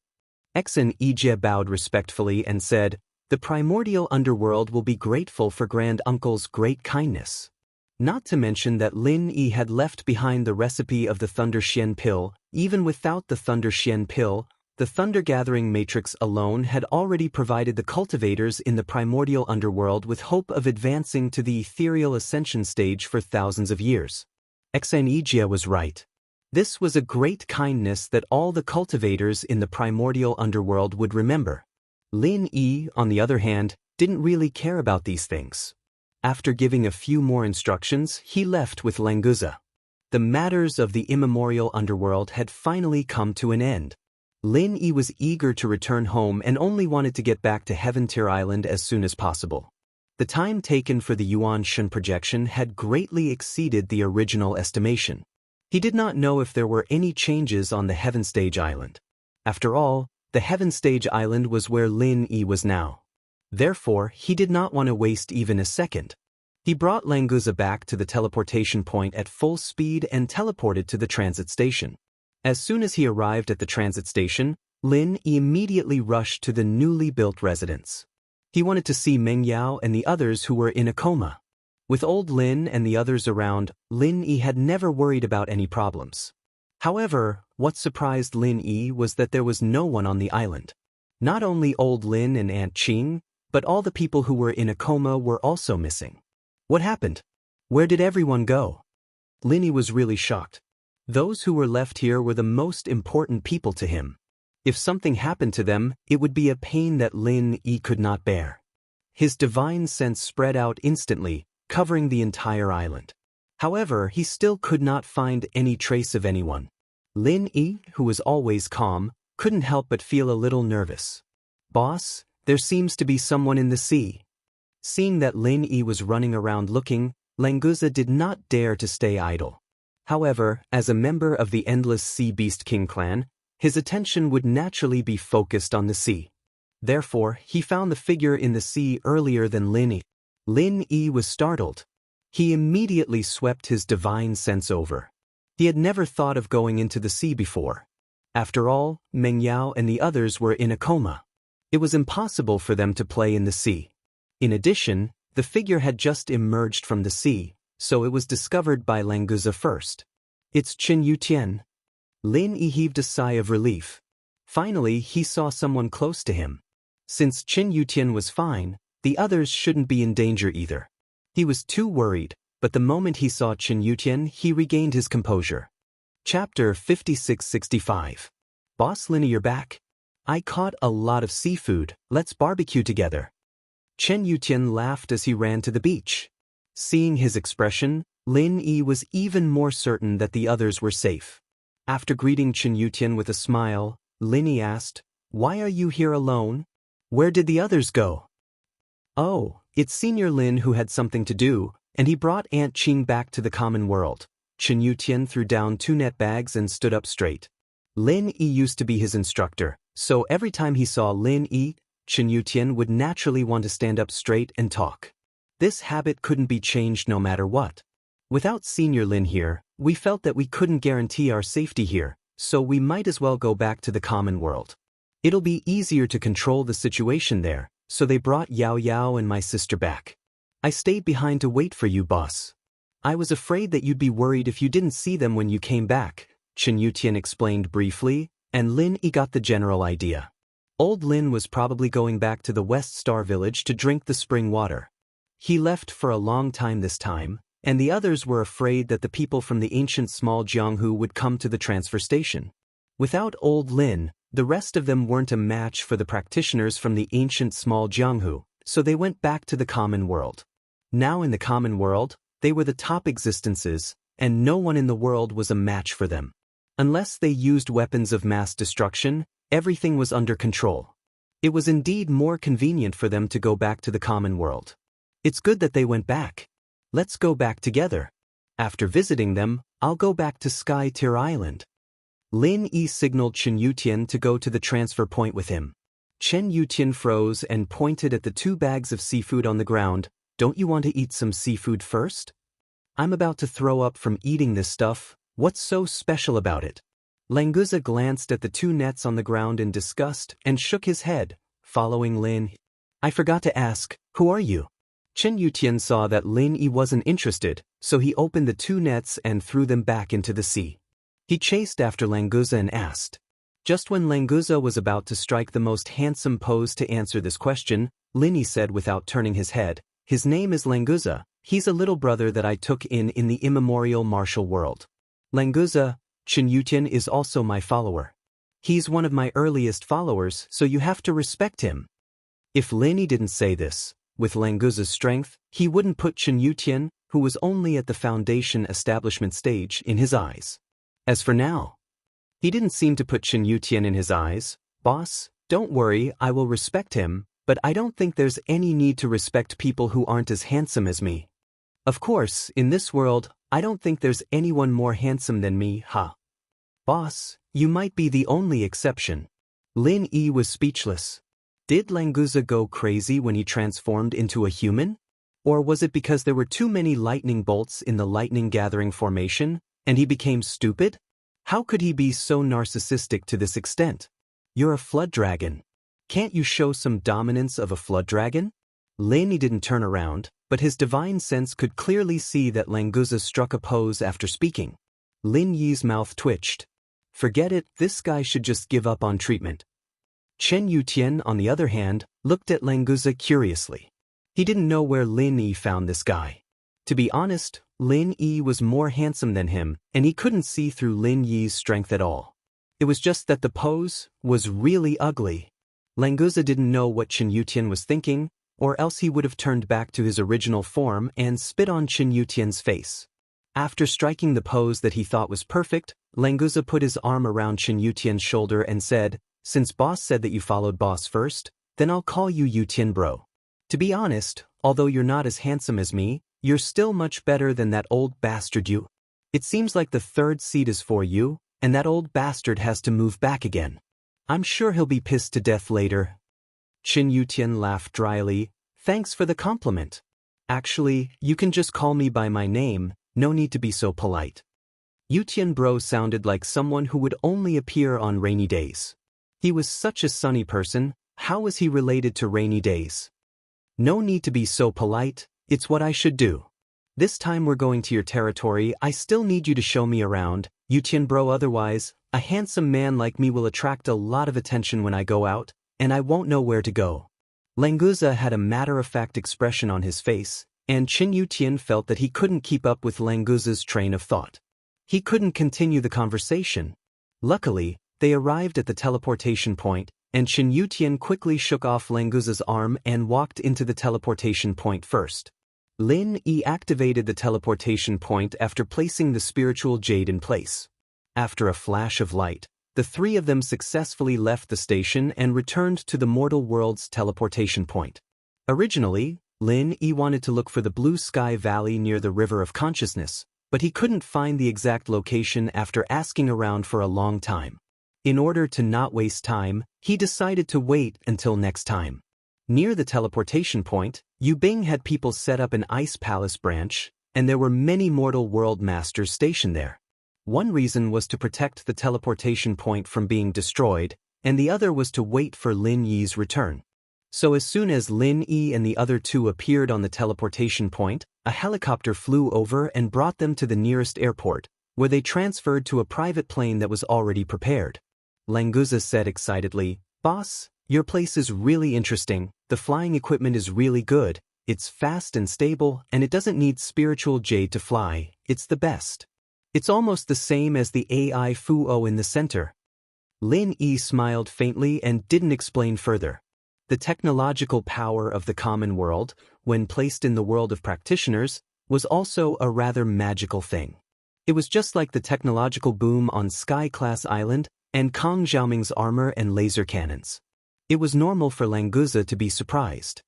Xianxia bowed respectfully and said, the primordial underworld will be grateful for Grand Uncle's great kindness. Not to mention that Lin Yi had left behind the recipe of the Thunder Xian pill. Even without the Thunder Xian pill, the thunder-gathering matrix alone had already provided the cultivators in the primordial underworld with hope of advancing to the ethereal ascension stage for thousands of years. Xianxia was right. This was a great kindness that all the cultivators in the primordial underworld would remember. Lin Yi, on the other hand, didn't really care about these things. After giving a few more instructions, he left with Languza. The matters of the immemorial underworld had finally come to an end. Lin Yi was eager to return home and only wanted to get back to Heaven Tier Island as soon as possible. The time taken for the Yuan Shun projection had greatly exceeded the original estimation. He did not know if there were any changes on the Heaven Stage Island. After all, the Heaven Stage Island was where Lin Yi was now. Therefore, he did not want to waste even a second. He brought Languza back to the teleportation point at full speed and teleported to the transit station. As soon as he arrived at the transit station, Lin Yi immediately rushed to the newly built residence. He wanted to see Meng Yao and the others who were in a coma. With old Lin and the others around, Lin Yi had never worried about any problems. However, what surprised Lin Yi was that there was no one on the island. Not only old Lin and Aunt Qing, but all the people who were in a coma were also missing. What happened? Where did everyone go? Lin Yi was really shocked. Those who were left here were the most important people to him. If something happened to them, it would be a pain that Lin Yi could not bear. His divine sense spread out instantly, covering the entire island. However, he still could not find any trace of anyone. Lin Yi, who was always calm, couldn't help but feel a little nervous. "Boss, there seems to be someone in the sea." Seeing that Lin Yi was running around looking, Languza did not dare to stay idle. However, as a member of the Endless Sea Beast King clan, his attention would naturally be focused on the sea. Therefore, he found the figure in the sea earlier than Lin Yi. Lin Yi was startled. He immediately swept his divine sense over. He had never thought of going into the sea before. After all, Meng Yao and the others were in a coma. It was impossible for them to play in the sea. In addition, the figure had just emerged from the sea, so it was discovered by Languza first. "It's Qin Yutian." Lin Yi heaved a sigh of relief. Finally, he saw someone close to him. Since Qin Yutian was fine, the others shouldn't be in danger either. He was too worried, but the moment he saw Qin Yutian, he regained his composure. Chapter 5665. "Boss Lin Yi, you're back. I caught a lot of seafood, let's barbecue together." Qin Yutian laughed as he ran to the beach. Seeing his expression, Lin Yi was even more certain that the others were safe. After greeting Qin Yutian with a smile, Lin Yi asked, "Why are you here alone? Where did the others go?" "Oh, it's Senior Lin who had something to do, and he brought Aunt Qing back to the common world." Qin Yutian threw down 2 net bags and stood up straight. Lin Yi used to be his instructor, so every time he saw Lin Yi, Qin Yutian would naturally want to stand up straight and talk. This habit couldn't be changed no matter what. Without Senior Lin here, we felt that we couldn't guarantee our safety here, so we might as well go back to the common world. It'll be easier to control the situation there, so they brought Yao Yao and my sister back. I stayed behind to wait for you, boss. I was afraid that you'd be worried if you didn't see them when you came back, Qin Yutian explained briefly, and Lin Yi got the general idea. Old Lin was probably going back to the West Star Village to drink the spring water. He left for a long time this time, and the others were afraid that the people from the ancient small Jianghu would come to the transfer station. Without old Lin, the rest of them weren't a match for the practitioners from the ancient small Jianghu, so they went back to the common world. Now in the common world, they were the top existences, and no one in the world was a match for them. Unless they used weapons of mass destruction, everything was under control. It was indeed more convenient for them to go back to the common world. It's good that they went back. Let's go back together. After visiting them, I'll go back to Sky Tier Island. Lin Yi signaled Qin Yutian to go to the transfer point with him. Qin Yutian froze and pointed at the 2 bags of seafood on the ground. "Don't you want to eat some seafood first?" "I'm about to throw up from eating this stuff. What's so special about it?" Languza glanced at the 2 nets on the ground in disgust and shook his head, following Lin. "I forgot to ask, who are you?" Qin Yutian saw that Lin Yi wasn't interested, so he opened the 2 nets and threw them back into the sea. He chased after Languza and asked, Just when Languza was about to strike the most handsome pose to answer this question, Lin said without turning his head, "His name is Languza. He's a little brother that I took in the immemorial martial world. Languza, Chen Yutian is also my follower. He's one of my earliest followers, so you have to respect him." If Lin didn't say this, with Languza's strength, he wouldn't put Chen Yutian, who was only at the foundation establishment stage, in his eyes. As for now, he didn't seem to put Chen Yutian in his eyes. "Boss, don't worry, I will respect him, but I don't think there's any need to respect people who aren't as handsome as me. Of course, in this world, I don't think there's anyone more handsome than me, huh? Boss, you might be the only exception." Lin was speechless. Did Languza go crazy when he transformed into a human? Or was it because there were too many lightning bolts in the lightning gathering formation, and he became stupid? How could he be so narcissistic to this extent? "You're a flood dragon. Can't you show some dominance of a flood dragon?" Lin didn't turn around, but his divine sense could clearly see that Languza struck a pose after speaking. Lin Yi's mouth twitched. Forget it, this guy should just give up on treatment. Chen Yutian, on the other hand, looked at Languza curiously. He didn't know where Lin Yi found this guy. To be honest, Lin Yi was more handsome than him, and he couldn't see through Lin Yi's strength at all. It was just that the pose was really ugly. Languza didn't know what Chen Yutian was thinking, or else he would have turned back to his original form and spit on Chen Yutian's face. After striking the pose that he thought was perfect, Languza put his arm around Chen Yutian's shoulder and said, "Since boss said that you followed boss first, then I'll call you Yutian bro. To be honest, although you're not as handsome as me, you're still much better than that old bastard you. It seems like the third seat is for you, and that old bastard has to move back again. I'm sure he'll be pissed to death later." Chen Yutian laughed dryly. "Thanks for the compliment. Actually, you can just call me by my name, no need to be so polite." Yutian bro sounded like someone who would only appear on rainy days. He was such a sunny person, how was he related to rainy days? "No need to be so polite, it's what I should do. This time we're going to your territory, I still need you to show me around, Yutian bro, otherwise, a handsome man like me will attract a lot of attention when I go out, and I won't know where to go." Languza had a matter-of-fact expression on his face, and Chen Yutian felt that he couldn't keep up with Languza's train of thought. He couldn't continue the conversation. Luckily, they arrived at the teleportation point, and Chen Yutian quickly shook off Languza's arm and walked into the teleportation point first. Lin Yi activated the teleportation point after placing the spiritual jade in place. After a flash of light, the three of them successfully left the station and returned to the mortal world's teleportation point. Originally, Lin Yi wanted to look for the Blue Sky Valley near the River of Consciousness, but he couldn't find the exact location after asking around for a long time. In order to not waste time, he decided to wait until next time. Near the teleportation point, Yubing had people set up an Ice Palace branch, and there were many mortal world masters stationed there. One reason was to protect the teleportation point from being destroyed, and the other was to wait for Lin Yi's return. So as soon as Lin Yi and the other two appeared on the teleportation point, a helicopter flew over and brought them to the nearest airport, where they transferred to a private plane that was already prepared. Languza said excitedly, "Boss, your place is really interesting, the flying equipment is really good, it's fast and stable, and it doesn't need spiritual jade to fly, it's the best. It's almost the same as the AI Fuo in the center." Lin Yi smiled faintly and didn't explain further. The technological power of the common world, when placed in the world of practitioners, was also a rather magical thing. It was just like the technological boom on Sky-class Island and Kong Xiaoming's armor and laser cannons. It was normal for Languza to be surprised.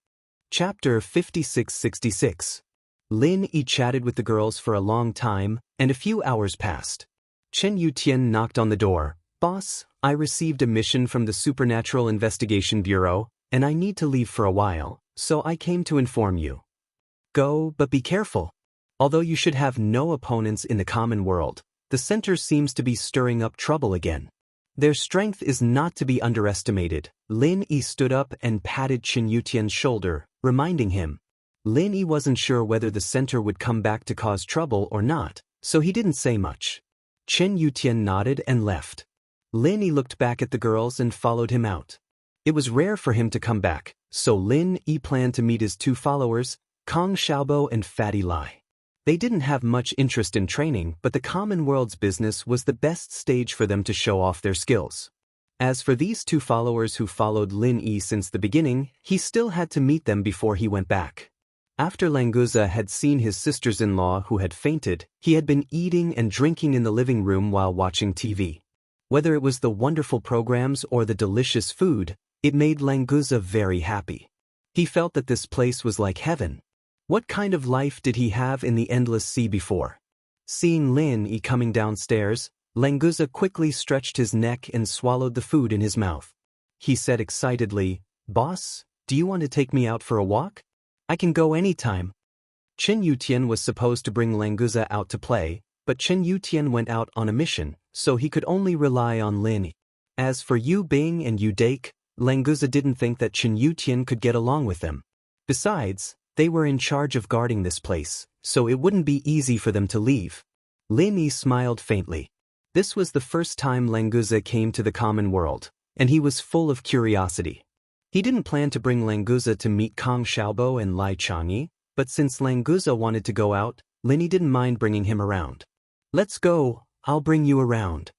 Chapter 5666. Lin Yi chatted with the girls for a long time, and a few hours passed. Chen Yutian knocked on the door. "Boss, I received a mission from the Supernatural Investigation Bureau, and I need to leave for a while, so I came to inform you. Go, but be careful. Although you should have no opponents in the common world, the center seems to be stirring up trouble again. Their strength is not to be underestimated." Lin Yi stood up and patted Chen Yutian's shoulder, reminding him. Lin Yi wasn't sure whether the center would come back to cause trouble or not, so he didn't say much. Chen Yutian nodded and left. Lin Yi looked back at the girls and followed him out. It was rare for him to come back, so Lin Yi planned to meet his two followers, Kong Xiaobo and Fatty Lai. They didn't have much interest in training, but the common world's business was the best stage for them to show off their skills. As for these two followers who followed Lin Yi since the beginning, he still had to meet them before he went back. After Languza had seen his sisters-in-law who had fainted, he had been eating and drinking in the living room while watching TV. Whether it was the wonderful programs or the delicious food, it made Languza very happy. He felt that this place was like heaven. What kind of life did he have in the endless sea before? Seeing Lin Yi coming downstairs, Languza quickly stretched his neck and swallowed the food in his mouth. He said excitedly, "Boss, do you want to take me out for a walk? I can go anytime." Chen Yutian was supposed to bring Languza out to play, but Chen Yutian went out on a mission, so he could only rely on Lin Yi. As for Yu Bing and Yu Dake, Languza didn't think that Chen Yutian could get along with them. Besides, they were in charge of guarding this place, so it wouldn't be easy for them to leave. Lin Yi smiled faintly. This was the first time Languza came to the common world, and he was full of curiosity. He didn't plan to bring Languza to meet Kong Xiaobo and Lai Changyi, but since Languza wanted to go out, Lin Yi didn't mind bringing him around. "Let's go, I'll bring you around."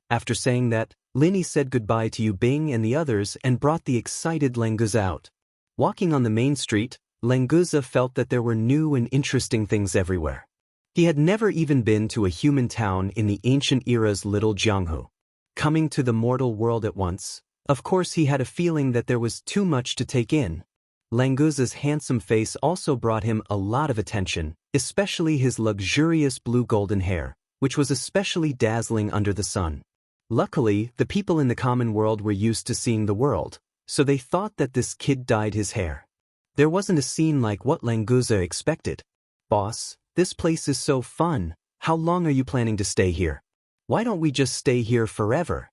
After saying that, Lin Yi said goodbye to Yu Bing and the others and brought the excited Languza out. Walking on the main street, Languza felt that there were new and interesting things everywhere. He had never even been to a human town in the ancient era's Little Jianghu. Coming to the mortal world at once, of course he had a feeling that there was too much to take in. Languza's handsome face also brought him a lot of attention, especially his luxurious blue-golden hair, which was especially dazzling under the sun. Luckily, the people in the common world were used to seeing the world, so they thought that this kid dyed his hair. There wasn't a scene like what Languza expected. "Boss, this place is so fun. How long are you planning to stay here? Why don't we just stay here forever?"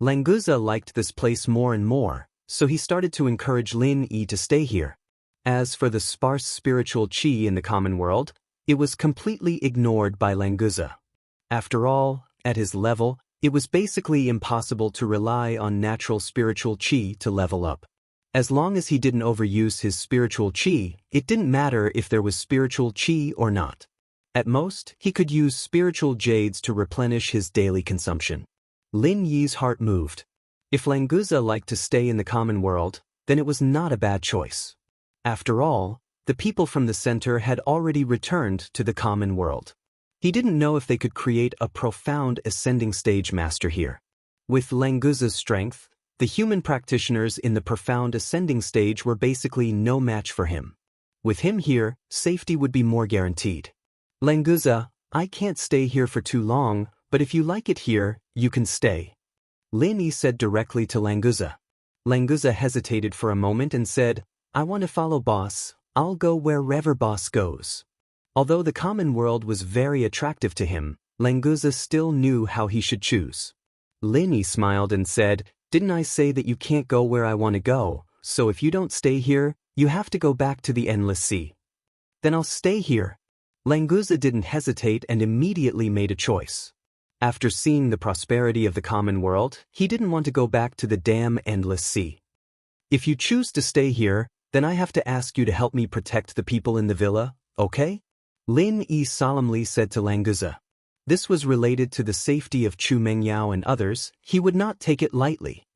Languza liked this place more and more, so he started to encourage Lin Yi to stay here. As for the sparse spiritual qi in the common world, it was completely ignored by Languza. After all, at his level, it was basically impossible to rely on natural spiritual qi to level up. As long as he didn't overuse his spiritual qi, it didn't matter if there was spiritual qi or not. At most, he could use spiritual jades to replenish his daily consumption. Lin Yi's heart moved. If Languza liked to stay in the common world, then it was not a bad choice. After all, the people from the center had already returned to the common world. He didn't know if they could create a profound ascending stage master here. With Languza's strength, the human practitioners in the profound ascending stage were basically no match for him. With him here, safety would be more guaranteed. "Languza, I can't stay here for too long, but if you like it here, you can stay," Lin Yi said directly to Languza. Languza hesitated for a moment and said, "I want to follow boss. I'll go wherever boss goes." Although the common world was very attractive to him, Languza still knew how he should choose. Lin Yi smiled and said, "Didn't I say that you can't go where I want to go, so if you don't stay here, you have to go back to the endless sea." "Then I'll stay here." Languza didn't hesitate and immediately made a choice. After seeing the prosperity of the common world, he didn't want to go back to the damn endless sea. "If you choose to stay here, then I have to ask you to help me protect the people in the villa, okay?" Lin Yi solemnly said to Languza. This was related to the safety of Chu Mengyao and others. He would not take it lightly.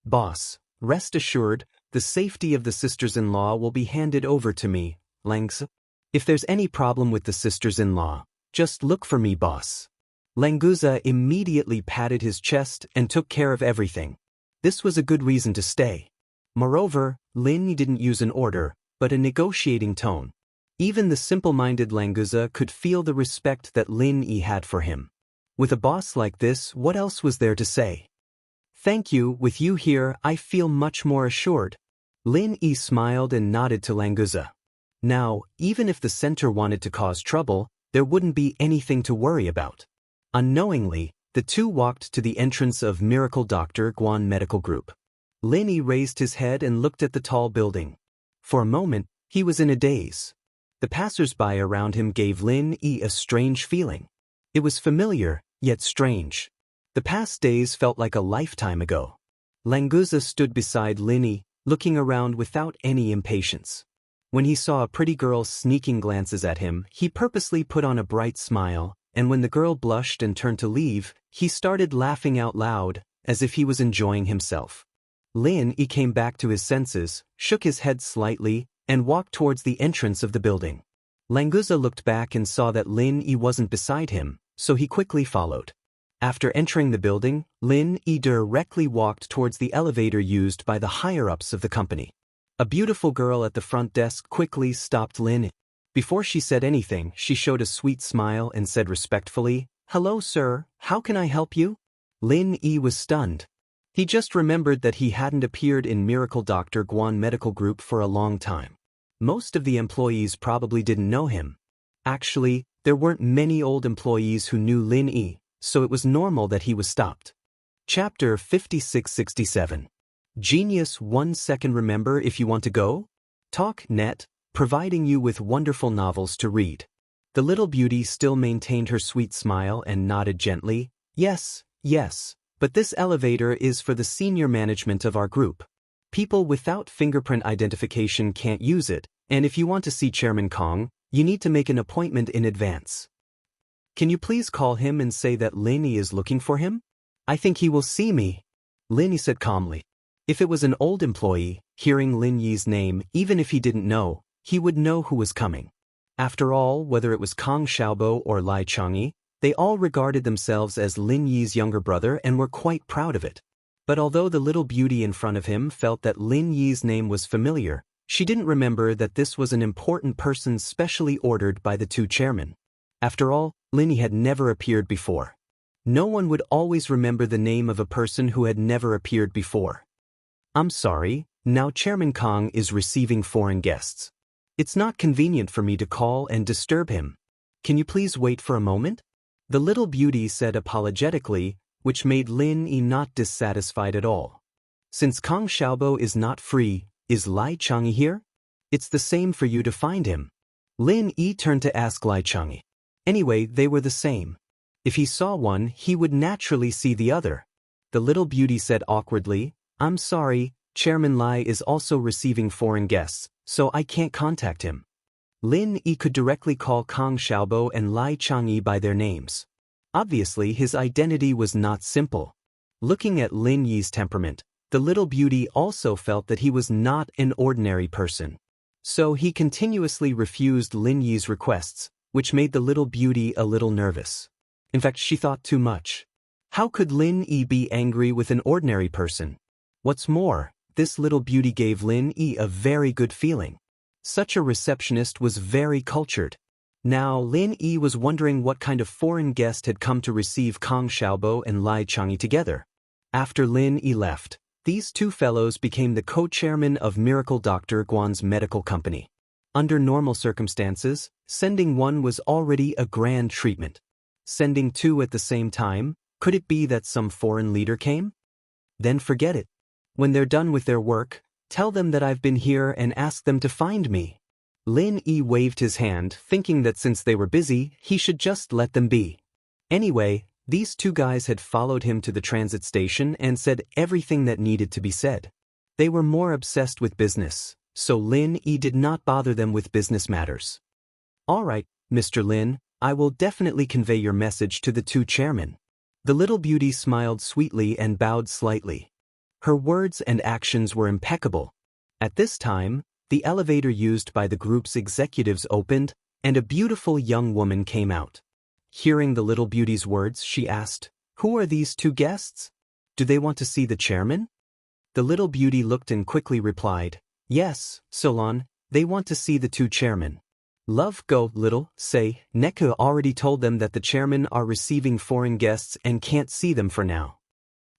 "Boss, rest assured, the safety of the sisters-in-law will be handed over to me, Languza. If there's any problem with the sisters-in-law, just look for me, boss." Languza immediately patted his chest and took care of everything. This was a good reason to stay. Moreover, Lin Yi didn't use an order, but a negotiating tone. Even the simple-minded Languza could feel the respect that Lin Yi had for him. With a boss like this, what else was there to say? "Thank you, with you here, I feel much more assured." Lin Yi smiled and nodded to Languza. Now, even if the center wanted to cause trouble, there wouldn't be anything to worry about. Unknowingly, the two walked to the entrance of Miracle Dr. Guan Medical Group. Lin Yi raised his head and looked at the tall building. For a moment, he was in a daze. The passers-by around him gave Lin Yi a strange feeling. It was familiar, yet strange. The past days felt like a lifetime ago. Languza stood beside Lin Yi, looking around without any impatience. When he saw a pretty girl sneaking glances at him, he purposely put on a bright smile, and when the girl blushed and turned to leave, he started laughing out loud, as if he was enjoying himself. Lin Yi came back to his senses, shook his head slightly, and walked towards the entrance of the building. Languza looked back and saw that Lin Yi wasn't beside him, so he quickly followed. After entering the building, Lin Yi directly walked towards the elevator used by the higher-ups of the company. A beautiful girl at the front desk quickly stopped Lin Yi. Before she said anything, she showed a sweet smile and said respectfully, "Hello, sir, how can I help you?" Lin Yi was stunned. He just remembered that he hadn't appeared in Miracle Dr. Guan Medical Group for a long time. Most of the employees probably didn't know him. Actually, there weren't many old employees who knew Lin Yi, so it was normal that he was stopped. Chapter 5667. Genius 1 second. Remember, if you want to go? Talk Net, providing you with wonderful novels to read. The little beauty still maintained her sweet smile and nodded gently. Yes, but this elevator is for the senior management of our group. People without fingerprint identification can't use it, and if you want to see Chairman Kong, you need to make an appointment in advance. Can you please call him and say that Lin Yi is looking for him? I think he will see me, Lin Yi said calmly. If it was an old employee, hearing Lin Yi's name, even if he didn't know, he would know who was coming. After all, whether it was Kong Xiaobo or Lai Changyi, they all regarded themselves as Lin Yi's younger brother and were quite proud of it. But although the little beauty in front of him felt that Lin Yi's name was familiar, she didn't remember that this was an important person specially ordered by the two chairmen. After all, Lin Yi had never appeared before. No one would always remember the name of a person who had never appeared before. I'm sorry, now Chairman Kong is receiving foreign guests. It's not convenient for me to call and disturb him. Can you please wait for a moment? The little beauty said apologetically, which made Lin Yi not dissatisfied at all. Since Kong Xiaobo is not free, is Lai Changyi here? It's the same for you to find him. Lin Yi turned to ask Lai Changyi. Anyway, they were the same. If he saw one, he would naturally see the other. The little beauty said awkwardly, I'm sorry, Chairman Lai is also receiving foreign guests, so I can't contact him. Lin Yi could directly call Kong Xiaobo and Lai Changyi by their names. Obviously, his identity was not simple. Looking at Lin Yi's temperament, the little beauty also felt that he was not an ordinary person. So he continuously refused Lin Yi's requests, which made the little beauty a little nervous. In fact, she thought too much. How could Lin Yi be angry with an ordinary person? What's more, this little beauty gave Lin Yi a very good feeling. Such a receptionist was very cultured. Now Lin Yi was wondering what kind of foreign guest had come to receive Kong Xiaobo and Lai Changyi together. After Lin Yi left, these two fellows became the co-chairmen of Miracle Dr. Guan's medical company. Under normal circumstances, sending one was already a grand treatment. Sending two at the same time, could it be that some foreign leader came? Then forget it. When they're done with their work, tell them that I've been here and ask them to find me. Lin Yi waved his hand, thinking that since they were busy, he should just let them be. Anyway, these two guys had followed him to the transit station and said everything that needed to be said. They were more obsessed with business, so Lin Yi did not bother them with business matters. All right, Mr. Lin, I will definitely convey your message to the two chairmen. The little beauty smiled sweetly and bowed slightly. Her words and actions were impeccable. At this time, the elevator used by the group's executives opened, and a beautiful young woman came out. Hearing the little beauty's words, she asked, "Who are these two guests? Do they want to see the chairman?" The little beauty looked and quickly replied, "Yes, Solon, they want to see the two chairmen." Love go, little, say, Neku already told them that the chairmen are receiving foreign guests and can't see them for now.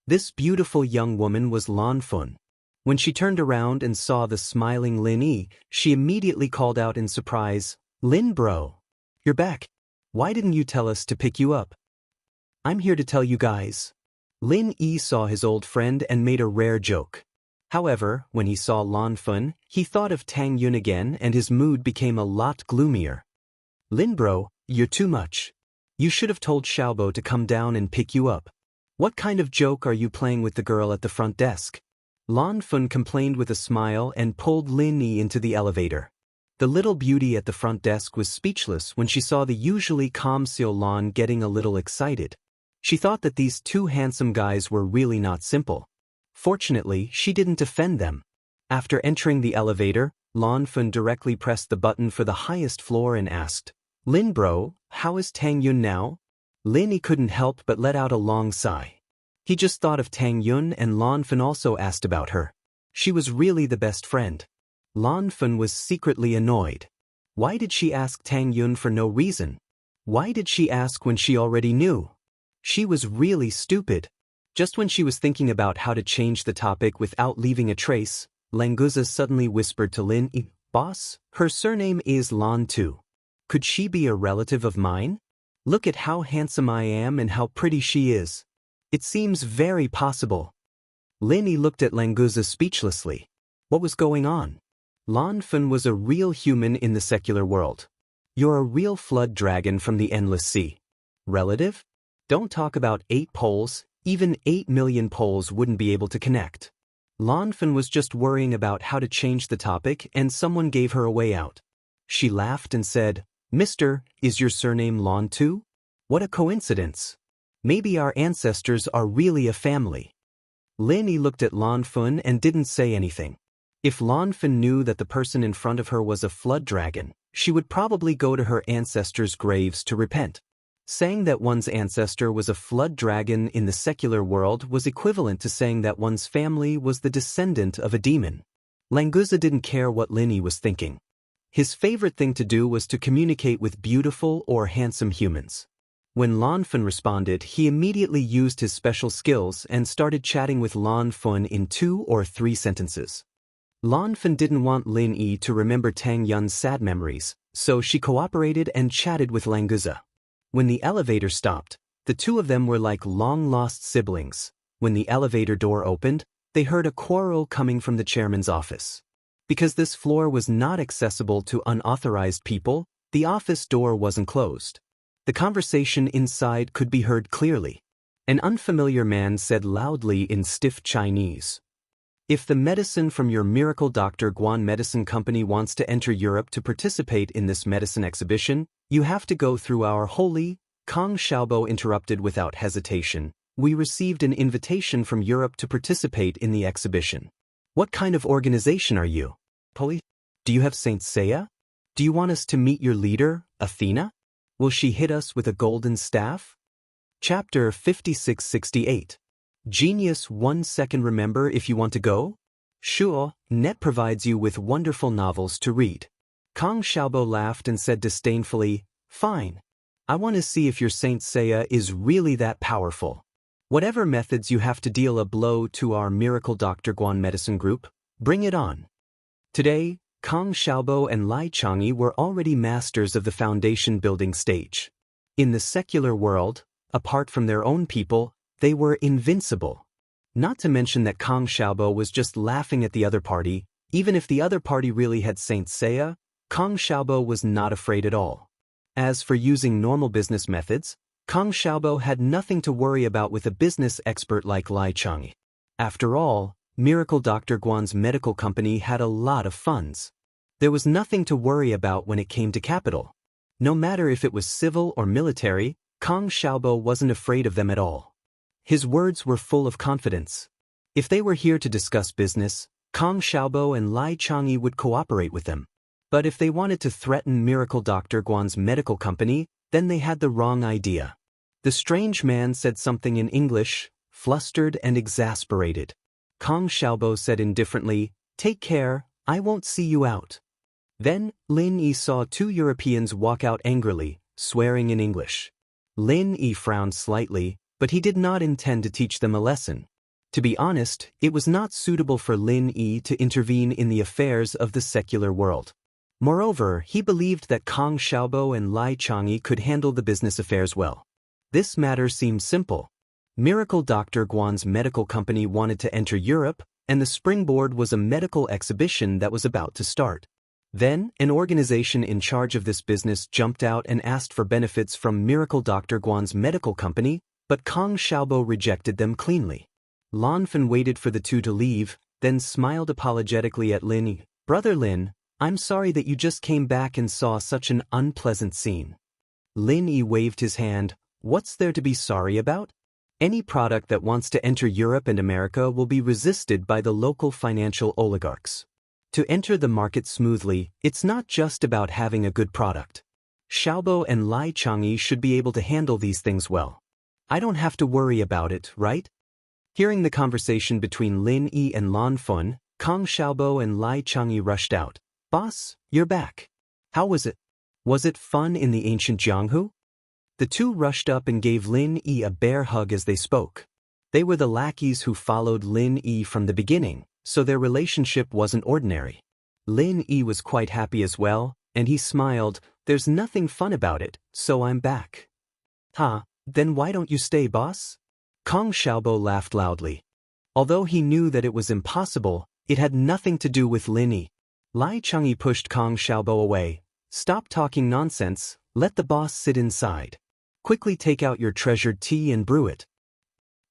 This beautiful young woman was Lan Fun. When she turned around and saw the smiling Lin Yi, she immediately called out in surprise, "Lin bro, you're back. Why didn't you tell us to pick you up?" "I'm here to tell you guys." Lin Yi saw his old friend and made a rare joke. However, when he saw Lan Fun, he thought of Tang Yun again and his mood became a lot gloomier. "Lin bro, you're too much. You should have told Xiaobo to come down and pick you up." What kind of joke are you playing with the girl at the front desk? Lan Fun complained with a smile and pulled Lin Yi into the elevator. The little beauty at the front desk was speechless when she saw the usually calm Xiao Lan getting a little excited. She thought that these two handsome guys were really not simple. Fortunately, she didn't offend them. After entering the elevator, Lan Fun directly pressed the button for the highest floor and asked, "Lin bro, how is Tang Yun now?" Lin Yi couldn't help but let out a long sigh. He just thought of Tang Yun, and Lan Fun also asked about her. She was really the best friend. Lan Fun was secretly annoyed. Why did she ask Tang Yun for no reason? Why did she ask when she already knew? She was really stupid. Just when she was thinking about how to change the topic without leaving a trace, Languza suddenly whispered to Lin Yi, "Boss, her surname is Lan too. Could she be a relative of mine? Look at how handsome I am and how pretty she is. It seems very possible." Lin Yi looked at Languza speechlessly. What was going on? Lan Fun was a real human in the secular world. You're a real flood dragon from the endless sea. Relative? Don't talk about 8 poles, even 8 million poles wouldn't be able to connect. Lan Fun was just worrying about how to change the topic, and someone gave her a way out. She laughed and said, "Mister, is your surname Lan too? What a coincidence. Maybe our ancestors are really a family." Lin Yi looked at Lan Fun and didn't say anything. If Lan Fun knew that the person in front of her was a flood dragon, she would probably go to her ancestors' graves to repent. Saying that one's ancestor was a flood dragon in the secular world was equivalent to saying that one's family was the descendant of a demon. Languza didn't care what Lin Yi was thinking. His favorite thing to do was to communicate with beautiful or handsome humans. When Lan Fun responded, he immediately used his special skills and started chatting with Lan Fun in 2 or 3 sentences. Lan Fun didn't want Lin Yi to remember Tang Yun's sad memories, so she cooperated and chatted with Languza. When the elevator stopped, the two of them were like long-lost siblings. When the elevator door opened, they heard a quarrel coming from the chairman's office. Because this floor was not accessible to unauthorized people, the office door wasn't closed. The conversation inside could be heard clearly. An unfamiliar man said loudly in stiff Chinese, "If the medicine from your miracle Dr. Guan Medicine Company wants to enter Europe to participate in this medicine exhibition, you have to go through our holy." Kong Xiaobo interrupted without hesitation. "We received an invitation from Europe to participate in the exhibition. What kind of organization are you? Police? Do you have Saint Seiya? Do you want us to meet your leader, Athena? Will she hit us with a golden staff?" Chapter 5668. Genius 1 second. Remember if you want to go? Sure, Net provides you with wonderful novels to read. Kong Xiaobo laughed and said disdainfully, "Fine. I want to see if your Saint Seiya is really that powerful. Whatever methods you have to deal a blow to our miracle Dr. Guan Medicine Group, bring it on." Today, Kong Xiaobo and Lai Changyi were already masters of the foundation building stage. In the secular world, apart from their own people, they were invincible. Not to mention that Kong Xiaobo was just laughing at the other party. Even if the other party really had Saint Seiya, Kong Xiaobo was not afraid at all. As for using normal business methods, Kong Xiaobo had nothing to worry about with a business expert like Lai Changyi. After all, Miracle Dr. Guan's medical company had a lot of funds. There was nothing to worry about when it came to capital. No matter if it was civil or military, Kong Xiaobo wasn't afraid of them at all. His words were full of confidence. If they were here to discuss business, Kong Xiaobo and Lai Changyi would cooperate with them. But if they wanted to threaten Miracle Dr. Guan's medical company, then they had the wrong idea. The strange man said something in English, flustered and exasperated. Kong Xiaobo said indifferently, "Take care, I won't see you out." Then, Lin Yi saw 2 Europeans walk out angrily, swearing in English. Lin Yi frowned slightly, but he did not intend to teach them a lesson. To be honest, it was not suitable for Lin Yi to intervene in the affairs of the secular world. Moreover, he believed that Kong Xiaobo and Lai Changyi could handle the business affairs well. This matter seemed simple. Miracle Dr. Guan's medical company wanted to enter Europe, and the springboard was a medical exhibition that was about to start. Then, an organization in charge of this business jumped out and asked for benefits from Miracle Dr. Guan's medical company, but Kong Xiaobo rejected them cleanly. Lan Fan waited for the two to leave, then smiled apologetically at Lin. "Brother Lin, I'm sorry that you just came back and saw such an unpleasant scene." Lin Yi waved his hand. "What's there to be sorry about? Any product that wants to enter Europe and America will be resisted by the local financial oligarchs. To enter the market smoothly, it's not just about having a good product. Xiaobo and Lai Changyi should be able to handle these things well. I don't have to worry about it, right?" Hearing the conversation between Lin Yi and Lan Fan, Kong Xiaobo and Lai Changyi rushed out. "Boss, you're back. How was it? Was it fun in the ancient Jianghu?" The two rushed up and gave Lin Yi a bear hug as they spoke. They were the lackeys who followed Lin Yi from the beginning, so their relationship wasn't ordinary. Lin Yi was quite happy as well, and he smiled. "There's nothing fun about it, so I'm back." "Huh, then why don't you stay, boss?" Kong Xiaobo laughed loudly. Although he knew that it was impossible, it had nothing to do with Lin Yi. Lai Changyi pushed Kong Xiaobo away. "Stop talking nonsense, let the boss sit inside. Quickly take out your treasured tea and brew it."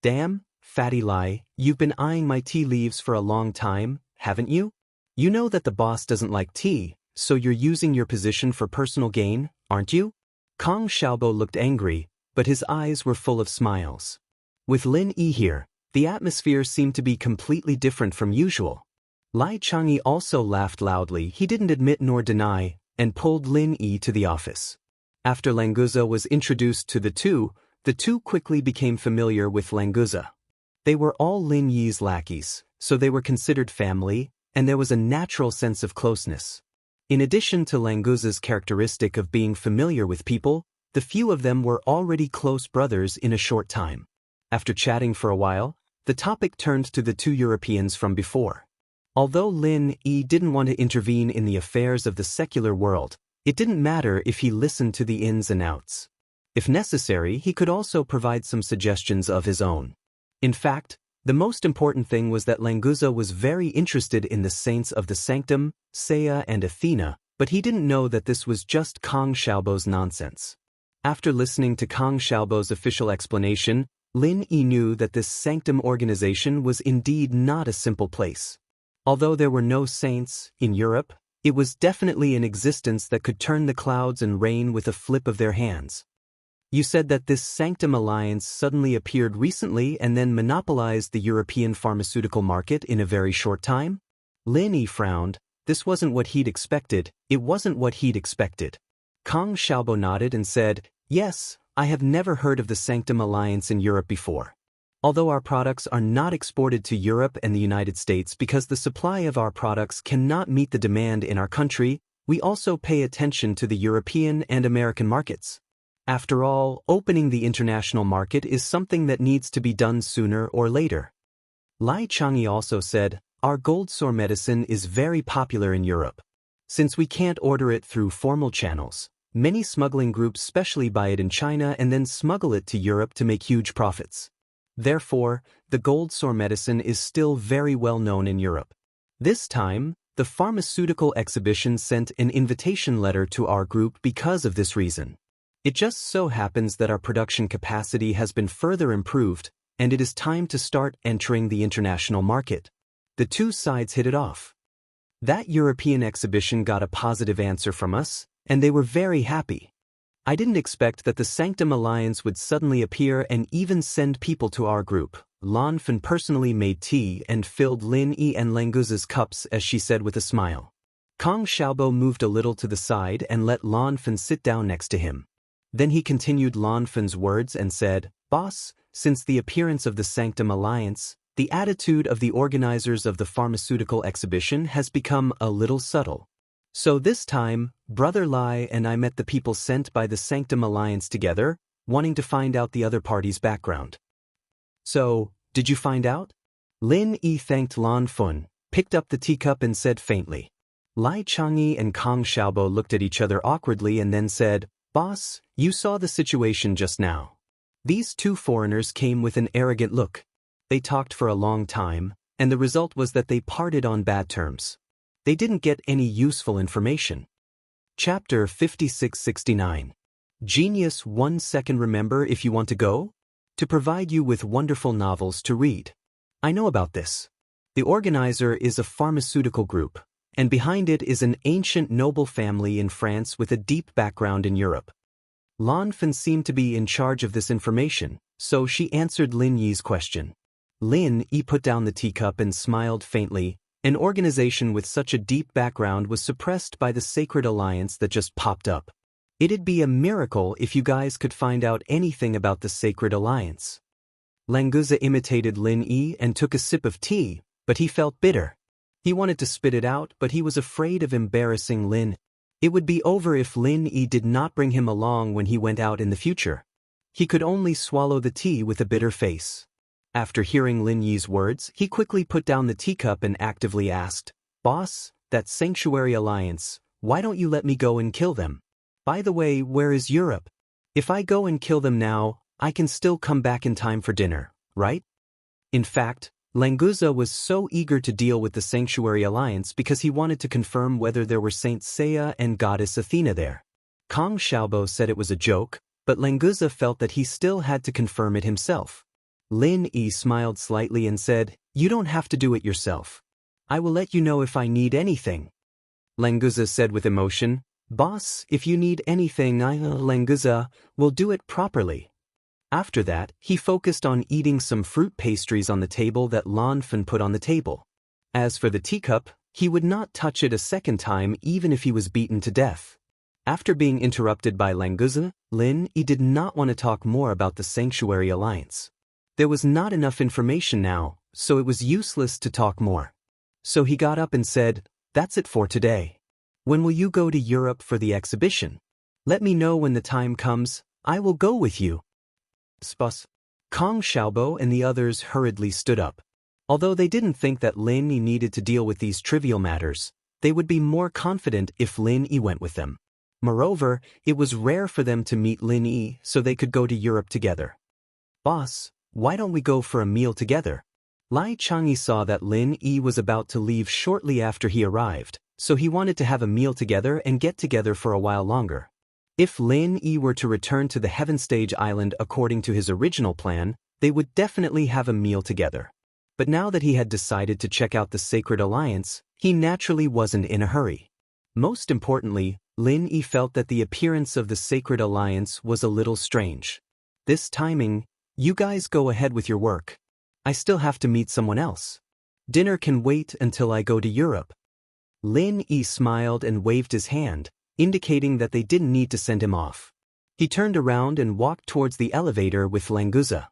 "Damn, Fatty Lai, you've been eyeing my tea leaves for a long time, haven't you? You know that the boss doesn't like tea, so you're using your position for personal gain, aren't you?" Kong Xiaobo looked angry, but his eyes were full of smiles. With Lin Yi here, the atmosphere seemed to be completely different from usual. Lai Changyi also laughed loudly. He didn't admit nor deny, and pulled Lin Yi to the office. After Languza was introduced to the two quickly became familiar with Languza. They were all Lin Yi's lackeys, so they were considered family, and there was a natural sense of closeness. In addition to Languza's characteristic of being familiar with people, the few of them were already close brothers in a short time. After chatting for a while, the topic turned to the two Europeans from before. Although Lin Yi didn't want to intervene in the affairs of the secular world, it didn't matter if he listened to the ins and outs. If necessary, he could also provide some suggestions of his own. In fact, the most important thing was that Languza was very interested in the saints of the sanctum, Saya and Athena, but he didn't know that this was just Kong Xiaobo's nonsense. After listening to Kong Xiaobo's official explanation, Lin Yi knew that this sanctum organization was indeed not a simple place. Although there were no saints in Europe, it was definitely an existence that could turn the clouds and rain with a flip of their hands. "You said that this sanctum alliance suddenly appeared recently and then monopolized the European pharmaceutical market in a very short time?" Lin Yi frowned. This wasn't what he'd expected. It wasn't what he'd expected. Kong Xiaobo nodded and said, "Yes, I have never heard of the sanctum alliance in Europe before. Although our products are not exported to Europe and the United States because the supply of our products cannot meet the demand in our country, we also pay attention to the European and American markets. After all, opening the international market is something that needs to be done sooner or later." Lai Changyi also said, "Our gold sore medicine is very popular in Europe. Since we can't order it through formal channels, many smuggling groups specially buy it in China and then smuggle it to Europe to make huge profits. Therefore, the gold sore medicine is still very well known in Europe. This time, the pharmaceutical exhibition sent an invitation letter to our group because of this reason. It just so happens that our production capacity has been further improved, and it is time to start entering the international market." The two sides hit it off. That European exhibition got a positive answer from us, and they were very happy. "I didn't expect that the Sanctum Alliance would suddenly appear and even send people to our group." Lan Fan personally made tea and filled Lin Yi and Languza's cups as she said with a smile. Kong Xiaobo moved a little to the side and let Lan Fan sit down next to him. Then he continued Lan Fan's words and said, "Boss, since the appearance of the Sanctum Alliance, the attitude of the organizers of the pharmaceutical exhibition has become a little subtle. So this time, Brother Lai and I met the people sent by the Sanctum Alliance together, wanting to find out the other party's background." "So, did you find out?" Lin Yi thanked Lan Fan, picked up the teacup and said faintly. Lai Changyi and Kong Xiaobo looked at each other awkwardly and then said, "Boss, you saw the situation just now. These two foreigners came with an arrogant look. They talked for a long time, and the result was that they parted on bad terms. They didn't get any useful information." Chapter 5669. Genius 1 second. Remember if you want to go? to provide you with wonderful novels to read. I know about this. The organizer is a pharmaceutical group, and behind it is an ancient noble family in France with a deep background in Europe. Lan Fan seemed to be in charge of this information, so she answered Lin Yi's question. Lin Yi put down the teacup and smiled faintly. An organization with such a deep background was suppressed by the Sacred Alliance that just popped up. It'd be a miracle if you guys could find out anything about the Sacred Alliance. Languza imitated Lin Yi and took a sip of tea, but he felt bitter. He wanted to spit it out, but he was afraid of embarrassing Lin. It would be over if Lin Yi did not bring him along when he went out in the future. He could only swallow the tea with a bitter face. After hearing Lin Yi's words, he quickly put down the teacup and actively asked, "Boss, that Sanctuary Alliance, why don't you let me go and kill them? By the way, where is Europe? If I go and kill them now, I can still come back in time for dinner, right?" In fact, Languza was so eager to deal with the Sanctuary Alliance because he wanted to confirm whether there were Saint Seiya and Goddess Athena there. Kong Xiaobo said it was a joke, but Languza felt that he still had to confirm it himself. Lin Yi smiled slightly and said, "You don't have to do it yourself. I will let you know if I need anything." Languza said with emotion, "Boss, if you need anything, Languza, will do it properly." After that, he focused on eating some fruit pastries on the table that Lan Fan put on the table. As for the teacup, he would not touch it a second time even if he was beaten to death. After being interrupted by Languza, Lin Yi did not want to talk more about the Sanctuary Alliance. There was not enough information now, so it was useless to talk more. So he got up and said, "That's it for today. When will you go to Europe for the exhibition? Let me know when the time comes, I will go with you." Spus. Kong Xiaobo and the others hurriedly stood up. Although they didn't think that Lin Yi needed to deal with these trivial matters, they would be more confident if Lin Yi went with them. Moreover, it was rare for them to meet Lin Yi so they could go to Europe together. "Boss, why don't we go for a meal together?" Lai Changyi saw that Lin Yi was about to leave shortly after he arrived, so he wanted to have a meal together and get together for a while longer. If Lin Yi were to return to the Heaven Stage Island according to his original plan, they would definitely have a meal together. But now that he had decided to check out the Sacred Alliance, he naturally wasn't in a hurry. Most importantly, Lin Yi felt that the appearance of the Sacred Alliance was a little strange. This timing, "You guys go ahead with your work. I still have to meet someone else. Dinner can wait until I go to Europe." Lin Yi smiled and waved his hand, indicating that they didn't need to send him off. He turned around and walked towards the elevator with Languza.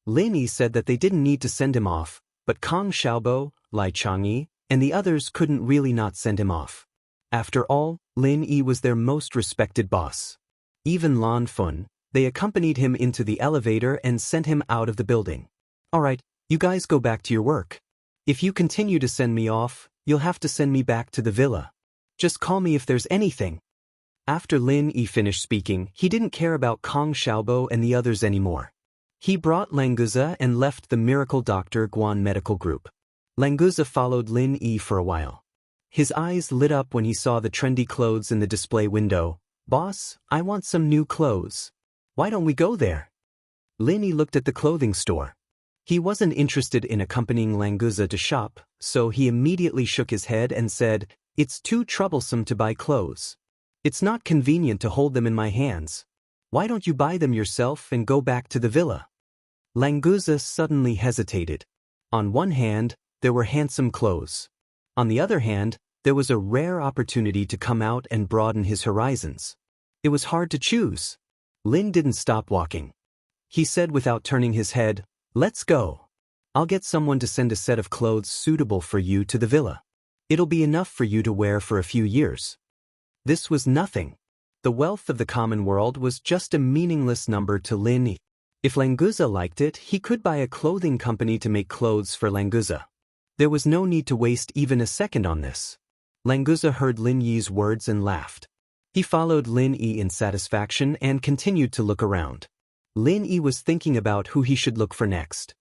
Lin Yi said that they didn't need to send him off, but Kong Xiaobo, Lai Changyi, and the others couldn't really not send him off. After all, Lin Yi was their most respected boss. Even Lan Fan, they accompanied him into the elevator and sent him out of the building. "Alright, you guys go back to your work. If you continue to send me off, you'll have to send me back to the villa. Just call me if there's anything." After Lin Yi finished speaking, he didn't care about Kong Xiaobo and the others anymore. He brought Languza and left the Miracle Dr. Guan Medical Group. Languza followed Lin Yi for a while. His eyes lit up when he saw the trendy clothes in the display window. "Boss, I want some new clothes. Why don't we go there?" Lin Yi looked at the clothing store. He wasn't interested in accompanying Languza to shop, so he immediately shook his head and said, "It's too troublesome to buy clothes. It's not convenient to hold them in my hands. Why don't you buy them yourself and go back to the villa?" Languza suddenly hesitated. On one hand, there were handsome clothes. On the other hand, there was a rare opportunity to come out and broaden his horizons. It was hard to choose. Lin didn't stop walking. He said without turning his head, "Let's go. I'll get someone to send a set of clothes suitable for you to the villa. It'll be enough for you to wear for a few years." This was nothing. The wealth of the common world was just a meaningless number to Lin Yi. If Languza liked it, he could buy a clothing company to make clothes for Languza. There was no need to waste even a second on this. Languza heard Lin Yi's words and laughed. He followed Lin Yi in satisfaction and continued to look around. Lin Yi was thinking about who he should look for next.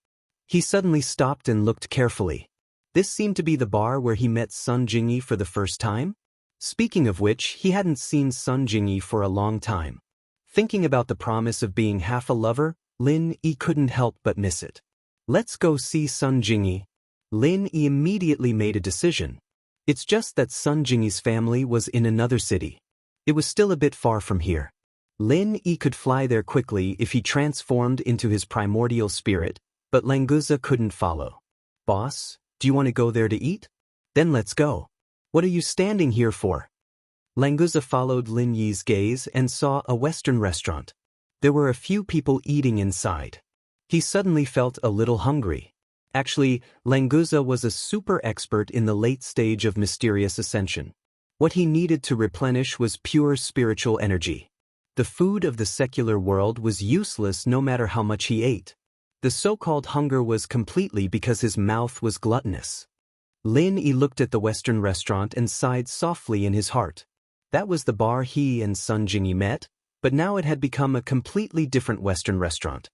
He suddenly stopped and looked carefully. This seemed to be the bar where he met Sun Jingyi for the first time. Speaking of which, he hadn't seen Sun Jingyi for a long time. Thinking about the promise of being half a lover, Lin Yi couldn't help but miss it. Let's go see Sun Jingyi. Lin Yi immediately made a decision. It's just that Sun Jingyi's family was in another city. It was still a bit far from here. Lin Yi could fly there quickly if he transformed into his primordial spirit, but Languza couldn't follow. Boss, do you want to go there to eat? Then let's go. What are you standing here for? Languza followed Lin Yi's gaze and saw a Western restaurant. There were a few people eating inside. He suddenly felt a little hungry. Actually, Languza was a super expert in the late stage of mysterious ascension. What he needed to replenish was pure spiritual energy. The food of the secular world was useless no matter how much he ate. The so-called hunger was completely because his mouth was gluttonous. Lin Yi looked at the Western restaurant and sighed softly in his heart. That was the bar he and Sun Jingyi met, but now it had become a completely different Western restaurant.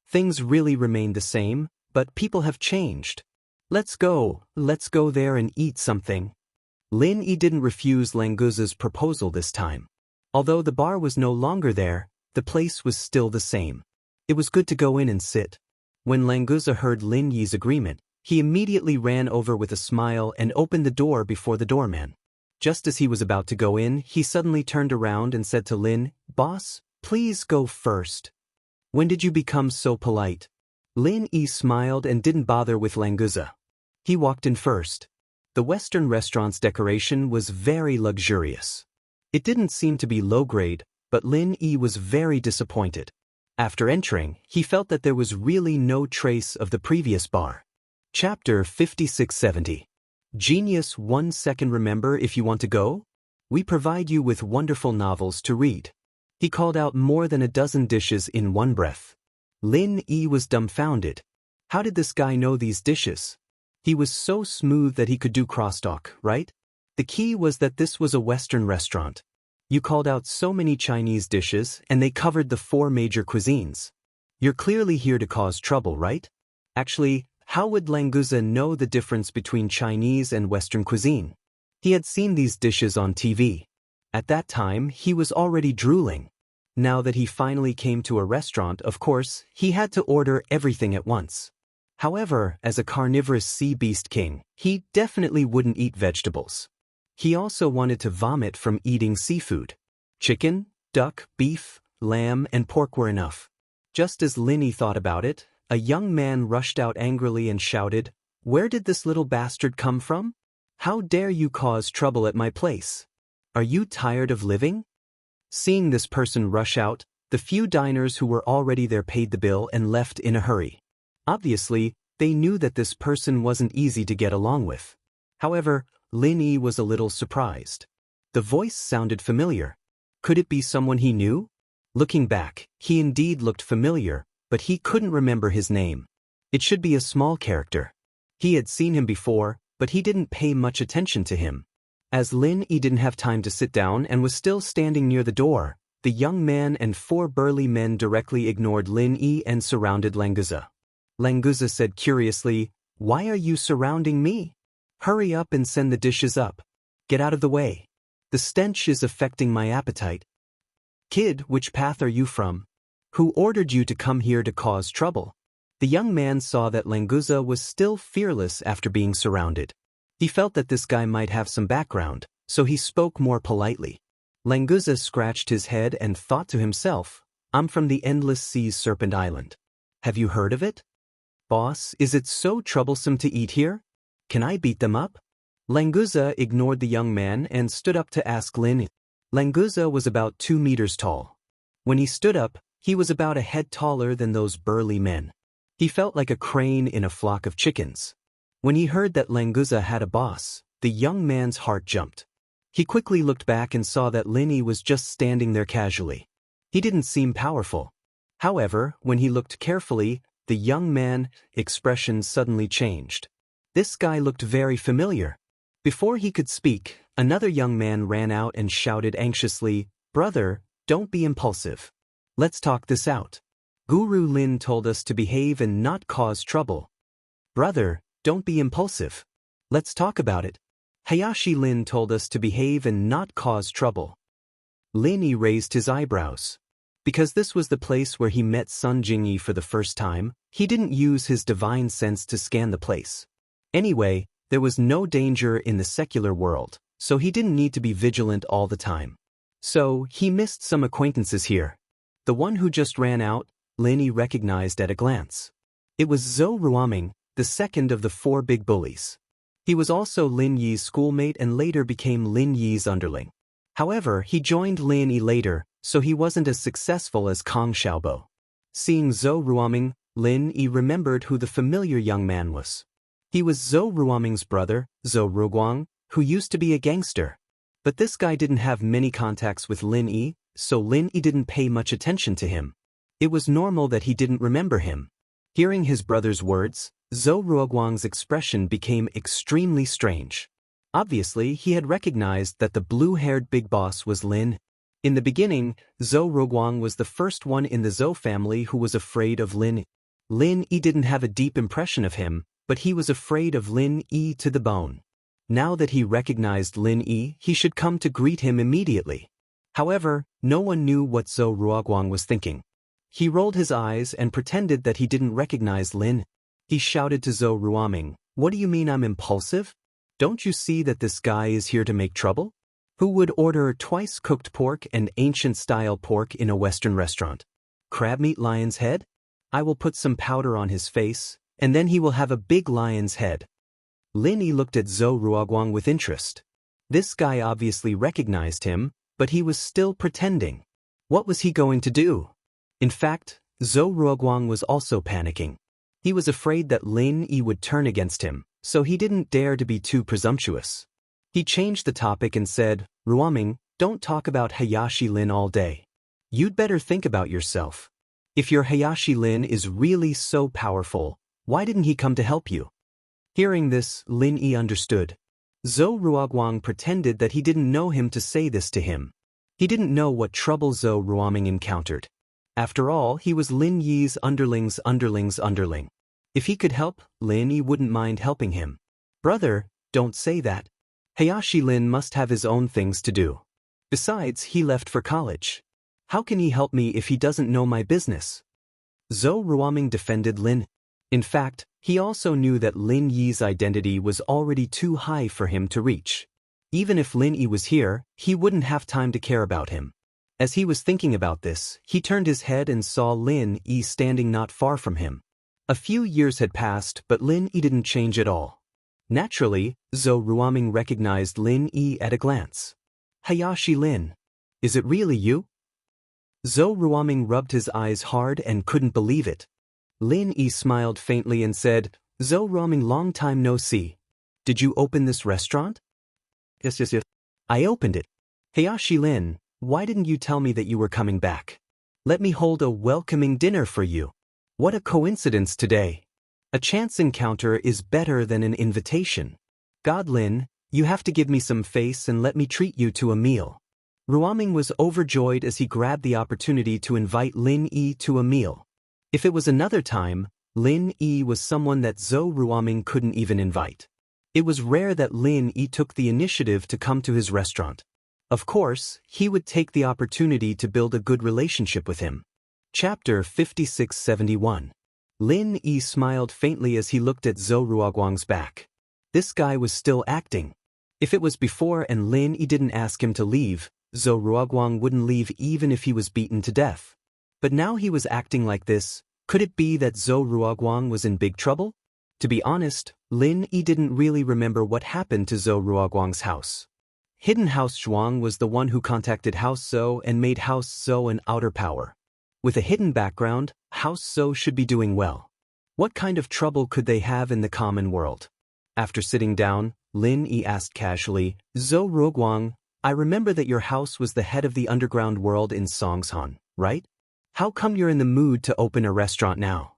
Things really remained the same, but people have changed. Let's go there and eat something. Lin Yi didn't refuse Languza's proposal this time. Although the bar was no longer there, the place was still the same. It was good to go in and sit. When Languza heard Lin Yi's agreement, he immediately ran over with a smile and opened the door before the doorman. Just as he was about to go in, he suddenly turned around and said to Lin, "Boss, please go first." When did you become so polite? Lin Yi smiled and didn't bother with Languza. He walked in first. The Western restaurant's decoration was very luxurious. It didn't seem to be low-grade, but Lin Yi was very disappointed. After entering, he felt that there was really no trace of the previous bar. Chapter 5670. Genius 1 second. Remember, if you want to go? We provide you with wonderful novels to read. He called out more than a dozen dishes in one breath. Lin Yi was dumbfounded. How did this guy know these dishes? He was so smooth that he could do crosstalk, right? The key was that this was a Western restaurant. You called out so many Chinese dishes, and they covered the 4 major cuisines. You're clearly here to cause trouble, right? Actually, how would Languza know the difference between Chinese and Western cuisine? He had seen these dishes on TV. At that time, he was already drooling. Now that he finally came to a restaurant, of course, he had to order everything at once. However, as a carnivorous sea beast king, he definitely wouldn't eat vegetables. He also wanted to vomit from eating seafood. Chicken, duck, beef, lamb, and pork were enough. Just as Lin Yi thought about it, a young man rushed out angrily and shouted, "Where did this little bastard come from? How dare you cause trouble at my place? Are you tired of living?" Seeing this person rush out, the few diners who were already there paid the bill and left in a hurry. Obviously, they knew that this person wasn't easy to get along with. However, Lin Yi was a little surprised. The voice sounded familiar. Could it be someone he knew? Looking back, he indeed looked familiar, but he couldn't remember his name. It should be a small character. He had seen him before, but he didn't pay much attention to him. As Lin Yi didn't have time to sit down and was still standing near the door, the young man and 4 burly men directly ignored Lin Yi and surrounded Languza. Languza said curiously, "Why are you surrounding me? Hurry up and send the dishes up. Get out of the way. The stench is affecting my appetite." "Kid, which path are you from? Who ordered you to come here to cause trouble?" The young man saw that Languza was still fearless after being surrounded. He felt that this guy might have some background, so he spoke more politely. Languza scratched his head and thought to himself, "I'm from the Endless Sea's Serpent Island. Have you heard of it? Boss, is it so troublesome to eat here? Can I beat them up?" Languza ignored the young man and stood up to ask Lin. Languza was about 2 meters tall. When he stood up, he was about a head taller than those burly men. He felt like a crane in a flock of chickens. When he heard that Languza had a boss, the young man's heart jumped. He quickly looked back and saw that Lin Yi was just standing there casually. He didn't seem powerful. However, when he looked carefully, the young man's expression suddenly changed. This guy looked very familiar. Before he could speak, another young man ran out and shouted anxiously, "Brother, don't be impulsive. Let's talk this out. Guru Lin told us to behave and not cause trouble." "Brother, don't be impulsive. Let's talk about it. Hayashi Lin told us to behave and not cause trouble." Lin Yi raised his eyebrows. Because this was the place where he met Sun Jingyi for the first time, he didn't use his divine sense to scan the place. Anyway, there was no danger in the secular world, so he didn't need to be vigilant all the time. So, he missed some acquaintances here. The one who just ran out, Lin Yi recognized at a glance. It was Zhou Ruoming, the second of the 4 big bullies. He was also Lin Yi's schoolmate and later became Lin Yi's underling. However, he joined Lin Yi later, so he wasn't as successful as Kang Xiaobo. Seeing Zhou Ruoming, Lin Yi remembered who the familiar young man was. He was Zhou Ruoming's brother, Zhou Ruoguang, who used to be a gangster. But this guy didn't have many contacts with Lin Yi, so Lin Yi didn't pay much attention to him. It was normal that he didn't remember him. Hearing his brother's words, Zhou Ruoguang's expression became extremely strange. Obviously, he had recognized that the blue-haired big boss was Lin. In the beginning, Zhou Ruoguang was the first one in the Zhou family who was afraid of Lin. Lin Yi didn't have a deep impression of him, but he was afraid of Lin Yi to the bone. Now that he recognized Lin Yi, he should come to greet him immediately. However, no one knew what Zhou Ruoguang was thinking. He rolled his eyes and pretended that he didn't recognize Lin. He shouted to Zhou Ruoming, "What do you mean I'm impulsive? Don't you see that this guy is here to make trouble? Who would order twice cooked pork and ancient-style pork in a Western restaurant? Crab meat lion's head? I will put some powder on his face, and then he will have a big lion's head." Lin Yi looked at Zhou Ruoguang with interest. This guy obviously recognized him, but he was still pretending. What was he going to do? In fact, Zhou Ruoguang was also panicking. He was afraid that Lin Yi would turn against him, so he didn't dare to be too presumptuous. He changed the topic and said, "Ruoming, don't talk about Hayashi Lin all day. You'd better think about yourself. If your Hayashi Lin is really so powerful, why didn't he come to help you?" Hearing this, Lin Yi understood. Zhou Ruoguang pretended that he didn't know him to say this to him. He didn't know what trouble Zhou Ruoming encountered. After all, he was Lin Yi's underling's underling. If he could help, Lin Yi wouldn't mind helping him. "Brother, don't say that. Hayashi Lin must have his own things to do. Besides, he left for college. How can he help me if he doesn't know my business?" Zhou Ruoming defended Lin. In fact, he also knew that Lin Yi's identity was already too high for him to reach. Even if Lin Yi was here, he wouldn't have time to care about him. As he was thinking about this, he turned his head and saw Lin Yi standing not far from him. A few years had passed, but Lin Yi didn't change at all. Naturally, Zhou Ruoming recognized Lin Yi at a glance. "Hayashi Lin. Is it really you?" Zhou Ruoming rubbed his eyes hard and couldn't believe it. Lin Yi smiled faintly and said, "Zhou Ruoming, long time no see. Did you open this restaurant?" Yes. I opened it. "Hayashi Lin, why didn't you tell me that you were coming back? Let me hold a welcoming dinner for you. What a coincidence today. A chance encounter is better than an invitation. God Lin, you have to give me some face and let me treat you to a meal." Ruoming was overjoyed as he grabbed the opportunity to invite Lin Yi to a meal. If it was another time, Lin Yi was someone that Zhou Ruoming couldn't even invite. It was rare that Lin Yi took the initiative to come to his restaurant. Of course, he would take the opportunity to build a good relationship with him. Chapter 5671. Lin Yi smiled faintly as he looked at Zhou Ruoguang's back. This guy was still acting. If it was before and Lin Yi didn't ask him to leave, Zhou Ruoguang wouldn't leave even if he was beaten to death. But now he was acting like this. Could it be that Zhou Ruoguang was in big trouble? To be honest, Lin Yi didn't really remember what happened to Zhou Ruoguang's house. Hidden House Zhuang was the one who contacted House Zhou and made House Zhou an outer power. With a hidden background, House Zhou should be doing well. What kind of trouble could they have in the common world? After sitting down, Lin Yi asked casually, "Zhou Ruoguang, I remember that your house was the head of the underground world in Songshan, right? How come you're in the mood to open a restaurant now?"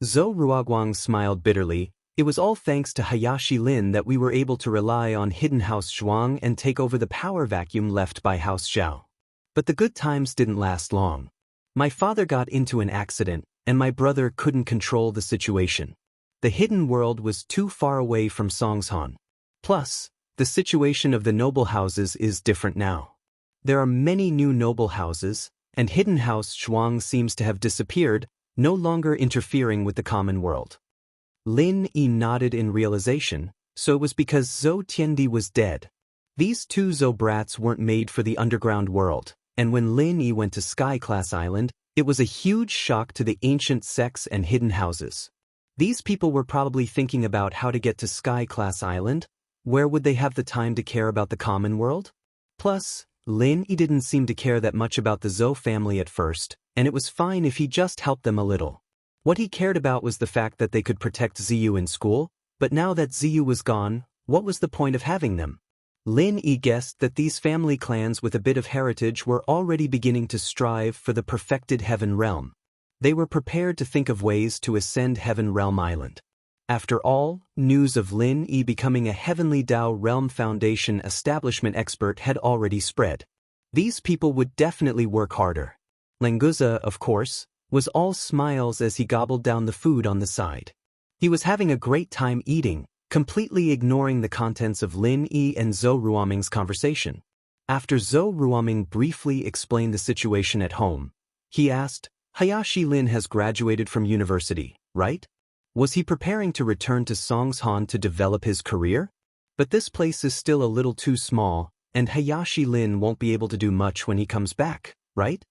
Zhou Ruoguang smiled bitterly. "It was all thanks to Hayashi Lin that we were able to rely on Hidden House Zhuang and take over the power vacuum left by House Zhao. But the good times didn't last long. My father got into an accident, and my brother couldn't control the situation. The hidden world was too far away from Songshan. Plus, the situation of the noble houses is different now. There are many new noble houses, and Hidden House Shuang seems to have disappeared, no longer interfering with the common world. Lin Yi nodded in realization, so it was because Zhou Tiandi was dead. These two Zhou brats weren't made for the underground world, and when Lin Yi went to Sky Class Island, it was a huge shock to the ancient sects and hidden houses. These people were probably thinking about how to get to Sky Class Island. Where would they have the time to care about the common world? Plus, Lin Yi didn't seem to care that much about the Zhou family at first, and it was fine if he just helped them a little. What he cared about was the fact that they could protect Ziyu in school, but now that Ziyu was gone, what was the point of having them? Lin Yi guessed that these family clans with a bit of heritage were already beginning to strive for the perfected Heaven Realm. They were prepared to think of ways to ascend Heaven Realm Island. After all, news of Lin Yi becoming a Heavenly Dao Realm Foundation establishment expert had already spread. These people would definitely work harder. Languza, of course, was all smiles as he gobbled down the food on the side. He was having a great time eating, completely ignoring the contents of Lin Yi and Zhou Ruoming's conversation. After Zhou Ruoming briefly explained the situation at home, he asked, Hayashi Lin has graduated from university, right? Was he preparing to return to Songshan to develop his career? But this place is still a little too small, and Hayashi Lin won't be able to do much when he comes back, right?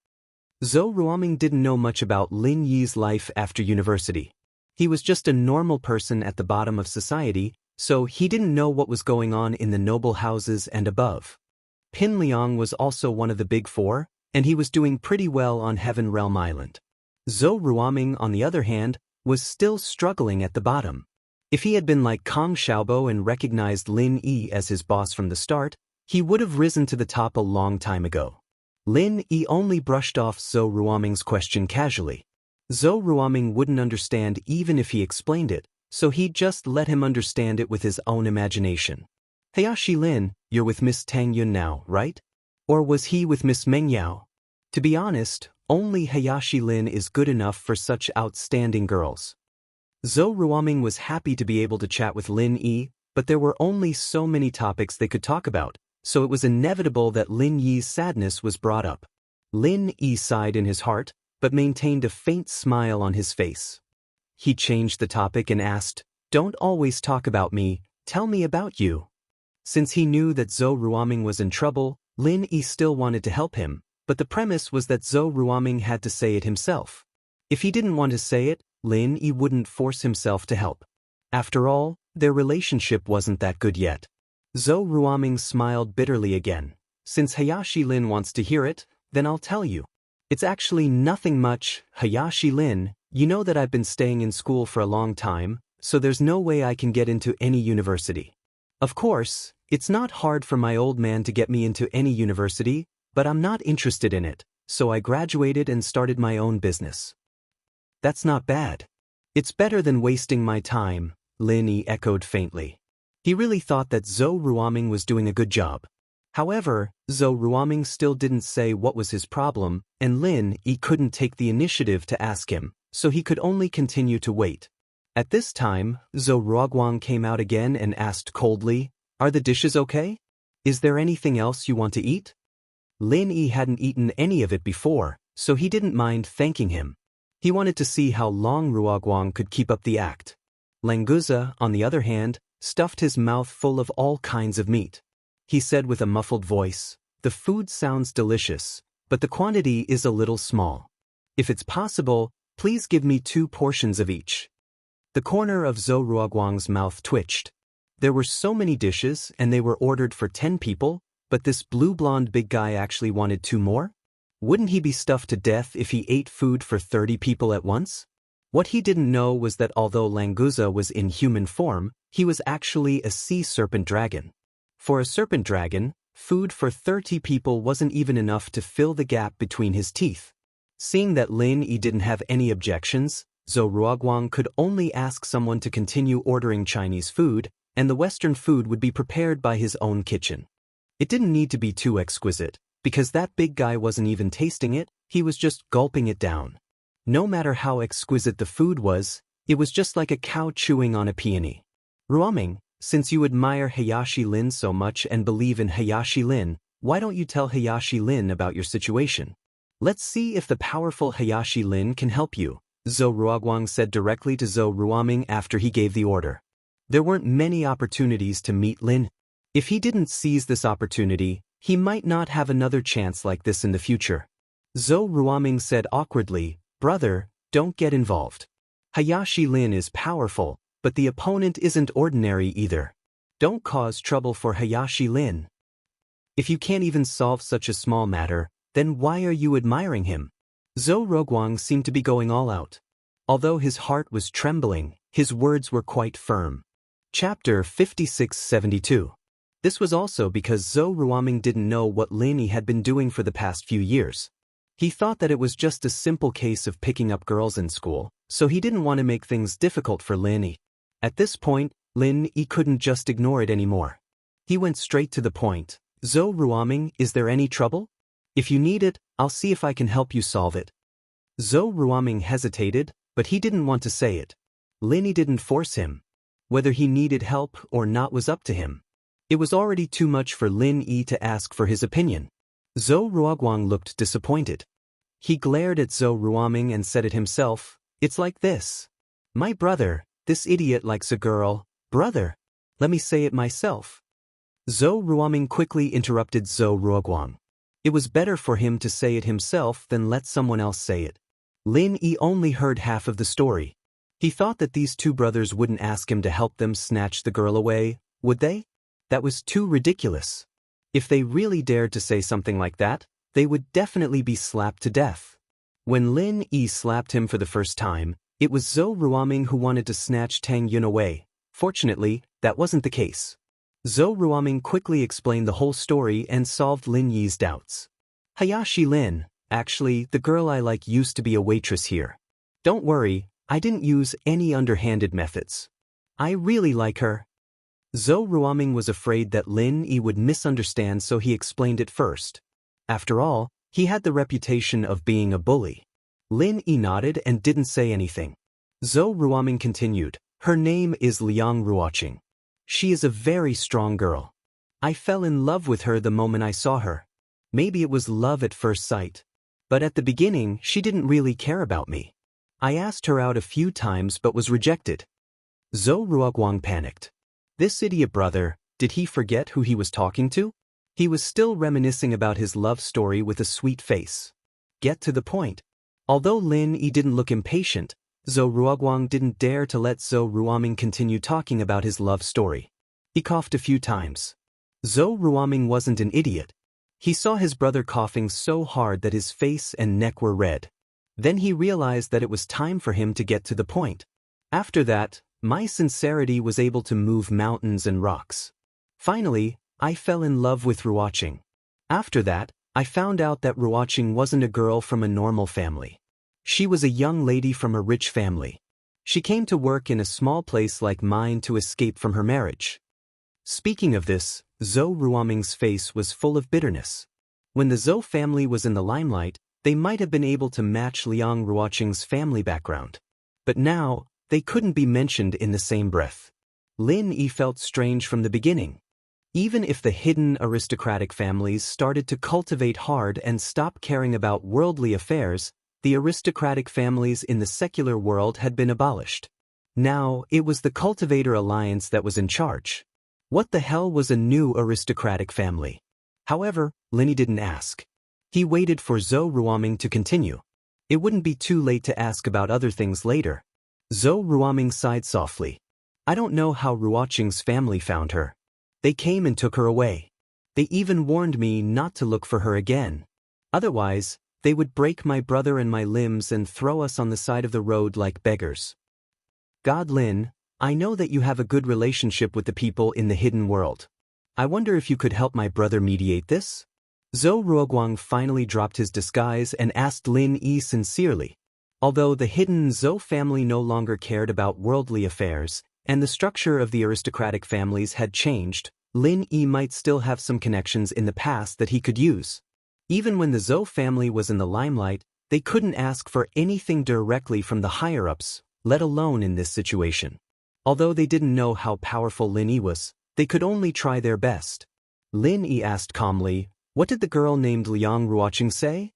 Zhou Ruoming didn't know much about Lin Yi's life after university. He was just a normal person at the bottom of society, so he didn't know what was going on in the noble houses and above. Pin Liang was also one of the big four, and he was doing pretty well on Heaven Realm Island. Zhou Ruoming, on the other hand, was still struggling at the bottom. If he had been like Kang Xiaobo and recognized Lin Yi as his boss from the start, he would have risen to the top a long time ago. Lin Yi only brushed off Zhou Ruoming's question casually. Zhou Ruoming wouldn't understand even if he explained it, so he just let him understand it with his own imagination. Hayashi Lin, you're with Miss Tang Yun now, right? Or was he with Miss Meng Yao? To be honest, only Hayashi Lin is good enough for such outstanding girls. Zhou Ruoming was happy to be able to chat with Lin Yi, but there were only so many topics they could talk about, so it was inevitable that Lin Yi's sadness was brought up. Lin Yi sighed in his heart, but maintained a faint smile on his face. He changed the topic and asked, Don't always talk about me, tell me about you. Since he knew that Zhou Ruoming was in trouble, Lin Yi still wanted to help him, but the premise was that Zhou Ruoming had to say it himself. If he didn't want to say it, Lin Yi wouldn't force himself to help. After all, their relationship wasn't that good yet. Zhou Ruoming smiled bitterly again. Since Hayashi Lin wants to hear it, then I'll tell you. It's actually nothing much, Hayashi Lin. You know that I've been staying in school for a long time, so there's no way I can get into any university. Of course, it's not hard for my old man to get me into any university, but I'm not interested in it, so I graduated and started my own business. That's not bad. It's better than wasting my time, Lin Yi echoed faintly. He really thought that Zhou Ruoming was doing a good job. However, Zhou Ruoming still didn't say what was his problem, and Lin Yi couldn't take the initiative to ask him, so he could only continue to wait. At this time, Zhou Ruoguang came out again and asked coldly, Are the dishes okay? Is there anything else you want to eat? Lin Yi hadn't eaten any of it before, so he didn't mind thanking him. He wanted to see how long Ruoguang could keep up the act. Languza, on the other hand, stuffed his mouth full of all kinds of meat. He said with a muffled voice, The food sounds delicious, but the quantity is a little small. If it's possible, please give me 2 portions of each. The corner of Zhou Ruoguang's mouth twitched. There were so many dishes and they were ordered for 10 people, but this blue-blonde big guy actually wanted 2 more? Wouldn't he be stuffed to death if he ate food for 30 people at once? What he didn't know was that although Languza was in human form, he was actually a sea serpent dragon. For a serpent dragon, food for 30 people wasn't even enough to fill the gap between his teeth. Seeing that Lin Yi didn't have any objections, Zhou Ruoguang could only ask someone to continue ordering Chinese food, and the Western food would be prepared by his own kitchen. It didn't need to be too exquisite, because that big guy wasn't even tasting it, he was just gulping it down. No matter how exquisite the food was, it was just like a cow chewing on a peony. Ruoming, since you admire Hayashi Lin so much and believe in Hayashi Lin, why don't you tell Hayashi Lin about your situation? Let's see if the powerful Hayashi Lin can help you, Zhou Ruoguang said directly to Zhou Ruoming after he gave the order. There weren't many opportunities to meet Lin. If he didn't seize this opportunity, he might not have another chance like this in the future. Zhou Ruoming said awkwardly, "Brother, don't get involved. Hayashi Lin is powerful, but the opponent isn't ordinary either. Don't cause trouble for Hayashi Lin. If you can't even solve such a small matter, then why are you admiring him?" Zhou Ruoguang seemed to be going all out. Although his heart was trembling, his words were quite firm. Chapter 5672. This was also because Zhou Ruoming didn't know what Lin Yi had been doing for the past few years. He thought that it was just a simple case of picking up girls in school, so he didn't want to make things difficult for Lin Yi. At this point, Lin Yi couldn't just ignore it anymore. He went straight to the point. "Zhou Ruoming, is there any trouble? If you need it, I'll see if I can help you solve it." Zhou Ruoming hesitated, but he didn't want to say it. Lin Yi didn't force him. Whether he needed help or not was up to him. It was already too much for Lin Yi to ask for his opinion. Zhou Ruoguang looked disappointed. He glared at Zhou Ruoming and said it himself, "It's like this. My brother, this idiot likes a girl. Brother, let me say it myself." Zhou Ruoming quickly interrupted Zhou Ruoguang. It was better for him to say it himself than let someone else say it. Lin Yi only heard half of the story. He thought that these two brothers wouldn't ask him to help them snatch the girl away, would they? That was too ridiculous. If they really dared to say something like that, they would definitely be slapped to death. When Lin Yi slapped him for the first time, it was Zhou Ruoming who wanted to snatch Tang Yun away. Fortunately, that wasn't the case. Zhou Ruoming quickly explained the whole story and solved Lin Yi's doubts. "Hayashi Lin, actually, the girl I like used to be a waitress here. Don't worry, I didn't use any underhanded methods. I really like her." Zhou Ruoming was afraid that Lin Yi would misunderstand, so he explained it first. After all, he had the reputation of being a bully. Lin Yi nodded and didn't say anything. Zhou Ruoming continued, "Her name is Liang Ruoqing. She is a very strong girl. I fell in love with her the moment I saw her. Maybe it was love at first sight. But at the beginning, she didn't really care about me. I asked her out a few times but was rejected." Zhou Ruoguang panicked. This idiot brother, did he forget who he was talking to? He was still reminiscing about his love story with a sweet face. Get to the point. Although Lin Yi didn't look impatient, Zhou Ruoguang didn't dare to let Zhou Ruoming continue talking about his love story. He coughed a few times. Zhou Ruoming wasn't an idiot. He saw his brother coughing so hard that his face and neck were red. Then he realized that it was time for him to get to the point. "After that, my sincerity was able to move mountains and rocks. Finally, I fell in love with Ruoqing. After that, I found out that Ruoqing wasn't a girl from a normal family. She was a young lady from a rich family. She came to work in a small place like mine to escape from her marriage." Speaking of this, Zhou Ruoming's face was full of bitterness. When the Zhou family was in the limelight, they might have been able to match Liang Ruoqing's family background. But now, they couldn't be mentioned in the same breath. Lin Yi felt strange from the beginning. Even if the hidden aristocratic families started to cultivate hard and stop caring about worldly affairs, the aristocratic families in the secular world had been abolished. Now, it was the Cultivator Alliance that was in charge. What the hell was a new aristocratic family? However, Lin Yi didn't ask. He waited for Zhou Ruoming to continue. It wouldn't be too late to ask about other things later. Zhou Ruoming sighed softly. "I don't know how Ruoqing's family found her. They came and took her away. They even warned me not to look for her again. Otherwise, they would break my brother and my limbs and throw us on the side of the road like beggars. God Lin, I know that you have a good relationship with the people in the hidden world. I wonder if you could help my brother mediate this?" Zhou Ruoguang finally dropped his disguise and asked Lin Yi sincerely. Although the hidden Zhou family no longer cared about worldly affairs, and the structure of the aristocratic families had changed, Lin Yi might still have some connections in the past that he could use. Even when the Zhou family was in the limelight, they couldn't ask for anything directly from the higher-ups, let alone in this situation. Although they didn't know how powerful Lin Yi was, they could only try their best. Lin Yi asked calmly, "What did the girl named Liang Ruoqing say?"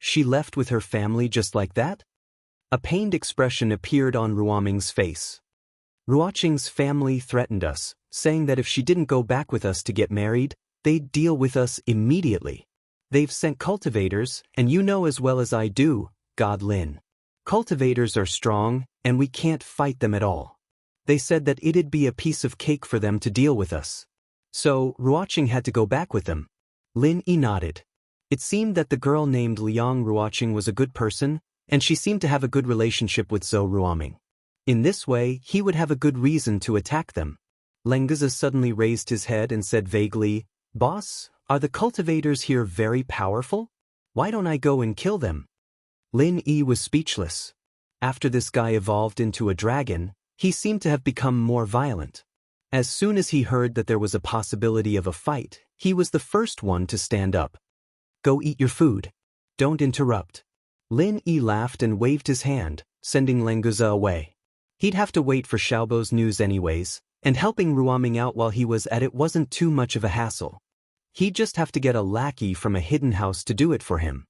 She left with her family just like that? A pained expression appeared on Ruoming's face. Ruoqing's family threatened us, saying that if she didn't go back with us to get married, they'd deal with us immediately. They've sent cultivators, and you know as well as I do, God Lin. Cultivators are strong, and we can't fight them at all. They said that it'd be a piece of cake for them to deal with us. So, Ruoqing had to go back with them. Lin Yi nodded. It seemed that the girl named Liang Ruoqing was a good person, and she seemed to have a good relationship with Zhou Ruoming. In this way, he would have a good reason to attack them. Lengzi suddenly raised his head and said vaguely, "Boss, are the cultivators here very powerful? Why don't I go and kill them?" Lin Yi was speechless. After this guy evolved into a dragon, he seemed to have become more violent. As soon as he heard that there was a possibility of a fight, he was the first one to stand up. "Go eat your food. Don't interrupt." Lin Yi laughed and waved his hand, sending Lengzi away. He'd have to wait for Xiaobo's news anyways, and helping Ruoming out while he was at it wasn't too much of a hassle. He'd just have to get a lackey from a hidden house to do it for him.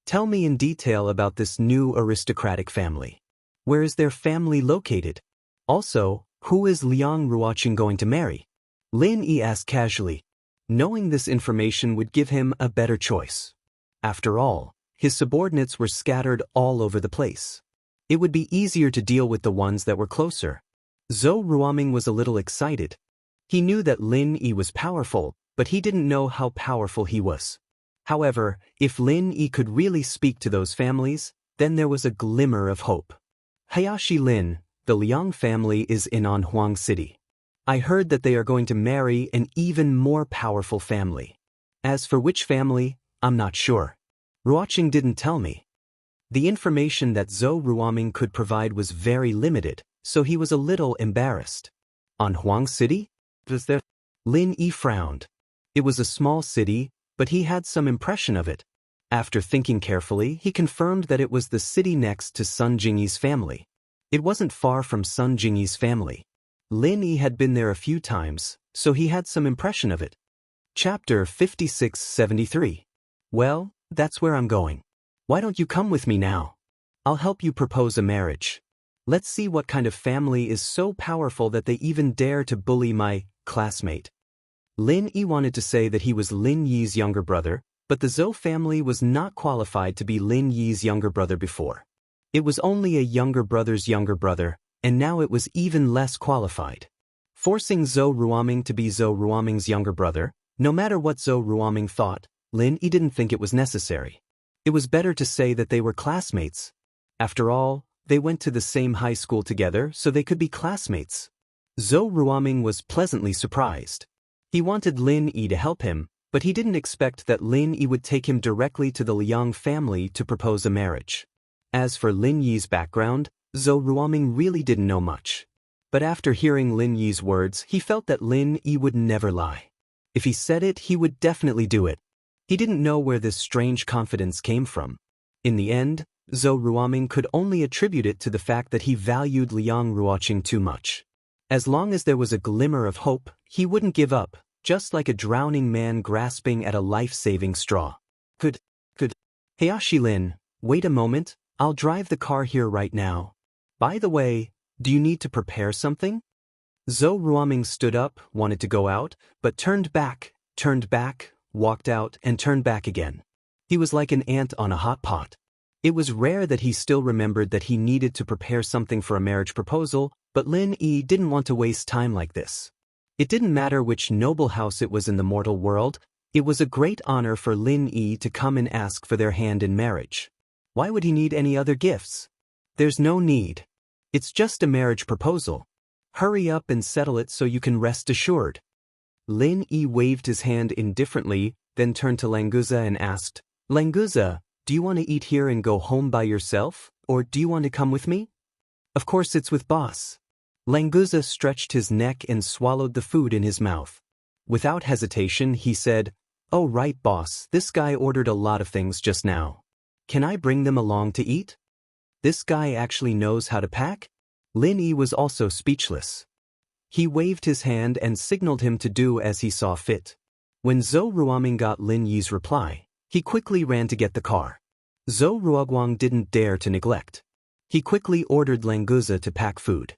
"Tell me in detail about this new aristocratic family. Where is their family located? Also, who is Liang Ruoqing going to marry?" Lin Yi asked casually. Knowing this information would give him a better choice. After all, his subordinates were scattered all over the place. It would be easier to deal with the ones that were closer. Zhou Ruoming was a little excited. He knew that Lin Yi was powerful, but he didn't know how powerful he was. However, if Lin Yi could really speak to those families, then there was a glimmer of hope. "Hayashi Lin, the Liang family is in Anhuang City. I heard that they are going to marry an even more powerful family. As for which family, I'm not sure. Ruoqing didn't tell me." The information that Zhou Ruoming could provide was very limited, so he was a little embarrassed. "Anhuang City? Was there?" Lin Yi frowned. It was a small city, but he had some impression of it. After thinking carefully, he confirmed that it was the city next to Sun Jingyi's family. It wasn't far from Sun Jingyi's family. Lin Yi had been there a few times, so he had some impression of it. Chapter 5673. "Well, that's where I'm going. Why don't you come with me now? I'll help you propose a marriage. Let's see what kind of family is so powerful that they even dare to bully my classmate." Lin Yi wanted to say that he was Lin Yi's younger brother, but the Zhou family was not qualified to be Lin Yi's younger brother before. It was only a younger brother's younger brother, and now it was even less qualified. Forcing Zhou Ruoming to be Zhou Ruoming's younger brother, no matter what Zhou Ruoming thought, Lin Yi didn't think it was necessary. It was better to say that they were classmates. After all, they went to the same high school together, so they could be classmates. Zhou Ruoming was pleasantly surprised. He wanted Lin Yi to help him, but he didn't expect that Lin Yi would take him directly to the Liang family to propose a marriage. As for Lin Yi's background, Zhou Ruoming really didn't know much. But after hearing Lin Yi's words, he felt that Lin Yi would never lie. If he said it, he would definitely do it. He didn't know where this strange confidence came from. In the end, Zhou Ruoming could only attribute it to the fact that he valued Liang Ruoqing too much. As long as there was a glimmer of hope, he wouldn't give up, just like a drowning man grasping at a life-saving straw. Could. "Hayashi Lin, wait a moment, I'll drive the car here right now. By the way, do you need to prepare something?" Zhou Ruoming stood up, wanted to go out, but turned back, walked out, and turned back again. He was like an ant on a hot pot. It was rare that he still remembered that he needed to prepare something for a marriage proposal, but Lin Yi didn't want to waste time like this. It didn't matter which noble house it was in the mortal world, it was a great honor for Lin Yi to come and ask for their hand in marriage. Why would he need any other gifts? There's no need. It's just a marriage proposal. Hurry up and settle it so you can rest assured. Lin Yi waved his hand indifferently, then turned to Lengzi and asked, "Lengzi, do you want to eat here and go home by yourself, or do you want to come with me?" "Of course it's with boss." Lengzi stretched his neck and swallowed the food in his mouth. Without hesitation, he said, "Oh right boss, this guy ordered a lot of things just now. Can I bring them along to eat?" This guy actually knows how to pack? Lin Yi was also speechless. He waved his hand and signaled him to do as he saw fit. When Zhou Ruoming got Lin Yi's reply, he quickly ran to get the car. Zhou Ruoguang didn't dare to neglect. He quickly ordered Languza to pack food.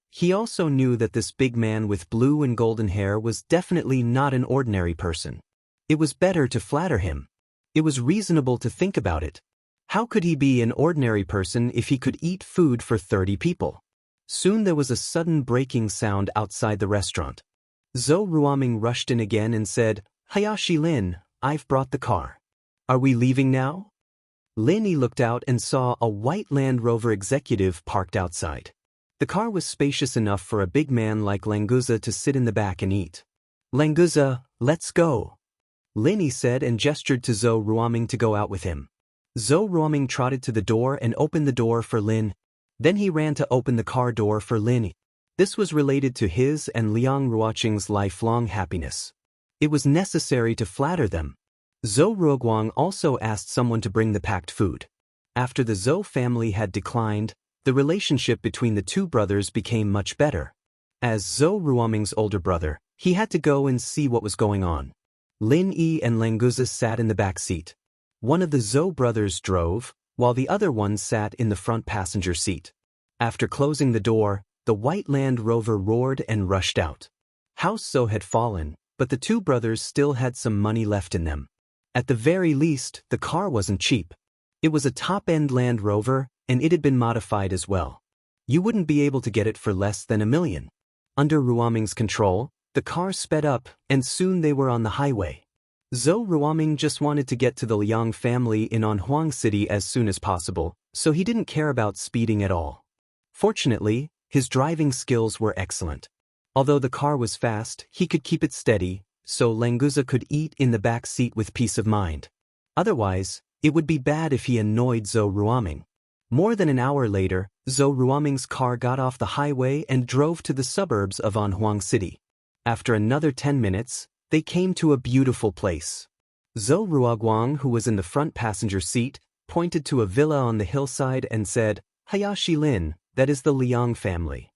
He also knew that this big man with blue and golden hair was definitely not an ordinary person. It was better to flatter him. It was reasonable to think about it. How could he be an ordinary person if he could eat food for 30 people? Soon there was a sudden breaking sound outside the restaurant. Zhou Ruoming rushed in again and said, "Hayashi Lin, I've brought the car. Are we leaving now?" Lin Yi looked out and saw a white Land Rover executive parked outside. The car was spacious enough for a big man like Languza to sit in the back and eat. "Languza, let's go," Lin Yi said and gestured to Zhou Ruoming to go out with him. Zhou Ruoming trotted to the door and opened the door for Lin. Then he ran to open the car door for Lin Yi. This was related to his and Liang Ruoqing's lifelong happiness. It was necessary to flatter them. Zhou Ruoguang also asked someone to bring the packed food. After the Zhou family had declined, the relationship between the two brothers became much better. As Zhou Ruoming's older brother, he had to go and see what was going on. Lin Yi and Languza sat in the back seat. One of the Zhou brothers drove, while the other one sat in the front passenger seat. After closing the door, the white Land Rover roared and rushed out. House Zhou had fallen, but the two brothers still had some money left in them. At the very least, the car wasn't cheap. It was a top-end Land Rover, and it had been modified as well. You wouldn't be able to get it for less than $1 million. Under Ruoming's control, the car sped up, and soon they were on the highway. Zhou Ruoming just wanted to get to the Liang family in Anhuang City as soon as possible, so he didn't care about speeding at all. Fortunately, his driving skills were excellent. Although the car was fast, he could keep it steady, so Languza could eat in the back seat with peace of mind. Otherwise, it would be bad if he annoyed Zhou Ruoming. More than an hour later, Zhou Ruoming's car got off the highway and drove to the suburbs of Anhuang City. After another 10 minutes, they came to a beautiful place. Zhou Ruoguang, who was in the front passenger seat, pointed to a villa on the hillside and said, "Hayashi Lin, that is the Liang family.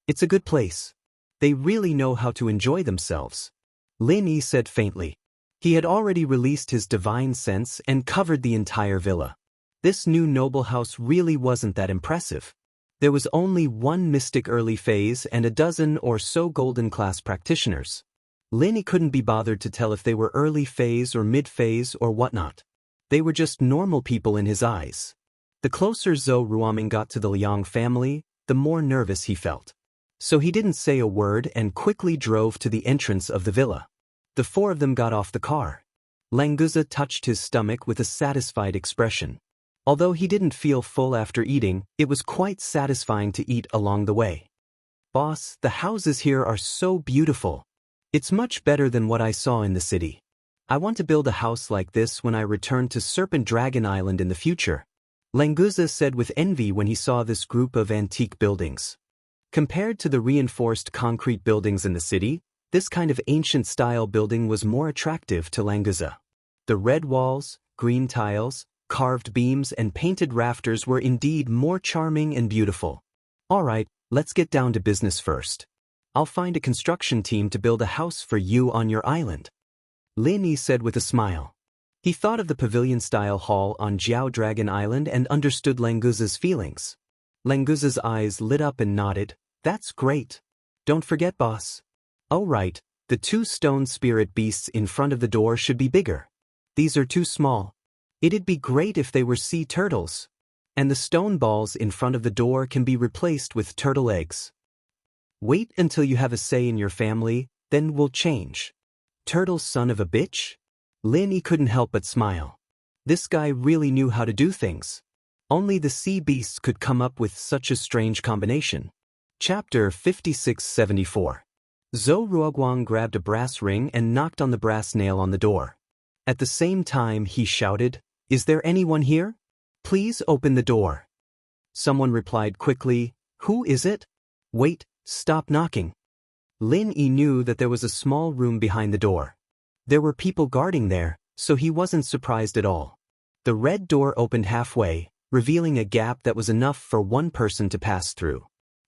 It's a good place. They really know how to enjoy themselves." Lin Yi said faintly. He had already released his divine sense and covered the entire villa. This new noble house really wasn't that impressive. There was only one mystic early phase and a dozen or so golden class practitioners. Lin Yi couldn't be bothered to tell if they were early phase or mid phase or whatnot. They were just normal people in his eyes. The closer Zhou Ruoming got to the Liang family, the more nervous he felt. So he didn't say a word and quickly drove to the entrance of the villa. The four of them got off the car. Languza touched his stomach with a satisfied expression. Although he didn't feel full after eating, it was quite satisfying to eat along the way. "Boss, the houses here are so beautiful. It's much better than what I saw in the city. I want to build a house like this when I return to Serpent Dragon Island in the future," Languza said with envy when he saw this group of antique buildings. Compared to the reinforced concrete buildings in the city, this kind of ancient-style building was more attractive to Languza. The red walls, green tiles, carved beams and painted rafters were indeed more charming and beautiful. "All right, let's get down to business first. I'll find a construction team to build a house for you on your island," Lin Yi said with a smile. He thought of the pavilion-style hall on Jiao Dragon Island and understood Languza's feelings. Languza's eyes lit up and nodded. "That's great. Don't forget, boss. Oh right, the 2 stone spirit beasts in front of the door should be bigger. These are too small. It'd be great if they were sea turtles. And the stone balls in front of the door can be replaced with turtle eggs. Wait until you have a say in your family, then we'll change." "Turtle son of a bitch?" Lin Yi couldn't help but smile. This guy really knew how to do things. Only the sea beasts could come up with such a strange combination. Chapter 5674. Zhou Ruoguang grabbed a brass ring and knocked on the brass nail on the door. At the same time he shouted, "Is there anyone here? Please open the door." Someone replied quickly, "Who is it? Wait, stop knocking." Lin Yi knew that there was a small room behind the door. There were people guarding there, so he wasn't surprised at all. The red door opened halfway, revealing a gap that was enough for one person to pass through.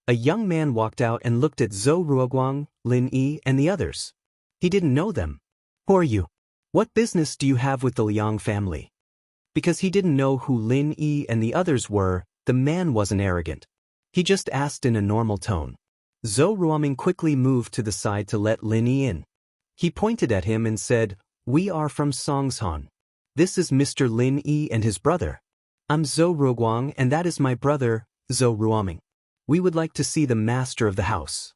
A young man walked out and looked at Zhou Ruoguang, Lin Yi, and the others. He didn't know them. "Who are you? What business do you have with the Liang family?" Because he didn't know who Lin Yi and the others were, the man wasn't arrogant. He just asked in a normal tone. Zhou Ruoming quickly moved to the side to let Lin Yi in. He pointed at him and said, "We are from Songshan. This is Mr. Lin Yi and his brother. I'm Zhou Ruoguang and that is my brother, Zhou Ruoming. We would like to see the master of the house."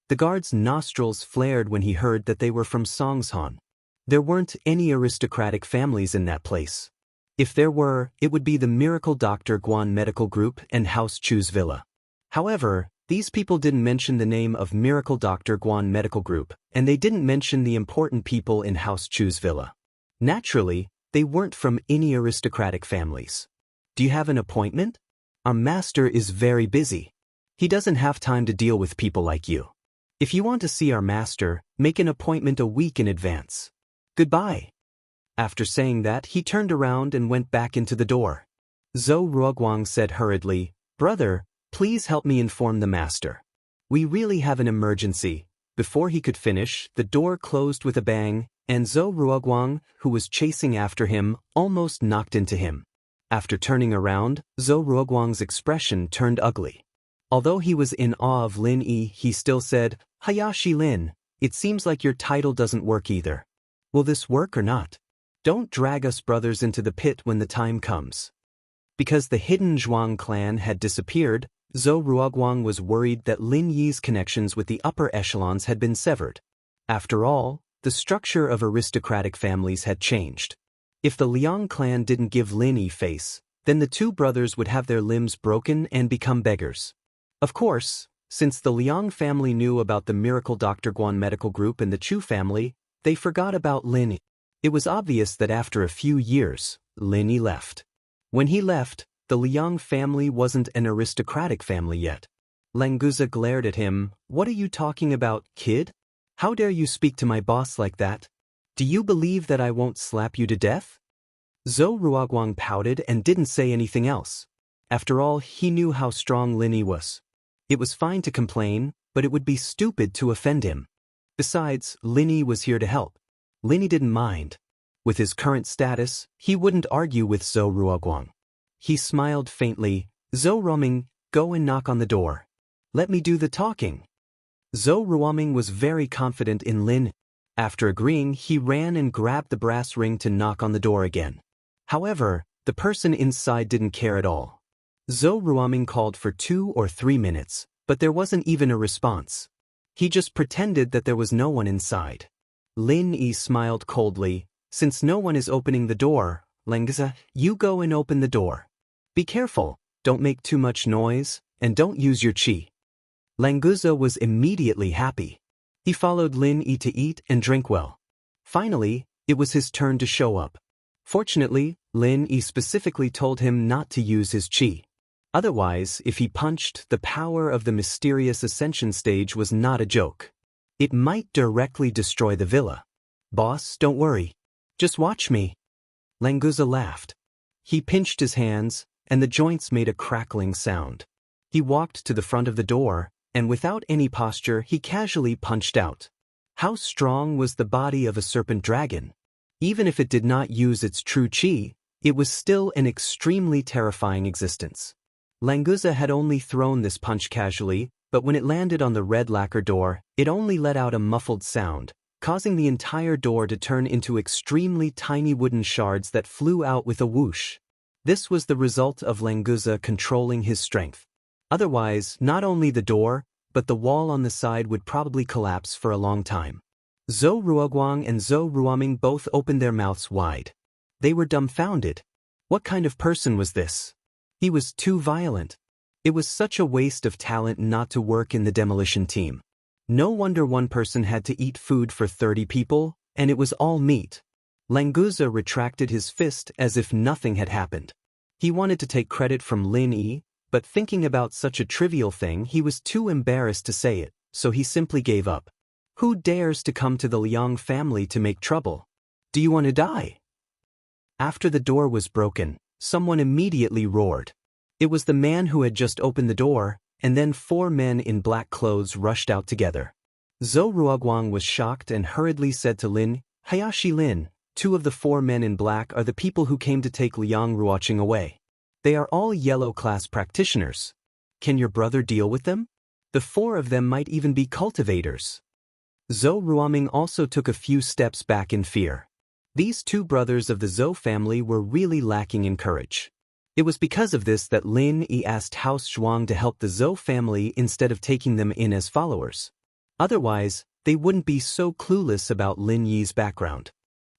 The guard's nostrils flared when he heard that they were from Songshan. There weren't any aristocratic families in that place. If there were, it would be the Miracle Dr. Guan Medical Group and House Chu's Villa. However, these people didn't mention the name of Miracle Dr. Guan Medical Group, and they didn't mention the important people in House Chu's Villa. Naturally, they weren't from any aristocratic families. "Do you have an appointment? Our master is very busy. He doesn't have time to deal with people like you. If you want to see our master, make an appointment a week in advance. Goodbye." After saying that, he turned around and went back into the door. Zhou Ruoguang said hurriedly, "Brother, please help me inform the master. We really have an emergency." Before he could finish, the door closed with a bang, and Zhou Ruoguang, who was chasing after him, almost knocked into him. After turning around, Zhou Ruoguang's expression turned ugly. Although he was in awe of Lin Yi, he still said, "Hayashi Lin, it seems like your title doesn't work either. Will this work or not? Don't drag us brothers into the pit when the time comes." Because the hidden Zhuang clan had disappeared, Zhou Ruoguang was worried that Lin Yi's connections with the upper echelons had been severed. After all, the structure of aristocratic families had changed. If the Liang clan didn't give Lin Yi face, then the two brothers would have their limbs broken and become beggars. Of course, since the Liang family knew about the Miracle Dr. Guan Medical Group and the Chu family, they forgot about Lin Yi. It was obvious that after a few years, Lin Yi left. When he left, the Liang family wasn't an aristocratic family yet. Languza glared at him. "What are you talking about, kid? How dare you speak to my boss like that? Do you believe that I won't slap you to death?" Zhou Ruoguang pouted and didn't say anything else. After all, he knew how strong Lin Yi was. It was fine to complain, but it would be stupid to offend him. Besides, Lin Yi was here to help. Lin Yi didn't mind. With his current status, he wouldn't argue with Zhou Ruoguang. He smiled faintly. "Zhou Ruoming, go and knock on the door. Let me do the talking." Zhou Ruoming was very confident in Lin. After agreeing, he ran and grabbed the brass ring to knock on the door again. However, the person inside didn't care at all. Zhou Ruoming called for 2 or 3 minutes, but there wasn't even a response. He just pretended that there was no one inside. Lin Yi smiled coldly. "Since no one is opening the door, Languza, you go and open the door. Be careful, don't make too much noise, and don't use your qi." Languza was immediately happy. He followed Lin Yi to eat and drink well. Finally, it was his turn to show up. Fortunately, Lin Yi specifically told him not to use his qi. Otherwise, if he punched, the power of the mysterious ascension stage was not a joke. It might directly destroy the villa. "Boss, don't worry. Just watch me." Languza laughed. He pinched his hands, and the joints made a crackling sound. He walked to the front of the door, and without any posture, he casually punched out. How strong was the body of a serpent dragon? Even if it did not use its true qi, it was still an extremely terrifying existence. Languza had only thrown this punch casually, but when it landed on the red lacquer door, it only let out a muffled sound, causing the entire door to turn into extremely tiny wooden shards that flew out with a whoosh. This was the result of Languza controlling his strength. Otherwise, not only the door, but the wall on the side would probably collapse for a long time. Zhou Ruoguang and Zhou Ruoming both opened their mouths wide. They were dumbfounded. What kind of person was this? He was too violent. It was such a waste of talent not to work in the demolition team. No wonder one person had to eat food for 30 people, and it was all meat. Languza retracted his fist as if nothing had happened. He wanted to take credit from Lin Yi, but thinking about such a trivial thing, he was too embarrassed to say it, so he simply gave up. Who dares to come to the Liang family to make trouble? Do you want to die? After the door was broken, someone immediately roared. It was the man who had just opened the door, and then 4 men in black clothes rushed out together. Zhou Ruoguang was shocked and hurriedly said to Lin, "Hayashi Lin, 2 of the 4 men in black are the people who came to take Liang Ruoqing away. They are all yellow class practitioners. Can your brother deal with them? The 4 of them might even be cultivators. Zhou Ruoming also took a few steps back in fear. These 2 brothers of the Zhou family were really lacking in courage. It was because of this that Lin Yi asked House Zhuang to help the Zhou family instead of taking them in as followers. Otherwise, they wouldn't be so clueless about Lin Yi's background.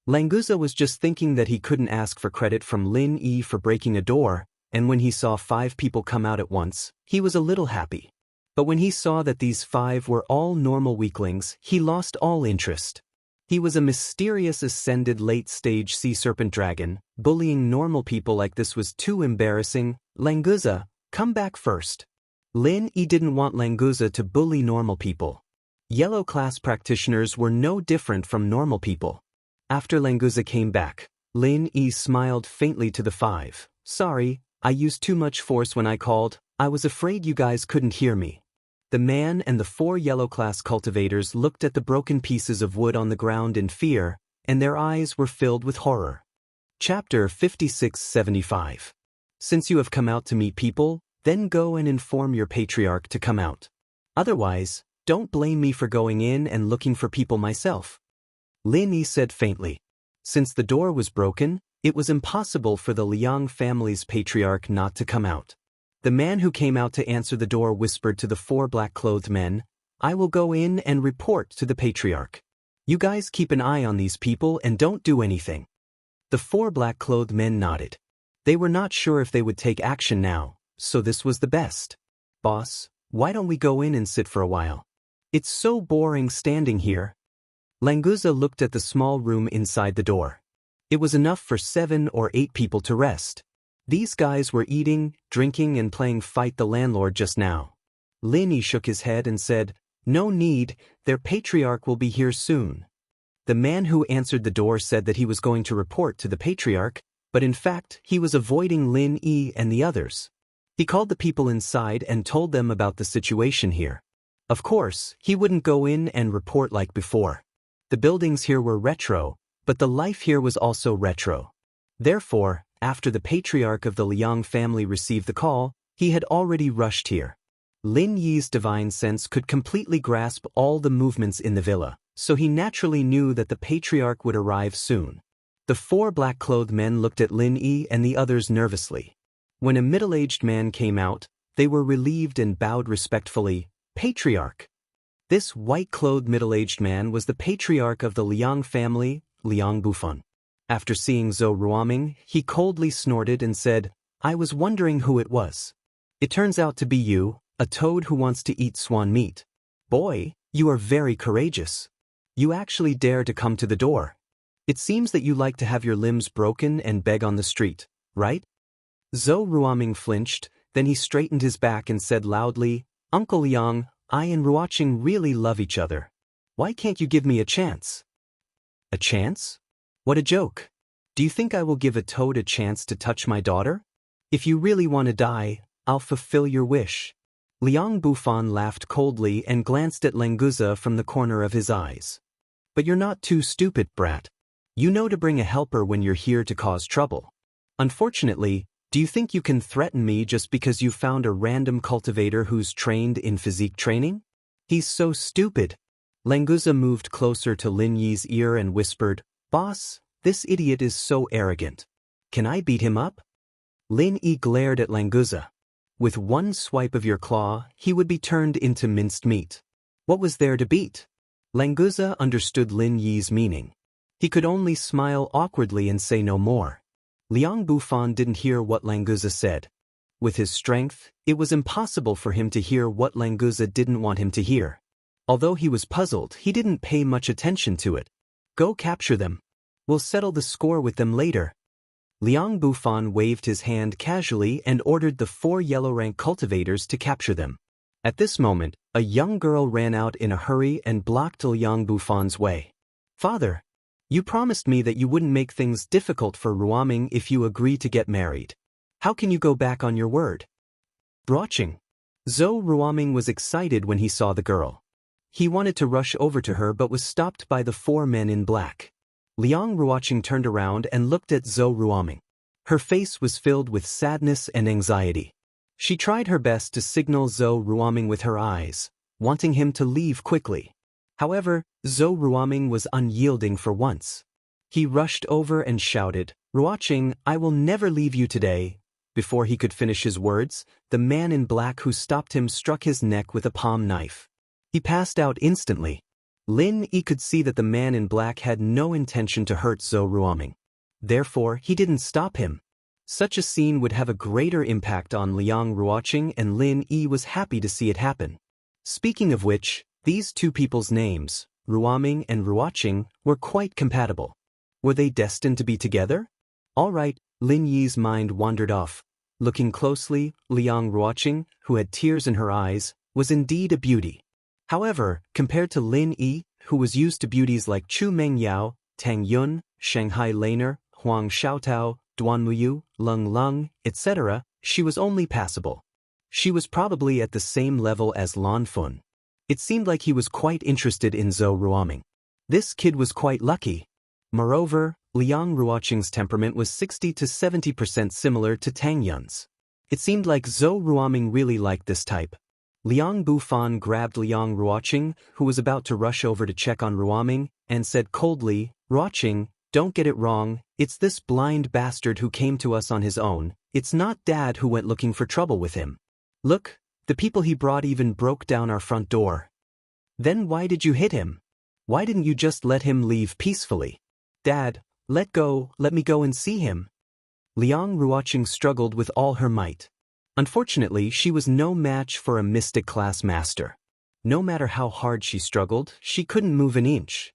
Languza was just thinking that he couldn't ask for credit from Lin Yi for breaking a door, and when he saw 5 people come out at once, he was a little happy. But when he saw that these 5 were all normal weaklings, he lost all interest. He was a mysterious ascended late-stage sea serpent dragon. Bullying normal people like this was too embarrassing. Languza, come back first. Lin Yi didn't want Languza to bully normal people. Yellow class practitioners were no different from normal people. After Languza came back, Lin Yi smiled faintly to the 5. Sorry, I used too much force when I called. I was afraid you guys couldn't hear me. The man and the 4 yellow class cultivators looked at the broken pieces of wood on the ground in fear, and their eyes were filled with horror. Chapter 5675. Since you have come out to meet people, then go and inform your patriarch to come out. Otherwise, don't blame me for going in and looking for people myself. Lin Yi said faintly. Since the door was broken, it was impossible for the Liang family's patriarch not to come out. The man who came out to answer the door whispered to the 4 black-clothed men, I will go in and report to the patriarch. You guys keep an eye on these people and don't do anything. The 4 black-clothed men nodded. They were not sure if they would take action now, so this was the best. Boss, why don't we go in and sit for a while? It's so boring standing here. Languza looked at the small room inside the door. It was enough for 7 or 8 people to rest. These guys were eating, drinking and playing Fight the Landlord just now. Lin Yi shook his head and said, No need, their patriarch will be here soon. The man who answered the door said that he was going to report to the patriarch, but in fact he was avoiding Lin Yi and the others. He called the people inside and told them about the situation here. Of course, he wouldn't go in and report like before. The buildings here were retro, but the life here was also retro. Therefore, after the patriarch of the Liang family received the call, he had already rushed here. Lin Yi's divine sense could completely grasp all the movements in the villa, so he naturally knew that the patriarch would arrive soon. The 4 black-clothed men looked at Lin Yi and the others nervously. When a middle-aged man came out, they were relieved and bowed respectfully, Patriarch. This white-clothed middle-aged man was the patriarch of the Liang family, Liang Bufan. After seeing Zhou Ruoming, he coldly snorted and said, I was wondering who it was. It turns out to be you, a toad who wants to eat swan meat. Boy, you are very courageous. You actually dare to come to the door. It seems that you like to have your limbs broken and beg on the street, right? Zhou Ruoming flinched, then he straightened his back and said loudly, Uncle Liang, I and Ruoqing really love each other. Why can't you give me a chance? A chance? What a joke. Do you think I will give a toad a chance to touch my daughter? If you really want to die, I'll fulfill your wish. Liang Bufan laughed coldly and glanced at Languza from the corner of his eyes. But you're not too stupid, brat. You know to bring a helper when you're here to cause trouble. Unfortunately, do you think you can threaten me just because you found a random cultivator who's trained in physique training? He's so stupid. Languza moved closer to Lin Yi's ear and whispered, Boss, this idiot is so arrogant. Can I beat him up? Lin Yi glared at Languza. With one swipe of your claw, he would be turned into minced meat. What was there to beat? Languza understood Lin Yi's meaning. He could only smile awkwardly and say no more. Liang Bufan didn't hear what Languza said. With his strength, it was impossible for him to hear what Languza didn't want him to hear. Although he was puzzled, he didn't pay much attention to it. Go capture them. We'll settle the score with them later. Liang Bufan waved his hand casually and ordered the 4 yellow-rank cultivators to capture them. At this moment, a young girl ran out in a hurry and blocked Liang Bufan's way. Father, you promised me that you wouldn't make things difficult for Ruoming if you agree to get married. How can you go back on your word? Ruoqing. Zhou Ruoming was excited when he saw the girl. He wanted to rush over to her but was stopped by the 4 men in black. Liang Ruoqing turned around and looked at Zhou Ruoming. Her face was filled with sadness and anxiety. She tried her best to signal Zhou Ruoming with her eyes, wanting him to leave quickly. However, Zhou Ruoming was unyielding for once. He rushed over and shouted, "Ruoqing, I will never leave you today." Before he could finish his words, the man in black who stopped him struck his neck with a palm knife. He passed out instantly. Lin Yi could see that the man in black had no intention to hurt Zhou Ruoming. Therefore, he didn't stop him. Such a scene would have a greater impact on Liang Ruoqing, and Lin Yi was happy to see it happen. Speaking of which, these two people's names, Ruoming and Ruoqing, were quite compatible. Were they destined to be together? All right, Lin Yi's mind wandered off. Looking closely, Liang Ruoqing, who had tears in her eyes, was indeed a beauty. However, compared to Lin Yi, who was used to beauties like Chu Mengyao, Tang Yun, Shanghai Laner, Huang Xiaotao, Duan Muyu, Leng Leng, etc., she was only passable. She was probably at the same level as Lan Fun. It seemed like he was quite interested in Zhou Ruoming. This kid was quite lucky. Moreover, Liang Ruoqing's temperament was 60 to 70% similar to Tang Yun's. It seemed like Zhou Ruoming really liked this type. Liang Bufan grabbed Liang Ruoqing, who was about to rush over to check on Ruoming, and said coldly, "Ruoqing, don't get it wrong, it's this blind bastard who came to us on his own. It's not Dad who went looking for trouble with him. Look, the people he brought even broke down our front door." "Then why did you hit him? Why didn't you just let him leave peacefully?" "Dad, let me go and see him." Liang Ruoqing struggled with all her might. Unfortunately, she was no match for a mystic class master. No matter how hard she struggled, she couldn't move an inch.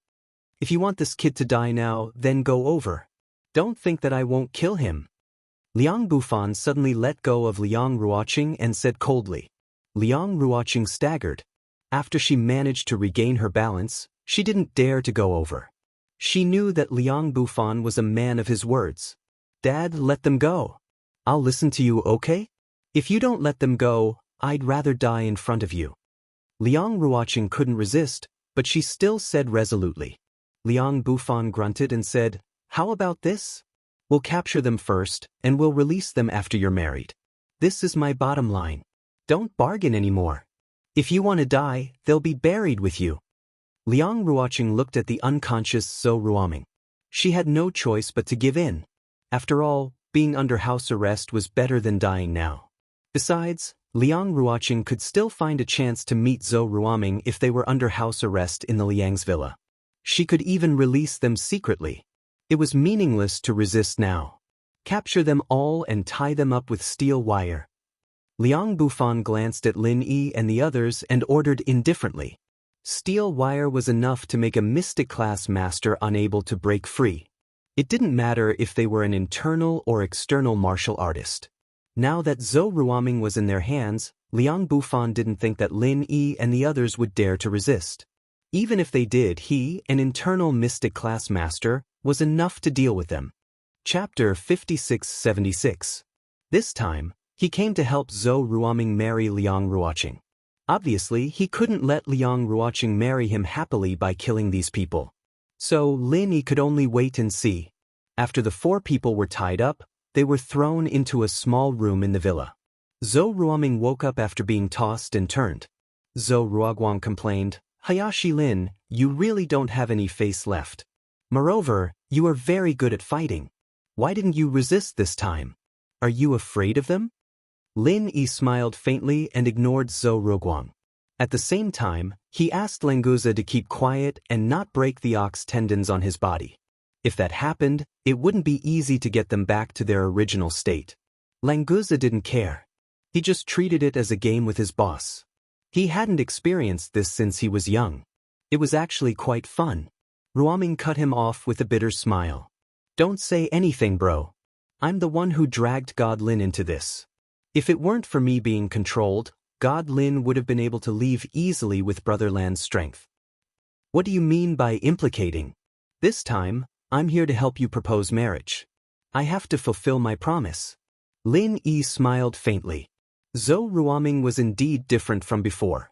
"If you want this kid to die now, then go over. Don't think that I won't kill him." Liang Bufan suddenly let go of Liang Ruoqing and said coldly. Liang Ruoqing staggered. After she managed to regain her balance, she didn't dare to go over. She knew that Liang Bufan was a man of his words. "Dad, let them go. I'll listen to you, okay? If you don't let them go, I'd rather die in front of you." Liang Ruoqing couldn't resist, but she still said resolutely. Liang Bufan grunted and said, "How about this? We'll capture them first, and we'll release them after you're married. This is my bottom line. Don't bargain anymore. If you want to die, they'll be buried with you." Liang Ruoqing looked at the unconscious Zhou Ruoming. She had no choice but to give in. After all, being under house arrest was better than dying now. Besides, Liang Ruoqing could still find a chance to meet Zhou Ruoming if they were under house arrest in the Liang's villa. She could even release them secretly. It was meaningless to resist now. Capture them all and tie them up with steel wire. Liang Bufan glanced at Lin Yi and the others and ordered indifferently. Steel wire was enough to make a mystic class master unable to break free. It didn't matter if they were an internal or external martial artist. Now that Zhou Ruoming was in their hands, Liang Bufan didn't think that Lin Yi and the others would dare to resist. Even if they did, he, an internal mystic class master, was enough to deal with them. Chapter 5676. This time, he came to help Zhou Ruoming marry Liang Ruoqing. Obviously, he couldn't let Liang Ruoqing marry him happily by killing these people. So Lin Yi could only wait and see. After the 4 people were tied up, they were thrown into a small room in the villa. Zhou Ruoming woke up after being tossed and turned. Zhou Ruoguang complained, "Hayashi Lin, you really don't have any face left. Moreover, you are very good at fighting. Why didn't you resist this time? Are you afraid of them?" Lin Yi smiled faintly and ignored Zhou Ruoguang. At the same time, he asked Languza to keep quiet and not break the ox tendons on his body. If that happened, it wouldn't be easy to get them back to their original state. Languza didn't care. He just treated it as a game with his boss. He hadn't experienced this since he was young. It was actually quite fun. Ruoming cut him off with a bitter smile. "Don't say anything, bro. I'm the one who dragged God Lin into this. If it weren't for me being controlled, God Lin would have been able to leave easily with Brother Lan's strength." "What do you mean by implicating? This time, I'm here to help you propose marriage. I have to fulfill my promise." Lin Yi smiled faintly. Zhou Ruoming was indeed different from before.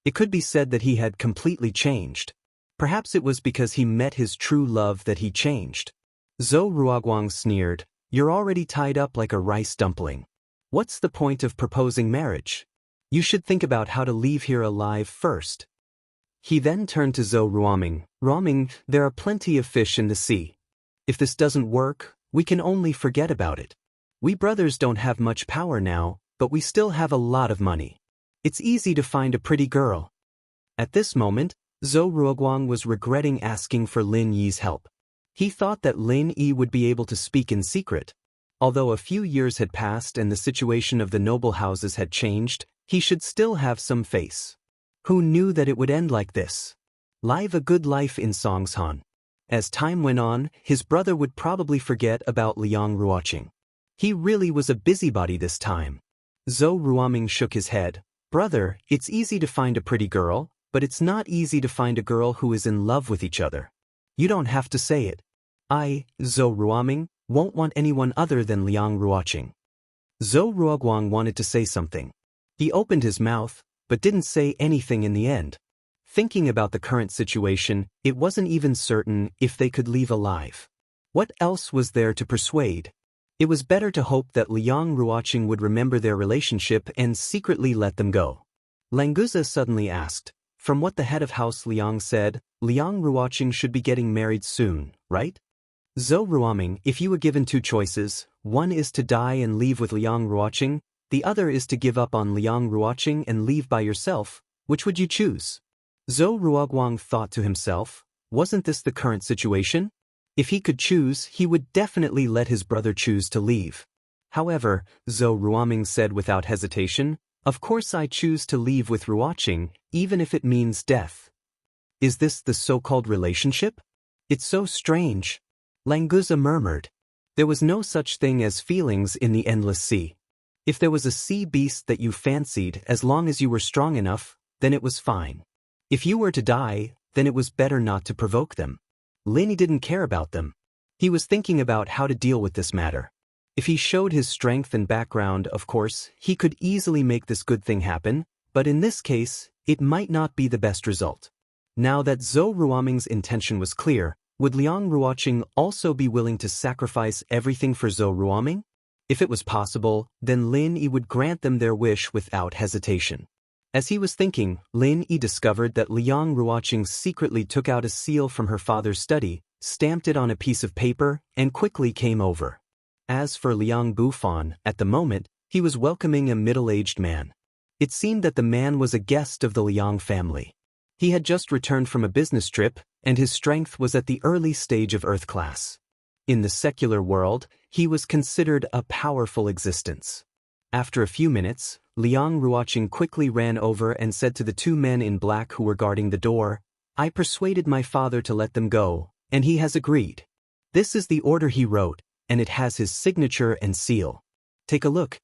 It could be said that he had completely changed. Perhaps it was because he met his true love that he changed. Zhou Ruoguang sneered, "You're already tied up like a rice dumpling. What's the point of proposing marriage? You should think about how to leave here alive first." He then turned to Zhou Ruoming. "Ruoming, there are plenty of fish in the sea. If this doesn't work, we can only forget about it. We brothers don't have much power now, but we still have a lot of money. It's easy to find a pretty girl." At this moment, Zhou Ruoguang was regretting asking for Lin Yi's help. He thought that Lin Yi would be able to speak in secret. Although a few years had passed and the situation of the noble houses had changed, he should still have some face. Who knew that it would end like this? Live a good life in Songshan. As time went on, his brother would probably forget about Liang Ruoqing. He really was a busybody this time. Zhou Ruoming shook his head. "Brother, it's easy to find a pretty girl, but it's not easy to find a girl who is in love with each other. You don't have to say it. I, Zhou Ruoming, won't want anyone other than Liang Ruoqing." Zhou Ruoguang wanted to say something. He opened his mouth, but didn't say anything in the end. Thinking about the current situation, it wasn't even certain if they could leave alive. What else was there to persuade? It was better to hope that Liang Ruoqing would remember their relationship and secretly let them go. Languza suddenly asked, "From what the head of House Liang said, Liang Ruoqing should be getting married soon, right?" Zhou Ruoming, "If you were given two choices, one is to die and leave with Liang Ruoqing, the other is to give up on Liang Ruoqing and leave by yourself, which would you choose?" Zhou Ruoguang thought to himself, wasn't this the current situation? If he could choose, he would definitely let his brother choose to leave. However, Zhou Ruoming said without hesitation, "Of course I choose to leave with Ruoqing, even if it means death." Is this the so-called relationship? It's so strange. Languza murmured. There was no such thing as feelings in the endless sea. If there was a sea beast that you fancied, as long as you were strong enough, then it was fine. If you were to die, then it was better not to provoke them. Lin didn't care about them. He was thinking about how to deal with this matter. If he showed his strength and background, of course, he could easily make this good thing happen, but in this case, it might not be the best result. Now that Zhou Ruoming's intention was clear, would Liang Ruoqing also be willing to sacrifice everything for Zhou Ruoming? If it was possible, then Lin Yi would grant them their wish without hesitation. As he was thinking, Lin Yi discovered that Liang Ruoqing secretly took out a seal from her father's study, stamped it on a piece of paper, and quickly came over. As for Liang Bufan, at the moment, he was welcoming a middle-aged man. It seemed that the man was a guest of the Liang family. He had just returned from a business trip, and his strength was at the early stage of Earth class. In the secular world, he was considered a powerful existence. After a few minutes, Liang Ruoqing quickly ran over and said to the two men in black who were guarding the door, "I persuaded my father to let them go, and he has agreed. This is the order he wrote, and it has his signature and seal. Take a look."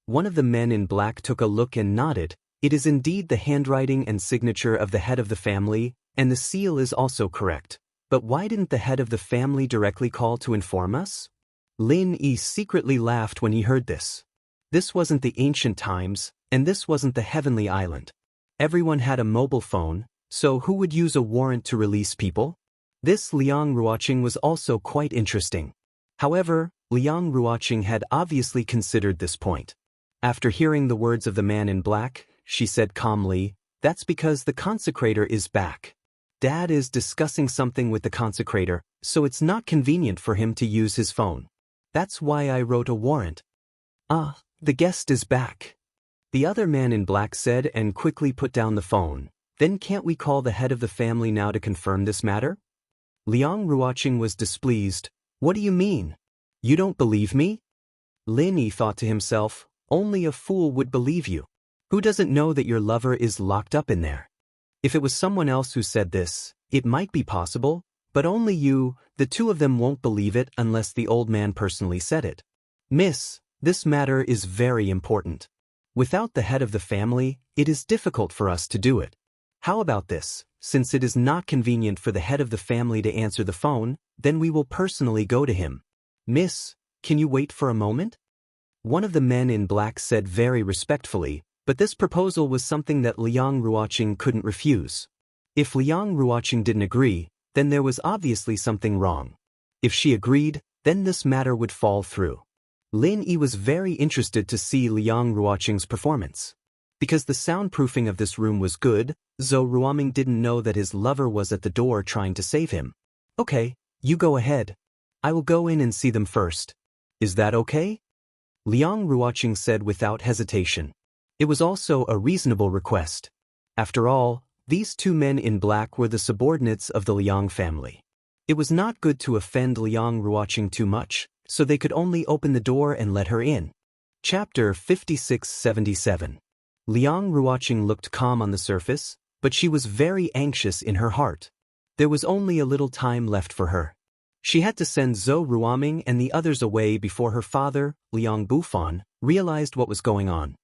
One of the men in black took a look and nodded. It is indeed the handwriting and signature of the head of the family, and the seal is also correct. But why didn't the head of the family directly call to inform us? Lin Yi secretly laughed when he heard this. This wasn't the ancient times, and this wasn't the heavenly island. Everyone had a mobile phone, so who would use a warrant to release people? This Liang Ruoqing was also quite interesting. However, Liang Ruoqing had obviously considered this point. After hearing the words of the man in black, she said calmly, "That's because the consecrator is back. Dad is discussing something with the consecrator, so it's not convenient for him to use his phone. That's why I wrote a warrant." "Ah, the guest is back," the other man in black said and quickly put down the phone. "Then can't we call the head of the family now to confirm this matter?" Liang Ruoqing was displeased. "What do you mean? You don't believe me?" Lin Yi thought to himself, "Only a fool would believe you. Who doesn't know that your lover is locked up in there? If it was someone else who said this, it might be possible, but only you, the two of them won't believe it unless the old man personally said it. Miss, this matter is very important. Without the head of the family, it is difficult for us to do it. How about this? Since it is not convenient for the head of the family to answer the phone, then we will personally go to him. Miss, can you wait for a moment?" One of the men in black said very respectfully, but this proposal was something that Liang Ruoqing couldn't refuse. If Liang Ruoqing didn't agree, then there was obviously something wrong. If she agreed, then this matter would fall through. Lin Yi was very interested to see Liang Ruoqing's performance. Because the soundproofing of this room was good, Zhou Ruoming didn't know that his lover was at the door trying to save him. Okay, you go ahead. I will go in and see them first. Is that okay? Liang Ruoqing said without hesitation. It was also a reasonable request. After all, these two men in black were the subordinates of the Liang family. It was not good to offend Liang Ruoqing too much, so they could only open the door and let her in. Chapter 5677. Liang Ruoqing looked calm on the surface, but she was very anxious in her heart. There was only a little time left for her. She had to send Zhou Ruoming and the others away before her father, Liang Bufan, realized what was going on.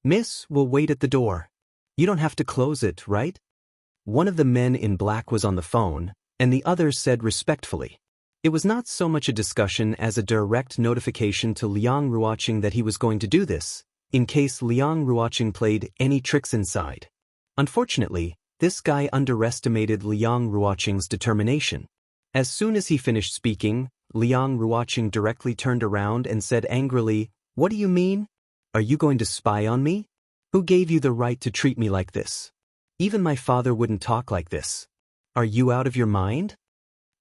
Miss will wait at the door. You don't have to close it, right? One of the men in black was on the phone, and the other said respectfully. It was not so much a discussion as a direct notification to Liang Ruoqing that he was going to do this, in case Liang Ruoqing played any tricks inside. Unfortunately, this guy underestimated Liang Ruoqing's determination. As soon as he finished speaking, Liang Ruoqing directly turned around and said angrily, "What do you mean? Are you going to spy on me? Who gave you the right to treat me like this? Even my father wouldn't talk like this. Are you out of your mind?"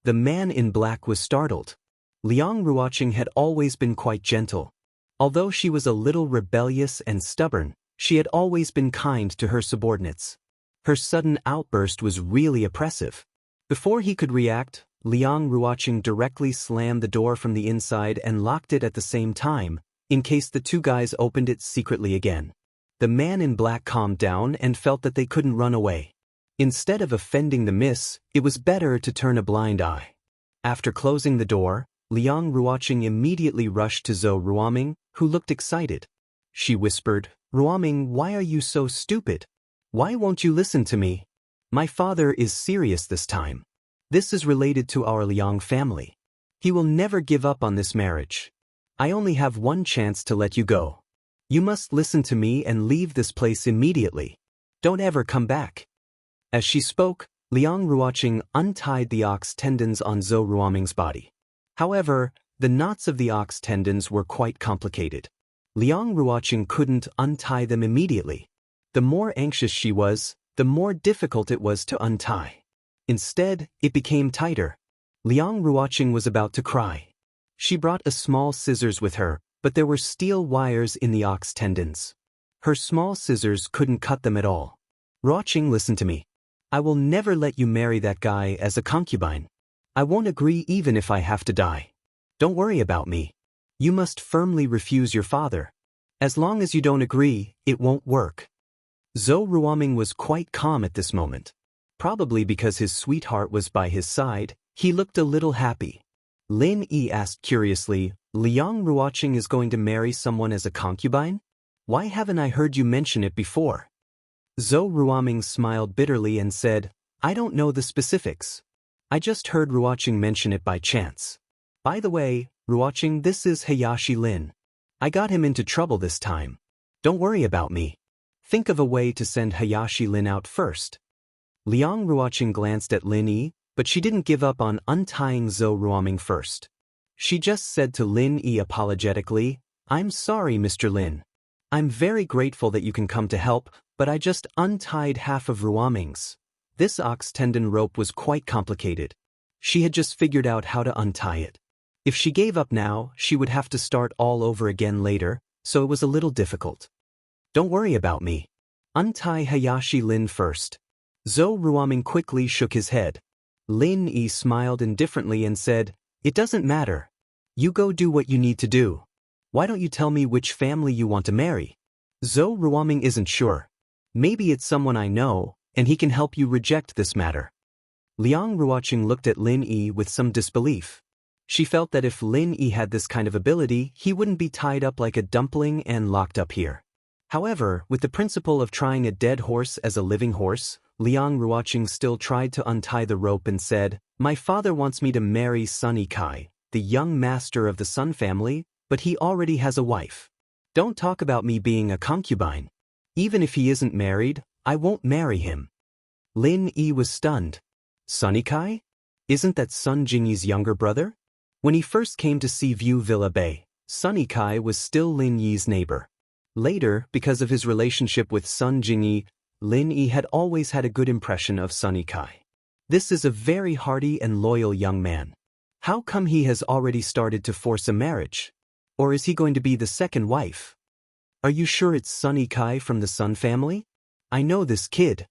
The man in black was startled. Liang Ruoqing had always been quite gentle. Although she was a little rebellious and stubborn, she had always been kind to her subordinates. Her sudden outburst was really oppressive. Before he could react, Liang Ruoqing directly slammed the door from the inside and locked it at the same time, in case the two guys opened it secretly again. The man in black calmed down and felt that they couldn't run away. Instead of offending the miss, it was better to turn a blind eye. After closing the door, Liang Ruoqing immediately rushed to Zhou Ruoming, who looked excited. She whispered, "Ruoming, why are you so stupid? Why won't you listen to me? My father is serious this time. This is related to our Liang family. He will never give up on this marriage. I only have one chance to let you go. You must listen to me and leave this place immediately. Don't ever come back." As she spoke, Liang Ruoqing untied the ox tendons on Zhou Ruoming's body. However, the knots of the ox tendons were quite complicated. Liang Ruoqing couldn't untie them immediately. The more anxious she was, the more difficult it was to untie. Instead, it became tighter. Liang Ruoqing was about to cry. She brought a small scissors with her, but there were steel wires in the ox tendons. Her small scissors couldn't cut them at all. "Ruoqing, listen to me. I will never let you marry that guy as a concubine. I won't agree even if I have to die. Don't worry about me. You must firmly refuse your father. As long as you don't agree, it won't work." Zhou Ruoming was quite calm at this moment. Probably because his sweetheart was by his side, he looked a little happy. Lin Yi asked curiously, "Liang Ruoqing is going to marry someone as a concubine? Why haven't I heard you mention it before?" Zhou Ruoming smiled bitterly and said, "I don't know the specifics. I just heard Ruoqing mention it by chance. By the way, Ruoqing, this is Hayashi Lin. I got him into trouble this time. Don't worry about me. Think of a way to send Hayashi Lin out first." Liang Ruoqing glanced at Lin Yi, but she didn't give up on untying Zhou Ruoming first. She just said to Lin Yi apologetically, "I'm sorry, Mr. Lin. I'm very grateful that you can come to help, but I just untied half of Ruoming's." This ox tendon rope was quite complicated. She had just figured out how to untie it. If she gave up now, she would have to start all over again later, so it was a little difficult. "Don't worry about me. Untie Hayashi Lin first." Zhou Ruoming quickly shook his head. Lin Yi smiled indifferently and said, "It doesn't matter. You go do what you need to do. Why don't you tell me which family you want to marry?" Zhou Ruoming isn't sure. "Maybe it's someone I know, and he can help you reject this matter." Liang Ruoqing looked at Lin Yi with some disbelief. She felt that if Lin Yi had this kind of ability, he wouldn't be tied up like a dumpling and locked up here. However, with the principle of trying a dead horse as a living horse, Liang Ruoqing still tried to untie the rope and said, "My father wants me to marry Sun Yikai, the young master of the Sun family, but he already has a wife. Don't talk about me being a concubine. Even if he isn't married, I won't marry him." Lin Yi was stunned. Sunny Kai? Isn't that Sun Jingyi's younger brother? When he first came to Seaview Villa Bay, Sunny Kai was still Lin Yi's neighbor. Later, because of his relationship with Sun Jingyi, Lin Yi had always had a good impression of Sunny Kai. This is a very hearty and loyal young man. How come he has already started to force a marriage? Or is he going to be the second wife? Are you sure it's Sunny Kai from the Sun family? I know this kid.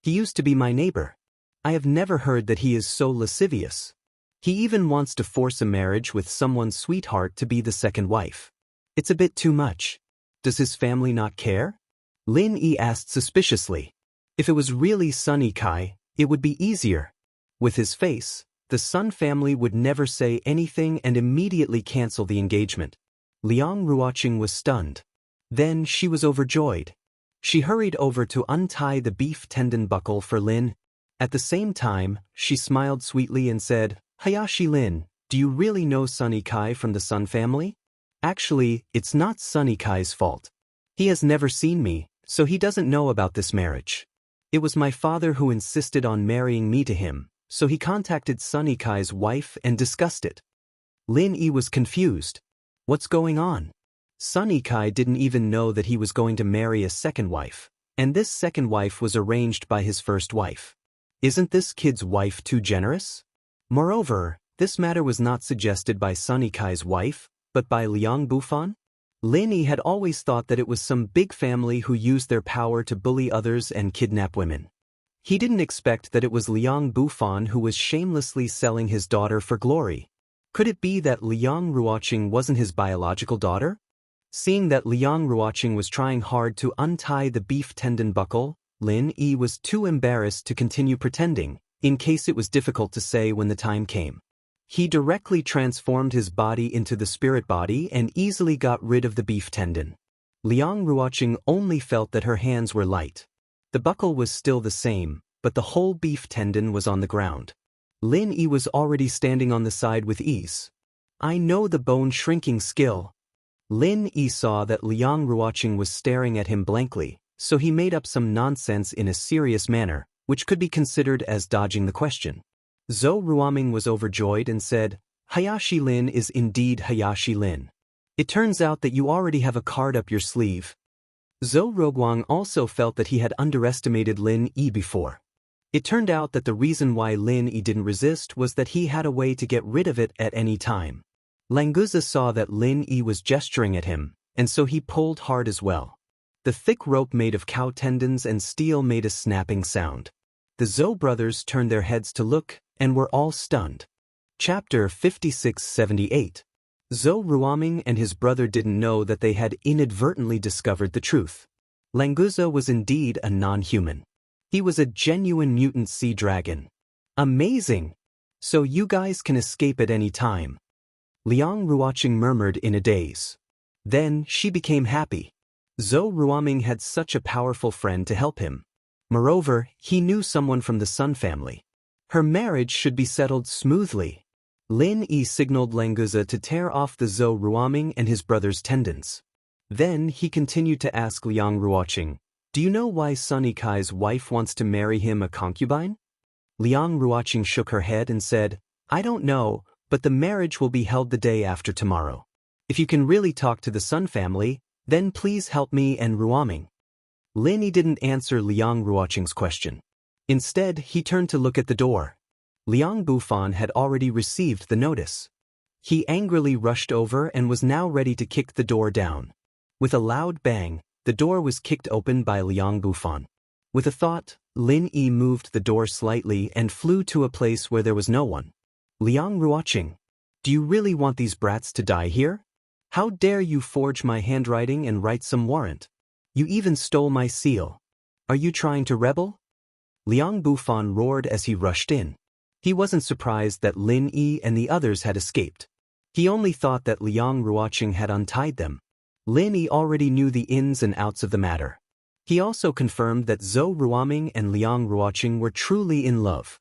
He used to be my neighbor. I have never heard that he is so lascivious. He even wants to force a marriage with someone's sweetheart to be the second wife. It's a bit too much. Does his family not care? Lin Yi asked suspiciously. If it was really Sunny Kai, it would be easier. With his face, the Sun family would never say anything and immediately cancel the engagement. Liang Ruoqing was stunned. Then she was overjoyed. She hurried over to untie the beef tendon buckle for Lin. At the same time, she smiled sweetly and said, Hayashi Lin, do you really know Sunny Kai from the Sun family? Actually, it's not Sunny Kai's fault. He has never seen me, so he doesn't know about this marriage. It was my father who insisted on marrying me to him, so he contacted Sunny Kai's wife and discussed it. Lin Yi was confused. What's going on? Sunny Kai didn't even know that he was going to marry a second wife, and this second wife was arranged by his first wife. Isn't this kid's wife too generous? Moreover, this matter was not suggested by Sunny Kai's wife, but by Liang Bufan. Lin Yi had always thought that it was some big family who used their power to bully others and kidnap women. He didn't expect that it was Liang Bufan who was shamelessly selling his daughter for glory. Could it be that Liang Ruoqing wasn't his biological daughter? Seeing that Liang Ruoqing was trying hard to untie the beef tendon buckle, Lin Yi was too embarrassed to continue pretending, in case it was difficult to say when the time came. He directly transformed his body into the spirit body and easily got rid of the beef tendon. Liang Ruoqing only felt that her hands were light. The buckle was still the same, but the whole beef tendon was on the ground. Lin Yi was already standing on the side with ease. I know the bone shrinking skill. Lin Yi saw that Liang Ruoqing was staring at him blankly, so he made up some nonsense in a serious manner, which could be considered as dodging the question. Zhou Ruoming was overjoyed and said, Hayashi Lin is indeed Hayashi Lin. It turns out that you already have a card up your sleeve. Zhou Ruoguang also felt that he had underestimated Lin Yi before. It turned out that the reason why Lin Yi didn't resist was that he had a way to get rid of it at any time. Languza saw that Lin Yi was gesturing at him, and so he pulled hard as well. The thick rope made of cow tendons and steel made a snapping sound. The Zhou brothers turned their heads to look, and were all stunned. Chapter 5678. Zhou Ruoming and his brother didn't know that they had inadvertently discovered the truth. Languza was indeed a non-human. He was a genuine mutant sea dragon. Amazing! So you guys can escape at any time. Liang Ruoqing murmured in a daze. Then she became happy. Zhou Ruoming had such a powerful friend to help him. Moreover, he knew someone from the Sun family. Her marriage should be settled smoothly. Lin Yi signaled Languza to tear off the Zhou Ruoming and his brother's tendons. Then he continued to ask Liang Ruoqing, do you know why Sunny Kai's wife wants to marry him a concubine? Liang Ruoqing shook her head and said, I don't know, but the marriage will be held the day after tomorrow. If you can really talk to the Sun family, then please help me and Ruoming. Lin Yi didn't answer Liang Ruoqing's question. Instead, he turned to look at the door. Liang Bufan had already received the notice. He angrily rushed over and was now ready to kick the door down. With a loud bang, the door was kicked open by Liang Bufan. With a thought, Lin Yi moved the door slightly and flew to a place where there was no one. Liang Ruoqing, do you really want these brats to die here? How dare you forge my handwriting and write some warrant? You even stole my seal. Are you trying to rebel? Liang Bufan roared as he rushed in. He wasn't surprised that Lin Yi and the others had escaped. He only thought that Liang Ruoqing had untied them. Lin Yi already knew the ins and outs of the matter. He also confirmed that Zhou Ruoming and Liang Ruoqing were truly in love.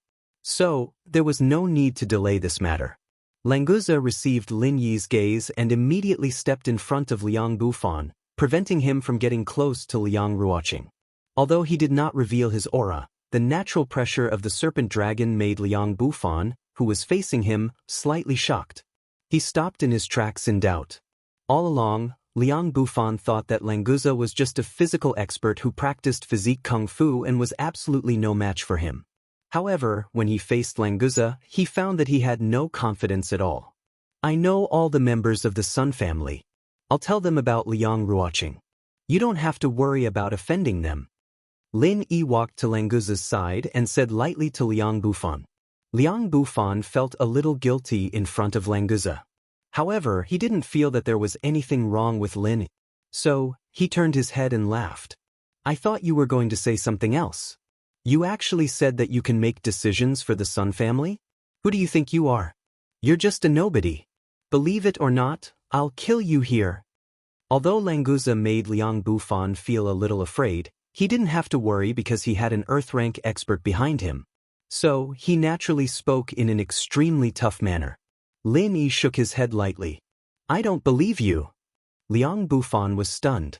So, there was no need to delay this matter. Languza received Lin Yi's gaze and immediately stepped in front of Liang Bufan, preventing him from getting close to Liang Ruoqing. Although he did not reveal his aura, the natural pressure of the serpent dragon made Liang Bufan, who was facing him, slightly shocked. He stopped in his tracks in doubt. All along, Liang Bufan thought that Languza was just a physical expert who practiced physique kung fu and was absolutely no match for him. However, when he faced Languza, he found that he had no confidence at all. I know all the members of the Sun family. I'll tell them about Liang Ruoqing. You don't have to worry about offending them. Lin Yi walked to Languza's side and said lightly to Liang Bufan. Liang Bufan felt a little guilty in front of Languza. However, he didn't feel that there was anything wrong with Lin. So, he turned his head and laughed. I thought you were going to say something else. You actually said that you can make decisions for the Sun family? Who do you think you are? You're just a nobody. Believe it or not, I'll kill you here. Although Languza made Liang Bufan feel a little afraid, he didn't have to worry because he had an Earth-rank expert behind him. So, he naturally spoke in an extremely tough manner. Lin Yi shook his head lightly. I don't believe you. Liang Bufan was stunned.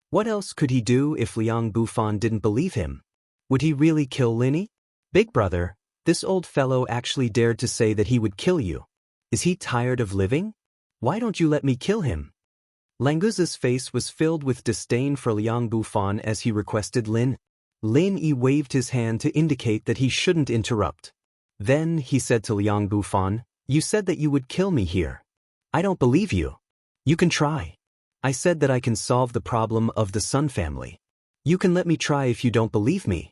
What else could he do if Liang Bufan didn't believe him? Would he really kill Lin Yi? Big brother, this old fellow actually dared to say that he would kill you. Is he tired of living? Why don't you let me kill him? Languza's face was filled with disdain for Liang Bufan as he requested Lin. Lin Yi waved his hand to indicate that he shouldn't interrupt. Then he said to Liang Bufan, you said that you would kill me here. I don't believe you. You can try. I said that I can solve the problem of the Sun family. You can let me try if you don't believe me.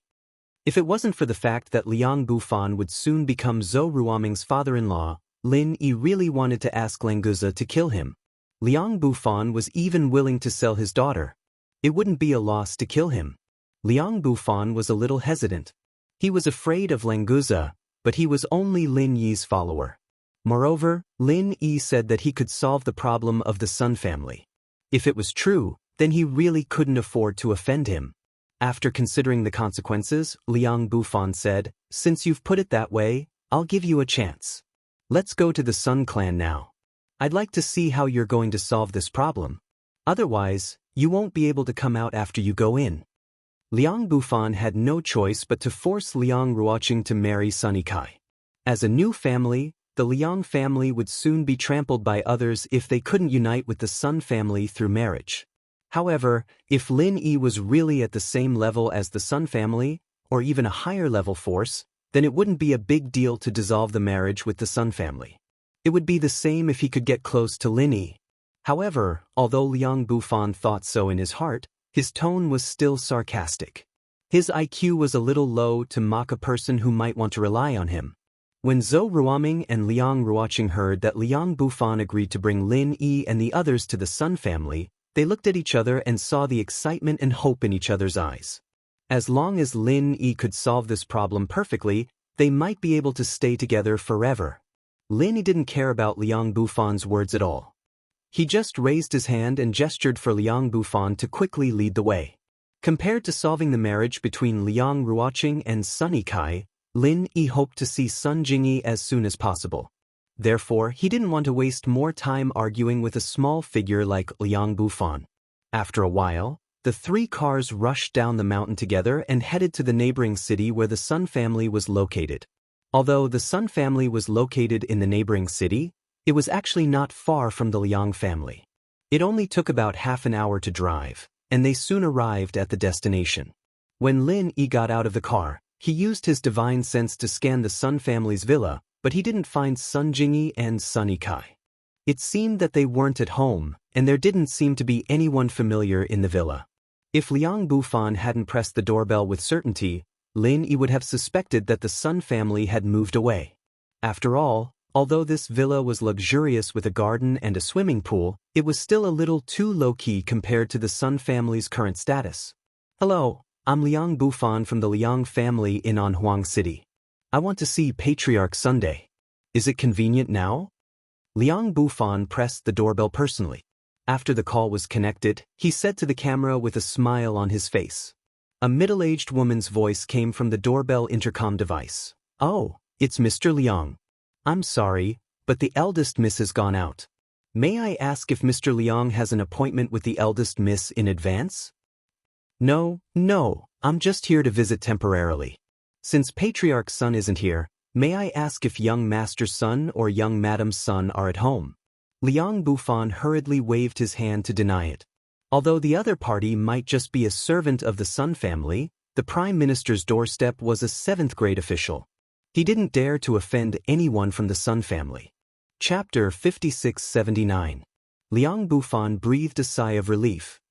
If it wasn't for the fact that Liang Bufan would soon become Zhou Ruoming's father-in-law, Lin Yi really wanted to ask Languza to kill him. Liang Bufan was even willing to sell his daughter. It wouldn't be a loss to kill him. Liang Bufan was a little hesitant. He was afraid of Languza, but he was only Lin Yi's follower. Moreover, Lin Yi said that he could solve the problem of the Sun family. If it was true, then he really couldn't afford to offend him. After considering the consequences, Liang Bufan said, since you've put it that way, I'll give you a chance. Let's go to the Sun clan now. I'd like to see how you're going to solve this problem. Otherwise, you won't be able to come out after you go in. Liang Bufan had no choice but to force Liang Ruoqing to marry Sun Kai. As a new family, the Liang family would soon be trampled by others if they couldn't unite with the Sun family through marriage. However, if Lin Yi was really at the same level as the Sun family, or even a higher level force, then it wouldn't be a big deal to dissolve the marriage with the Sun family. It would be the same if he could get close to Lin Yi. However, although Liang Bufan thought so in his heart, his tone was still sarcastic. His IQ was a little low to mock a person who might want to rely on him. When Zhou Ruoming and Liang Ruoqing heard that Liang Bufan agreed to bring Lin Yi and the others to the Sun family, they looked at each other and saw the excitement and hope in each other's eyes. As long as Lin Yi could solve this problem perfectly, they might be able to stay together forever. Lin Yi didn't care about Liang Bufan's words at all. He just raised his hand and gestured for Liang Bufan to quickly lead the way. Compared to solving the marriage between Liang Ruoqing and Sun Kai, Lin Yi hoped to see Sun Jingyi as soon as possible. Therefore, he didn't want to waste more time arguing with a small figure like Liang Bufan. After a while, the three cars rushed down the mountain together and headed to the neighboring city where the Sun family was located. Although the Sun family was located in the neighboring city, it was actually not far from the Liang family. It only took about half an hour to drive, and they soon arrived at the destination. When Lin Yi got out of the car, he used his divine sense to scan the Sun family's villa, but he didn't find Sun Jingyi and Sun Kai. It seemed that they weren't at home, and there didn't seem to be anyone familiar in the villa. If Liang Bufan hadn't pressed the doorbell with certainty, Lin Yi would have suspected that the Sun family had moved away. After all, although this villa was luxurious with a garden and a swimming pool, it was still a little too low-key compared to the Sun family's current status. Hello, I'm Liang Bufan from the Liang family in Anhuang City. I want to see Patriarch Sunday. Is it convenient now? Liang Bufan pressed the doorbell personally. After the call was connected, he said to the camera with a smile on his face. A middle-aged woman's voice came from the doorbell intercom device. Oh, it's Mr. Liang. I'm sorry, but the eldest miss has gone out. May I ask if Mr. Liang has an appointment with the eldest miss in advance? No, I'm just here to visit temporarily. Since Patriarch's son isn't here, may I ask if young Master's son or young Madam's son are at home? Liang Bufan hurriedly waved his hand to deny it. Although the other party might just be a servant of the Sun family, the Prime Minister's doorstep was a 7th-grade official. He didn't dare to offend anyone from the Sun family. Chapter 5679. Liang Bufan breathed a sigh of relief.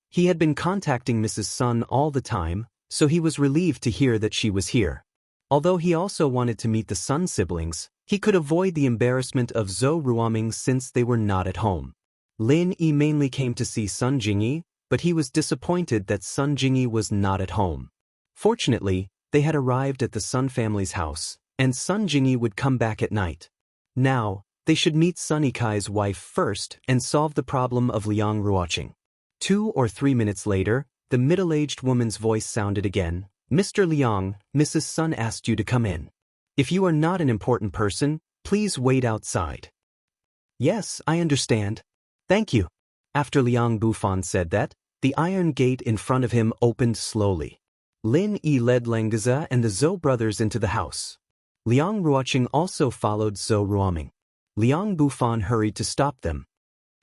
He had been contacting Mrs. Sun all the time, so he was relieved to hear that she was here. Although he also wanted to meet the Sun siblings, he could avoid the embarrassment of Zhou Ruoming since they were not at home. Lin Yi mainly came to see Sun Jingyi, but he was disappointed that Sun Jingyi was not at home. Fortunately, they had arrived at the Sun family's house, and Sun Jingyi would come back at night. Now, they should meet Sun Yikai's wife first and solve the problem of Liang Ruoqing. 2 or 3 minutes later, the middle-aged woman's voice sounded again. Mr. Liang, Mrs. Sun asked you to come in. If you are not an important person, please wait outside. Yes, I understand. Thank you. After Liang Bufan said that, the iron gate in front of him opened slowly. Lin Yi led Lenguza and the Zhou brothers into the house. Liang Ruoqing also followed Zhou Ruoming. Liang Bufan hurried to stop them.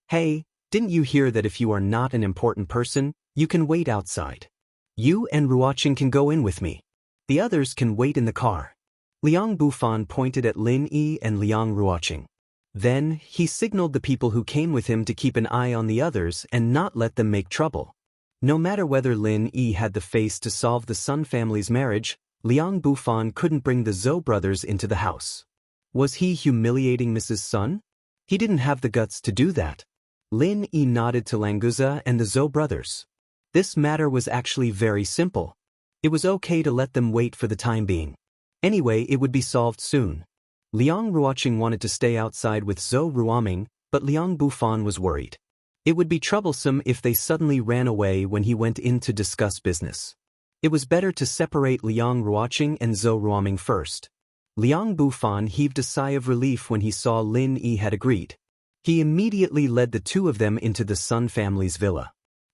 Hey, didn't you hear that if you are not an important person, you can wait outside? You and Ruoqing can go in with me. The others can wait in the car. Liang Bufan pointed at Lin Yi and Liang Ruoqing. Then, he signaled the people who came with him to keep an eye on the others and not let them make trouble. No matter whether Lin Yi had the face to solve the Sun family's marriage, Liang Bufan couldn't bring the Zhou brothers into the house. Was he humiliating Mrs. Sun? He didn't have the guts to do that. Lin Yi nodded to Lenguza and the Zhou brothers. This matter was actually very simple. It was okay to let them wait for the time being. Anyway, it would be solved soon. Liang Ruoqing wanted to stay outside with Zhou Ruoming, but Liang Bufan was worried. It would be troublesome if they suddenly ran away when he went in to discuss business. It was better to separate Liang Ruoqing and Zhou Ruoming first. Liang Bufan heaved a sigh of relief when he saw Lin Yi had agreed. He immediately led the two of them into the Sun family's villa.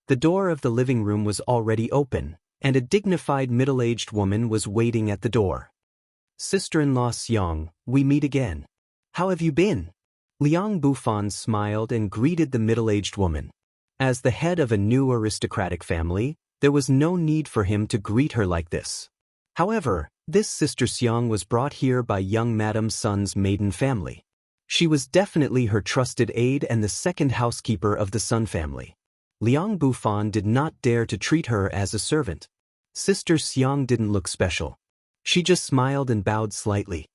The door of the living room was already open, and a dignified middle-aged woman was waiting at the door. Sister-in-law Xiang, we meet again. How have you been? Liang Bufan smiled and greeted the middle-aged woman. As the head of a new aristocratic family, there was no need for him to greet her like this. However, this Sister Xiang was brought here by young Madam Sun's maiden family. She was definitely her trusted aide and the second housekeeper of the Sun family. Liang Bufan did not dare to treat her as a servant. Sister Xiang didn't look special. She just smiled and bowed slightly.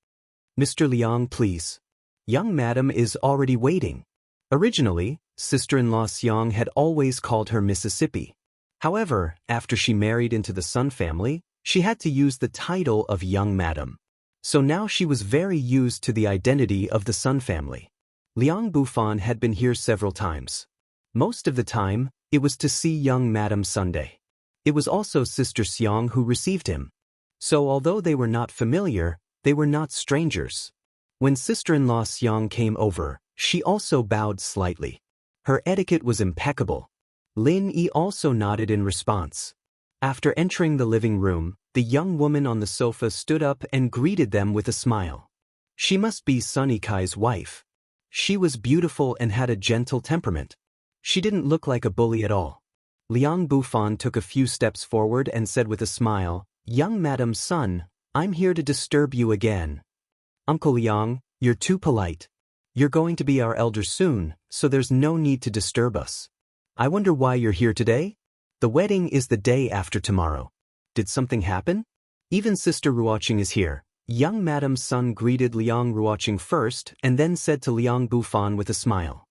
Mr. Liang, please. Young Madam is already waiting. Originally, sister-in-law Xiang had always called her Mississippi. However, after she married into the Sun family, she had to use the title of Young Madam. So now she was very used to the identity of the Sun family. Liang Bufan had been here several times. Most of the time, it was to see young Madam Sunday. It was also Sister Xiang who received him. So although they were not familiar, they were not strangers. When sister-in-law Xiang came over, she also bowed slightly. Her etiquette was impeccable. Lin Yi also nodded in response. After entering the living room, the young woman on the sofa stood up and greeted them with a smile. She must be Sun Yikai's wife. She was beautiful and had a gentle temperament. She didn't look like a bully at all. Liang Bufan took a few steps forward and said with a smile, "Young Madam Sun, I'm here to disturb you again." "Uncle Liang, you're too polite. You're going to be our elder soon, so there's no need to disturb us. I wonder why you're here today? The wedding is the day after tomorrow. Did something happen? Even Sister Ruoqing is here." Young Madam Sun greeted Liang Ruoqing first and then said to Liang Bufan with a smile.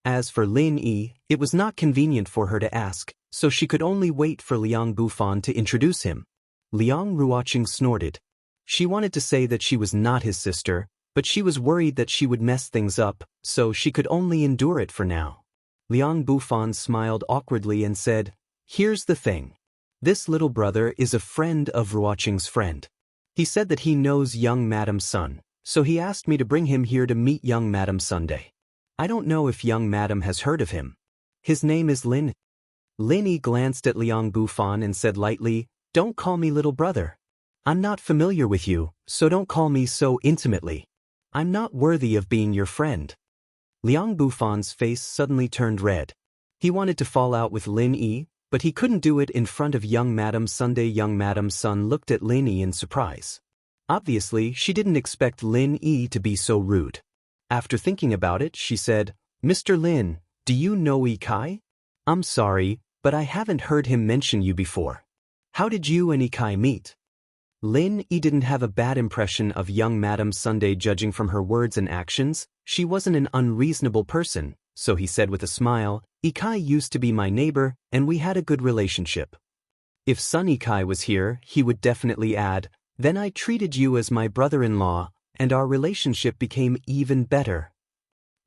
As for Lin Yi, it was not convenient for her to ask, so she could only wait for Liang Bufan to introduce him. Liang Ruoqing snorted. She wanted to say that she was not his sister, but she was worried that she would mess things up, so she could only endure it for now. Liang Bufan smiled awkwardly and said, "Here's the thing. This little brother is a friend of Ruoqing's friend. He said that he knows young Madam Sun, so he asked me to bring him here to meet young Madam Sunday. I don't know if young Madam has heard of him. His name is Lin." Lin Yi glanced at Liang Bufan and said lightly, "Don't call me little brother. I'm not familiar with you, so don't call me so intimately. I'm not worthy of being your friend. Liang Bufan's face suddenly turned red. He wanted to fall out with Lin Yi, but he couldn't do it in front of young Madame Sunday. Young Madame Sun looked at Lin Yi in surprise. Obviously, she didn't expect Lin Yi to be so rude. After thinking about it, she said, Mr. Lin, do you know Yi Kai? I'm sorry, but I haven't heard him mention you before. How did you and Yi Kai meet? Lin Yi didn't have a bad impression of young Madame Sunday. Judging from her words and actions, she wasn't an unreasonable person, so he said with a smile, Yi Kai used to be my neighbor, and we had a good relationship. If Sun Yi Kai was here, he would definitely add, then I treated you as my brother-in-law, and our relationship became even better.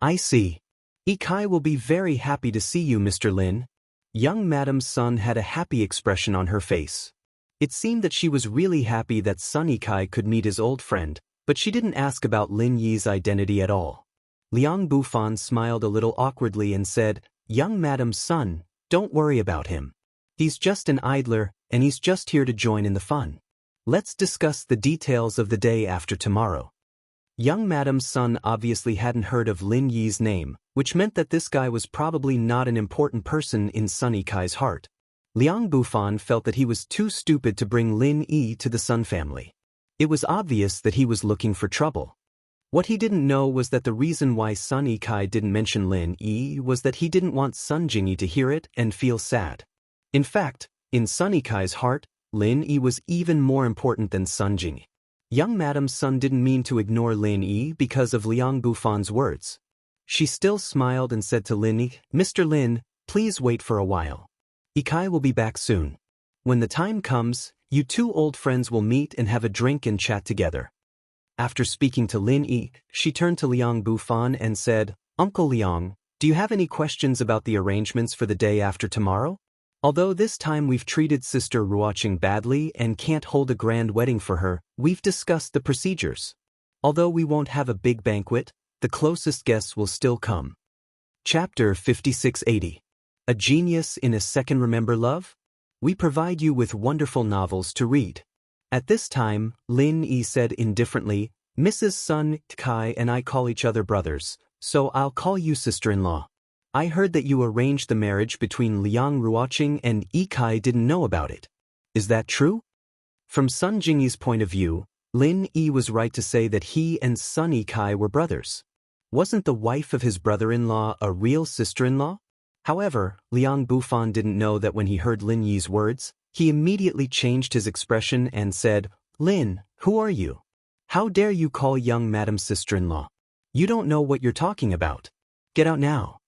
I see. Yi Kai will be very happy to see you, Mr. Lin. Young Madame Sun had a happy expression on her face. It seemed that she was really happy that Sun Yi Kai could meet his old friend, but she didn't ask about Lin Yi's identity at all. Liang Bufan smiled a little awkwardly and said, Young Madame Sun, don't worry about him. He's just an idler, and he's just here to join in the fun. Let's discuss the details of the day after tomorrow. Young Madame Sun obviously hadn't heard of Lin Yi's name, which meant that this guy was probably not an important person in Sun Yi Kai's heart. Liang Bufan felt that he was too stupid to bring Lin Yi to the Sun family. It was obvious that he was looking for trouble. What he didn't know was that the reason why Sun Yi Kai didn't mention Lin Yi was that he didn't want Sun Jingyi to hear it and feel sad. In fact, in Sun Yi Kai's heart, Lin Yi was even more important than Sun Jingyi. Young Madame Sun didn't mean to ignore Lin Yi because of Liang Bufan's words. She still smiled and said to Lin Yi, Mr. Lin, please wait for a while. Yi Kai will be back soon. When the time comes, you two old friends will meet and have a drink and chat together. After speaking to Lin Yi, she turned to Liang Bufan and said, Uncle Liang, do you have any questions about the arrangements for the day after tomorrow? Although this time we've treated Sister Ruoqing badly and can't hold a grand wedding for her, we've discussed the procedures. Although we won't have a big banquet, the closest guests will still come. Chapter 5680. A Genius in a Second. Remember love? We provide you with wonderful novels to read. At this time, Lin Yi said indifferently, Mrs. Sun Kai and I call each other brothers, so I'll call you sister-in-law. I heard that you arranged the marriage between Liang Ruoqing and Yi Kai didn't know about it. Is that true? From Sun Jingyi's point of view, Lin Yi was right to say that he and Sun Yi Kai were brothers. Wasn't the wife of his brother-in-law a real sister-in-law? However, Liang Bufan didn't know that when he heard Lin Yi's words, he immediately changed his expression and said, Lin, who are you? How dare you call young Madam sister-in-law? You don't know what you're talking about. Get out now.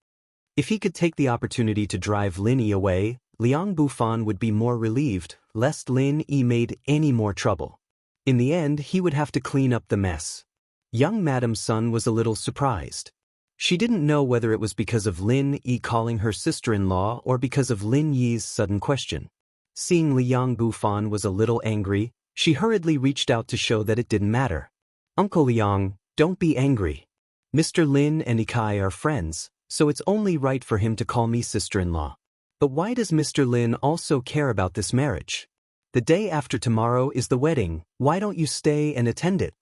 If he could take the opportunity to drive Lin Yi away, Liang Bufan would be more relieved, lest Lin Yi made any more trouble. In the end, he would have to clean up the mess. Young Madame Sun was a little surprised. She didn't know whether it was because of Lin Yi calling her sister-in-law or because of Lin Yi's sudden question. Seeing Liang Bufan was a little angry, she hurriedly reached out to show that it didn't matter. Uncle Liang, don't be angry. Mr. Lin and Yi Kai are friends, so it's only right for him to call me sister-in-law. But why does Mr. Lin also care about this marriage? The day after tomorrow is the wedding, why don't you stay and attend it?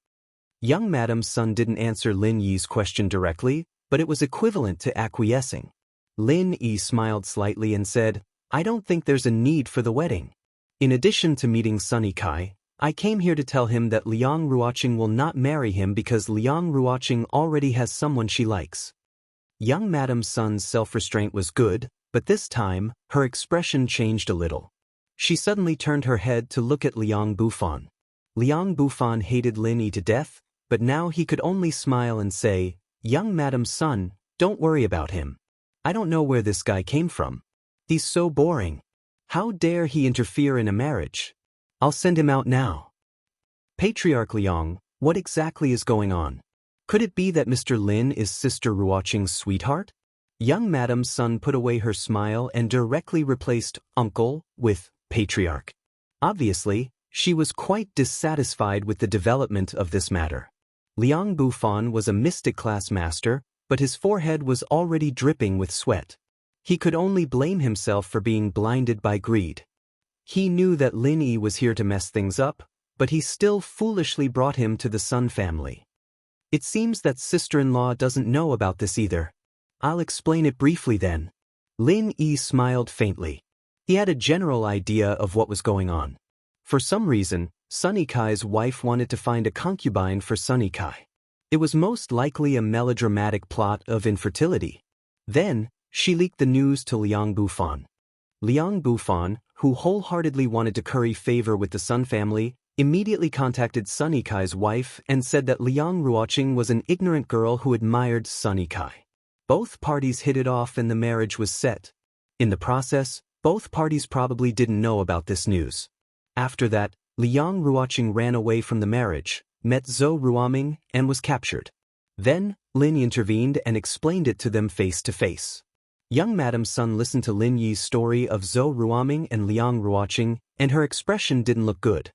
Young Madame Sun didn't answer Lin Yi's question directly, but it was equivalent to acquiescing. Lin Yi smiled slightly and said, I don't think there's a need for the wedding. In addition to meeting Sun Yi Kai, I came here to tell him that Liang Ruoqing will not marry him because Liang Ruoqing already has someone she likes. Young Madame Sun's self-restraint was good, but this time, her expression changed a little. She suddenly turned her head to look at Liang Bufan. Liang Bufan hated Lin Yi to death, but now he could only smile and say, Young Madame Sun, don't worry about him. I don't know where this guy came from. He's so boring. How dare he interfere in a marriage? I'll send him out now. Patriarch Liang, what exactly is going on? Could it be that Mr. Lin is Sister Ruoqing's sweetheart? Young Madame Sun put away her smile and directly replaced uncle with patriarch. Obviously, she was quite dissatisfied with the development of this matter. Liang Bufan was a mystic class master, but his forehead was already dripping with sweat. He could only blame himself for being blinded by greed. He knew that Lin Yi was here to mess things up, but he still foolishly brought him to the Sun family. It seems that sister-in-law doesn't know about this either. I'll explain it briefly then. Lin Yi smiled faintly. He had a general idea of what was going on. For some reason, Sun Yikai's wife wanted to find a concubine for Sun Yikai. It was most likely a melodramatic plot of infertility. Then, she leaked the news to Liang Bufan. Liang Bufan, who wholeheartedly wanted to curry favor with the Sun family, immediately contacted Sun Yikai's wife and said that Liang Ruoqing was an ignorant girl who admired Sun Yikai. Both parties hit it off and the marriage was set. In the process, both parties probably didn't know about this news. After that, Liang Ruoqing ran away from the marriage, met Zhou Ruoming, and was captured. Then, Lin intervened and explained it to them face to face. Young Madam Sun listened to Lin Yi's story of Zhou Ruoming and Liang Ruoqing, and her expression didn't look good.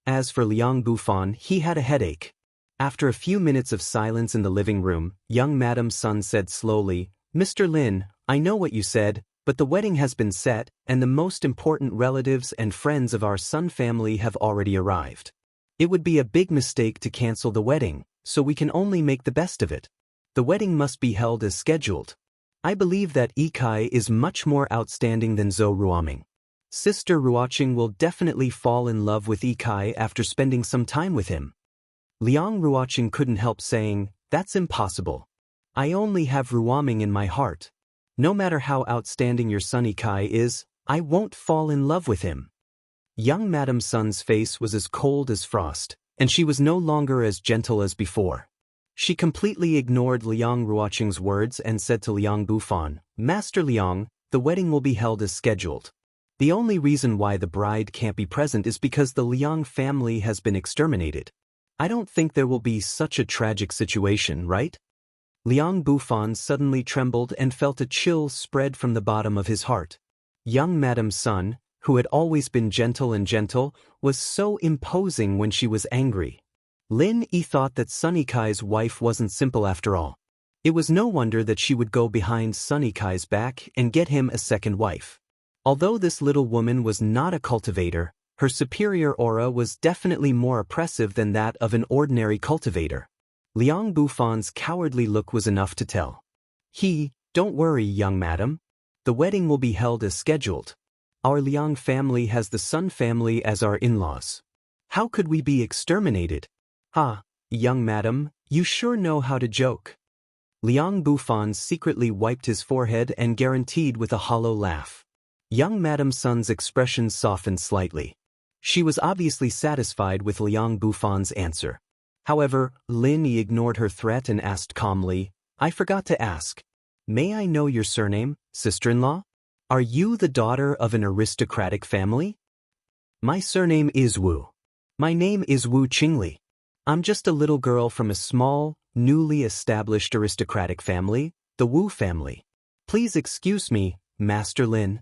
As for Liang Bufan, he had a headache. After a few minutes of silence in the living room, young Madam Sun said slowly, "Mr. Lin, I know what you said, but the wedding has been set, and the most important relatives and friends of our Sun family have already arrived. It would be a big mistake to cancel the wedding, so we can only make the best of it. The wedding must be held as scheduled. I believe that Yikai is much more outstanding than Zhou Ruoming. Sister Ruoqing will definitely fall in love with Yikai after spending some time with him." Liang Ruoqing couldn't help saying, "That's impossible. I only have Ruoming in my heart. No matter how outstanding your son Yikai is, I won't fall in love with him." Young Madam Sun's face was as cold as frost, and she was no longer as gentle as before. She completely ignored Liang Ruoqing's words and said to Liang Bufan, "Master Liang, the wedding will be held as scheduled. The only reason why the bride can't be present is because the Liang family has been exterminated. I don't think there will be such a tragic situation, right?" Liang Bufan suddenly trembled and felt a chill spread from the bottom of his heart. Young Madam Sun, who had always been gentle, was so imposing when she was angry. Lin Yi thought that Sun Yikai's wife wasn't simple after all. It was no wonder that she would go behind Sun Yikai's back and get him a second wife. Although this little woman was not a cultivator, her superior aura was definitely more oppressive than that of an ordinary cultivator. Liang Bufan's cowardly look was enough to tell. "Don't worry, young madam. The wedding will be held as scheduled. Our Liang family has the Sun family as our in-laws. How could we be exterminated?" Young madam, you sure know how to joke." Liang Bufan secretly wiped his forehead and guaranteed with a hollow laugh. Young Madam Sun's expression softened slightly. She was obviously satisfied with Liang Bufan's answer. However, Lin Yi ignored her threat and asked calmly, "I forgot to ask. May I know your surname, sister-in-law? Are you the daughter of an aristocratic family?" "My surname is Wu. My name is Wu Qingli. I'm just a little girl from a small, newly established aristocratic family, the Wu family. Please excuse me, Master Lin."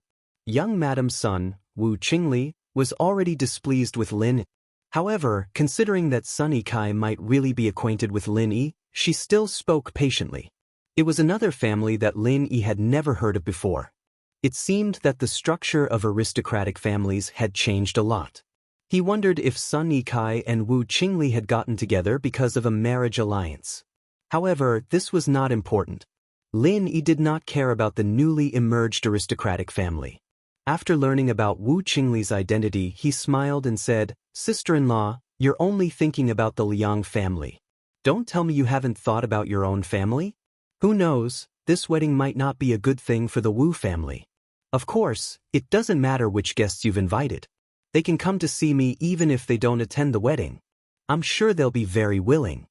Young Madam Sun, Wu Qingli, was already displeased with Lin. However, considering that Sun Yikai might really be acquainted with Lin Yi, she still spoke patiently. It was another family that Lin Yi had never heard of before. It seemed that the structure of aristocratic families had changed a lot. He wondered if Sun Yikai and Wu Qingli had gotten together because of a marriage alliance. However, this was not important. Lin Yi did not care about the newly emerged aristocratic family. After learning about Wu Qingli's identity, he smiled and said, "Sister-in-law, you're only thinking about the Liang family. Don't tell me you haven't thought about your own family? Who knows, this wedding might not be a good thing for the Wu family. Of course, it doesn't matter which guests you've invited. They can come to see me even if they don't attend the wedding. I'm sure they'll be very willing."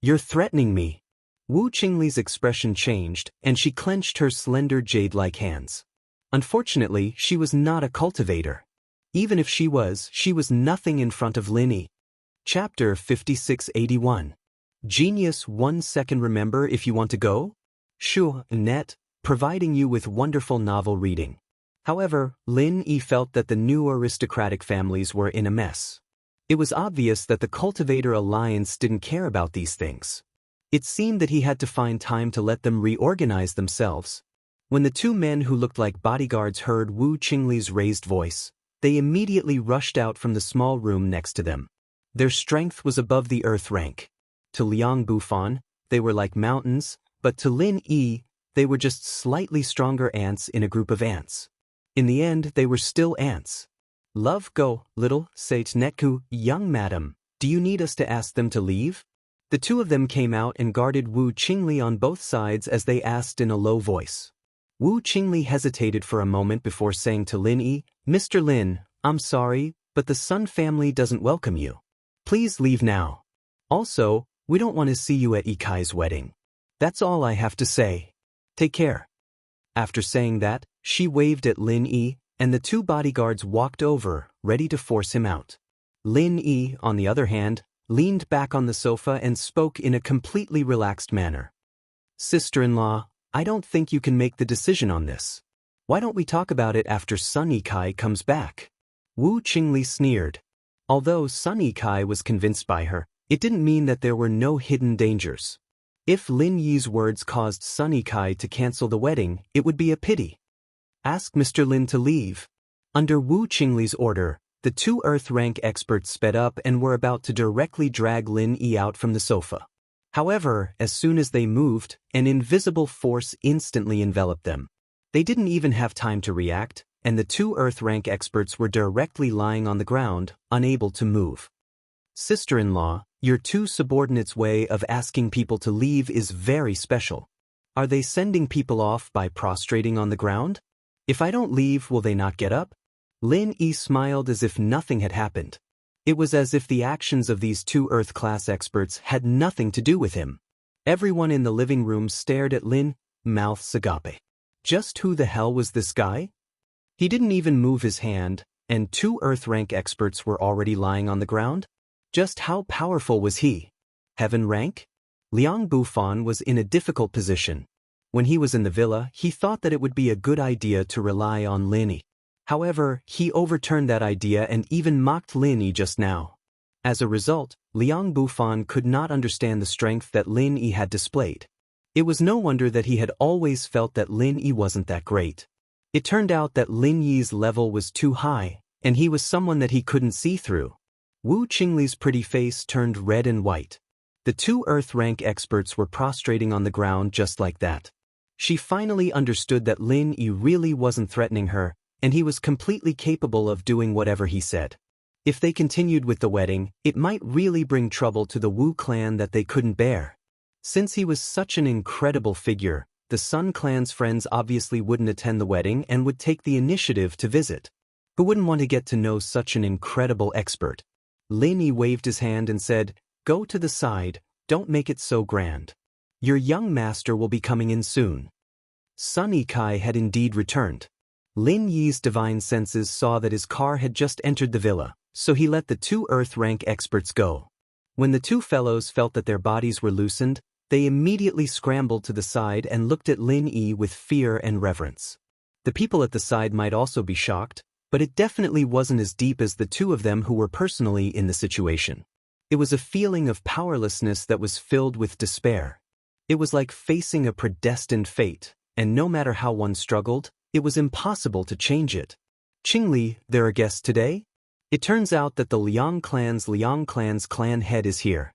"You're threatening me." Wu Qingli's expression changed, and she clenched her slender jade-like hands. Unfortunately, she was not a cultivator. Even if she was nothing in front of Lin Yi. Chapter 5681. Genius 1 second. Remember if you want to go? Sure, net, providing you with wonderful novel reading. However, Lin Yi felt that the new aristocratic families were in a mess. It was obvious that the Cultivator Alliance didn't care about these things. It seemed that he had to find time to let them reorganize themselves. When the two men who looked like bodyguards heard Wu Qingli's raised voice, they immediately rushed out from the small room next to them. Their strength was above the earth rank. To Liang Bufan, they were like mountains, but to Lin Yi, they were just slightly stronger ants in a group of ants. In the end, they were still ants. Love go, little, sate netku, young madam, do you need us to ask them to leave? The two of them came out and guarded Wu Qingli on both sides as they asked in a low voice. Wu Qingli hesitated for a moment before saying to Lin Yi, Mr. Lin, I'm sorry, but the Sun family doesn't welcome you. Please leave now. Also, we don't want to see you at Ikai's wedding. That's all I have to say. Take care. After saying that, she waved at Lin Yi, and the two bodyguards walked over, ready to force him out. Lin Yi, on the other hand, leaned back on the sofa and spoke in a completely relaxed manner. Sister-in-law, I don't think you can make the decision on this. Why don't we talk about it after Sun Ikai comes back? Wu Qingli sneered. Although Sun Ikai was convinced by her, it didn't mean that there were no hidden dangers. If Lin Yi's words caused Sun Ikai to cancel the wedding, it would be a pity. Ask Mr. Lin to leave. Under Wu Qingli's order, the two Earth rank experts sped up and were about to directly drag Lin Yi out from the sofa. However, as soon as they moved, an invisible force instantly enveloped them. They didn't even have time to react, and the two Earth rank experts were directly lying on the ground, unable to move. Sister-in-law, your two subordinates' way of asking people to leave is very special. Are they sending people off by prostrating on the ground? If I don't leave, will they not get up? Lin Yi smiled as if nothing had happened. It was as if the actions of these two Earth-class experts had nothing to do with him. Everyone in the living room stared at Lin, mouths agape. Just who the hell was this guy? He didn't even move his hand, and two Earth rank experts were already lying on the ground? Just how powerful was he? Heaven rank? Liang Bufan was in a difficult position. When he was in the villa, he thought that it would be a good idea to rely on Lin Yi. However, he overturned that idea and even mocked Lin Yi just now. As a result, Liang Bufan could not understand the strength that Lin Yi had displayed. It was no wonder that he had always felt that Lin Yi wasn't that great. It turned out that Lin Yi's level was too high, and he was someone that he couldn't see through. Wu Qingli's pretty face turned red and white. The two Earth rank experts were prostrating on the ground just like that. She finally understood that Lin Yi really wasn't threatening her, and he was completely capable of doing whatever he said. If they continued with the wedding, it might really bring trouble to the Wu clan that they couldn't bear. Since he was such an incredible figure, the Sun clan's friends obviously wouldn't attend the wedding and would take the initiative to visit. Who wouldn't want to get to know such an incredible expert? Lin Yi waved his hand and said, Go to the side, don't make it so grand. Your young master will be coming in soon. Sun Ikai had indeed returned. Lin Yi's divine senses saw that his car had just entered the villa, so he let the two Earth rank experts go. When the two fellows felt that their bodies were loosened, they immediately scrambled to the side and looked at Lin Yi with fear and reverence. The people at the side might also be shocked, but it definitely wasn't as deep as the two of them who were personally in the situation. It was a feeling of powerlessness that was filled with despair. It was like facing a predestined fate, and no matter how one struggled, it was impossible to change it. Qingli, there are guests today? It turns out that the Liang clan's clan head is here.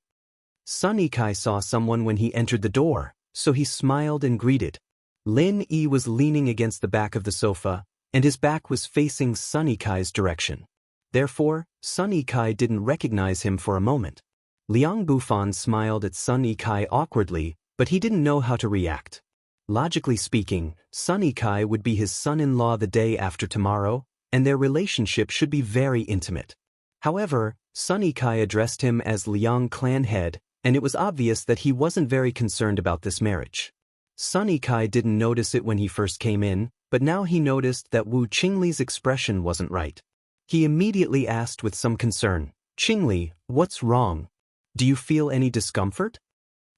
Sun Ikai saw someone when he entered the door, so he smiled and greeted. Lin Yi was leaning against the back of the sofa, and his back was facing Sun Ikai's direction. Therefore, Sun Ikai didn't recognize him for a moment. Liang Bufan smiled at Sun Ikai awkwardly, but he didn't know how to react. Logically speaking, Sun Ikai would be his son-in-law the day after tomorrow, and their relationship should be very intimate. However, Sun Ikai addressed him as Liang clan head, and it was obvious that he wasn't very concerned about this marriage. Sun Ikai didn't notice it when he first came in, but now he noticed that Wu Qingli's expression wasn't right. He immediately asked with some concern, Qingli, what's wrong? Do you feel any discomfort?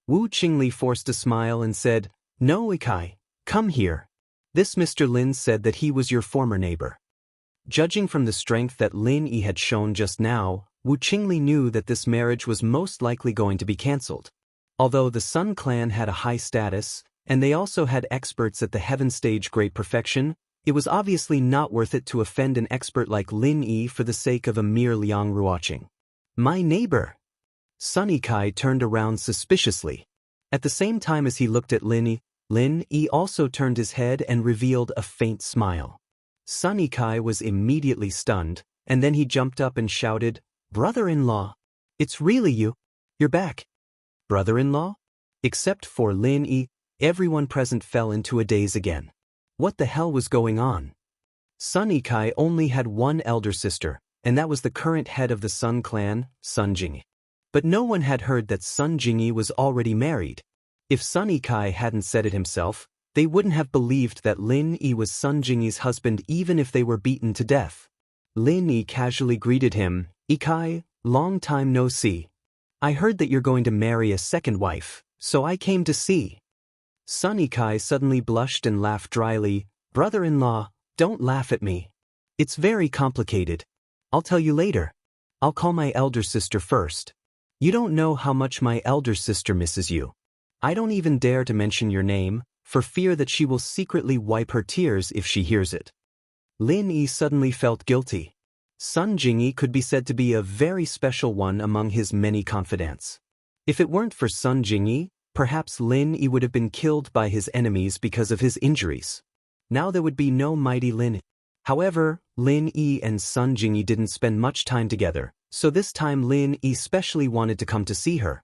Wu Qingli forced a smile and said, No, Ikai, come here. This Mr. Lin said that he was your former neighbor. Judging from the strength that Lin Yi had shown just now, Wu Qingli knew that this marriage was most likely going to be cancelled. Although the Sun clan had a high status, and they also had experts at the heaven stage great perfection, it was obviously not worth it to offend an expert like Lin Yi for the sake of a mere Liang Ruoqing. My neighbor. Sun Yikai turned around suspiciously. At the same time as he looked at Lin Yi also turned his head and revealed a faint smile. Sun Yikai was immediately stunned, and then he jumped up and shouted, "Brother-in-law! It's really you! You're back!" Brother-in-law? Except for Lin Yi, everyone present fell into a daze again. What the hell was going on? Sun Yikai only had one elder sister, and that was the current head of the Sun clan, Sun Jingyi. But no one had heard that Sun Jingyi was already married. If Sun Yikai hadn't said it himself, they wouldn't have believed that Lin Yi was Sun Jingyi's husband even if they were beaten to death. Lin Yi casually greeted him, "Yikai, long time no see. I heard that you're going to marry a second wife, so I came to see." Sun Yikai suddenly blushed and laughed dryly, "Brother-in-law, don't laugh at me. It's very complicated. I'll tell you later. I'll call my elder sister first. You don't know how much my elder sister misses you. I don't even dare to mention your name, for fear that she will secretly wipe her tears if she hears it." Lin Yi suddenly felt guilty. Sun Jingyi could be said to be a very special one among his many confidants. If it weren't for Sun Jingyi, perhaps Lin Yi would have been killed by his enemies because of his injuries. Now there would be no mighty Lin Yi. However, Lin Yi and Sun Jingyi didn't spend much time together, so this time Lin Yi specially wanted to come to see her.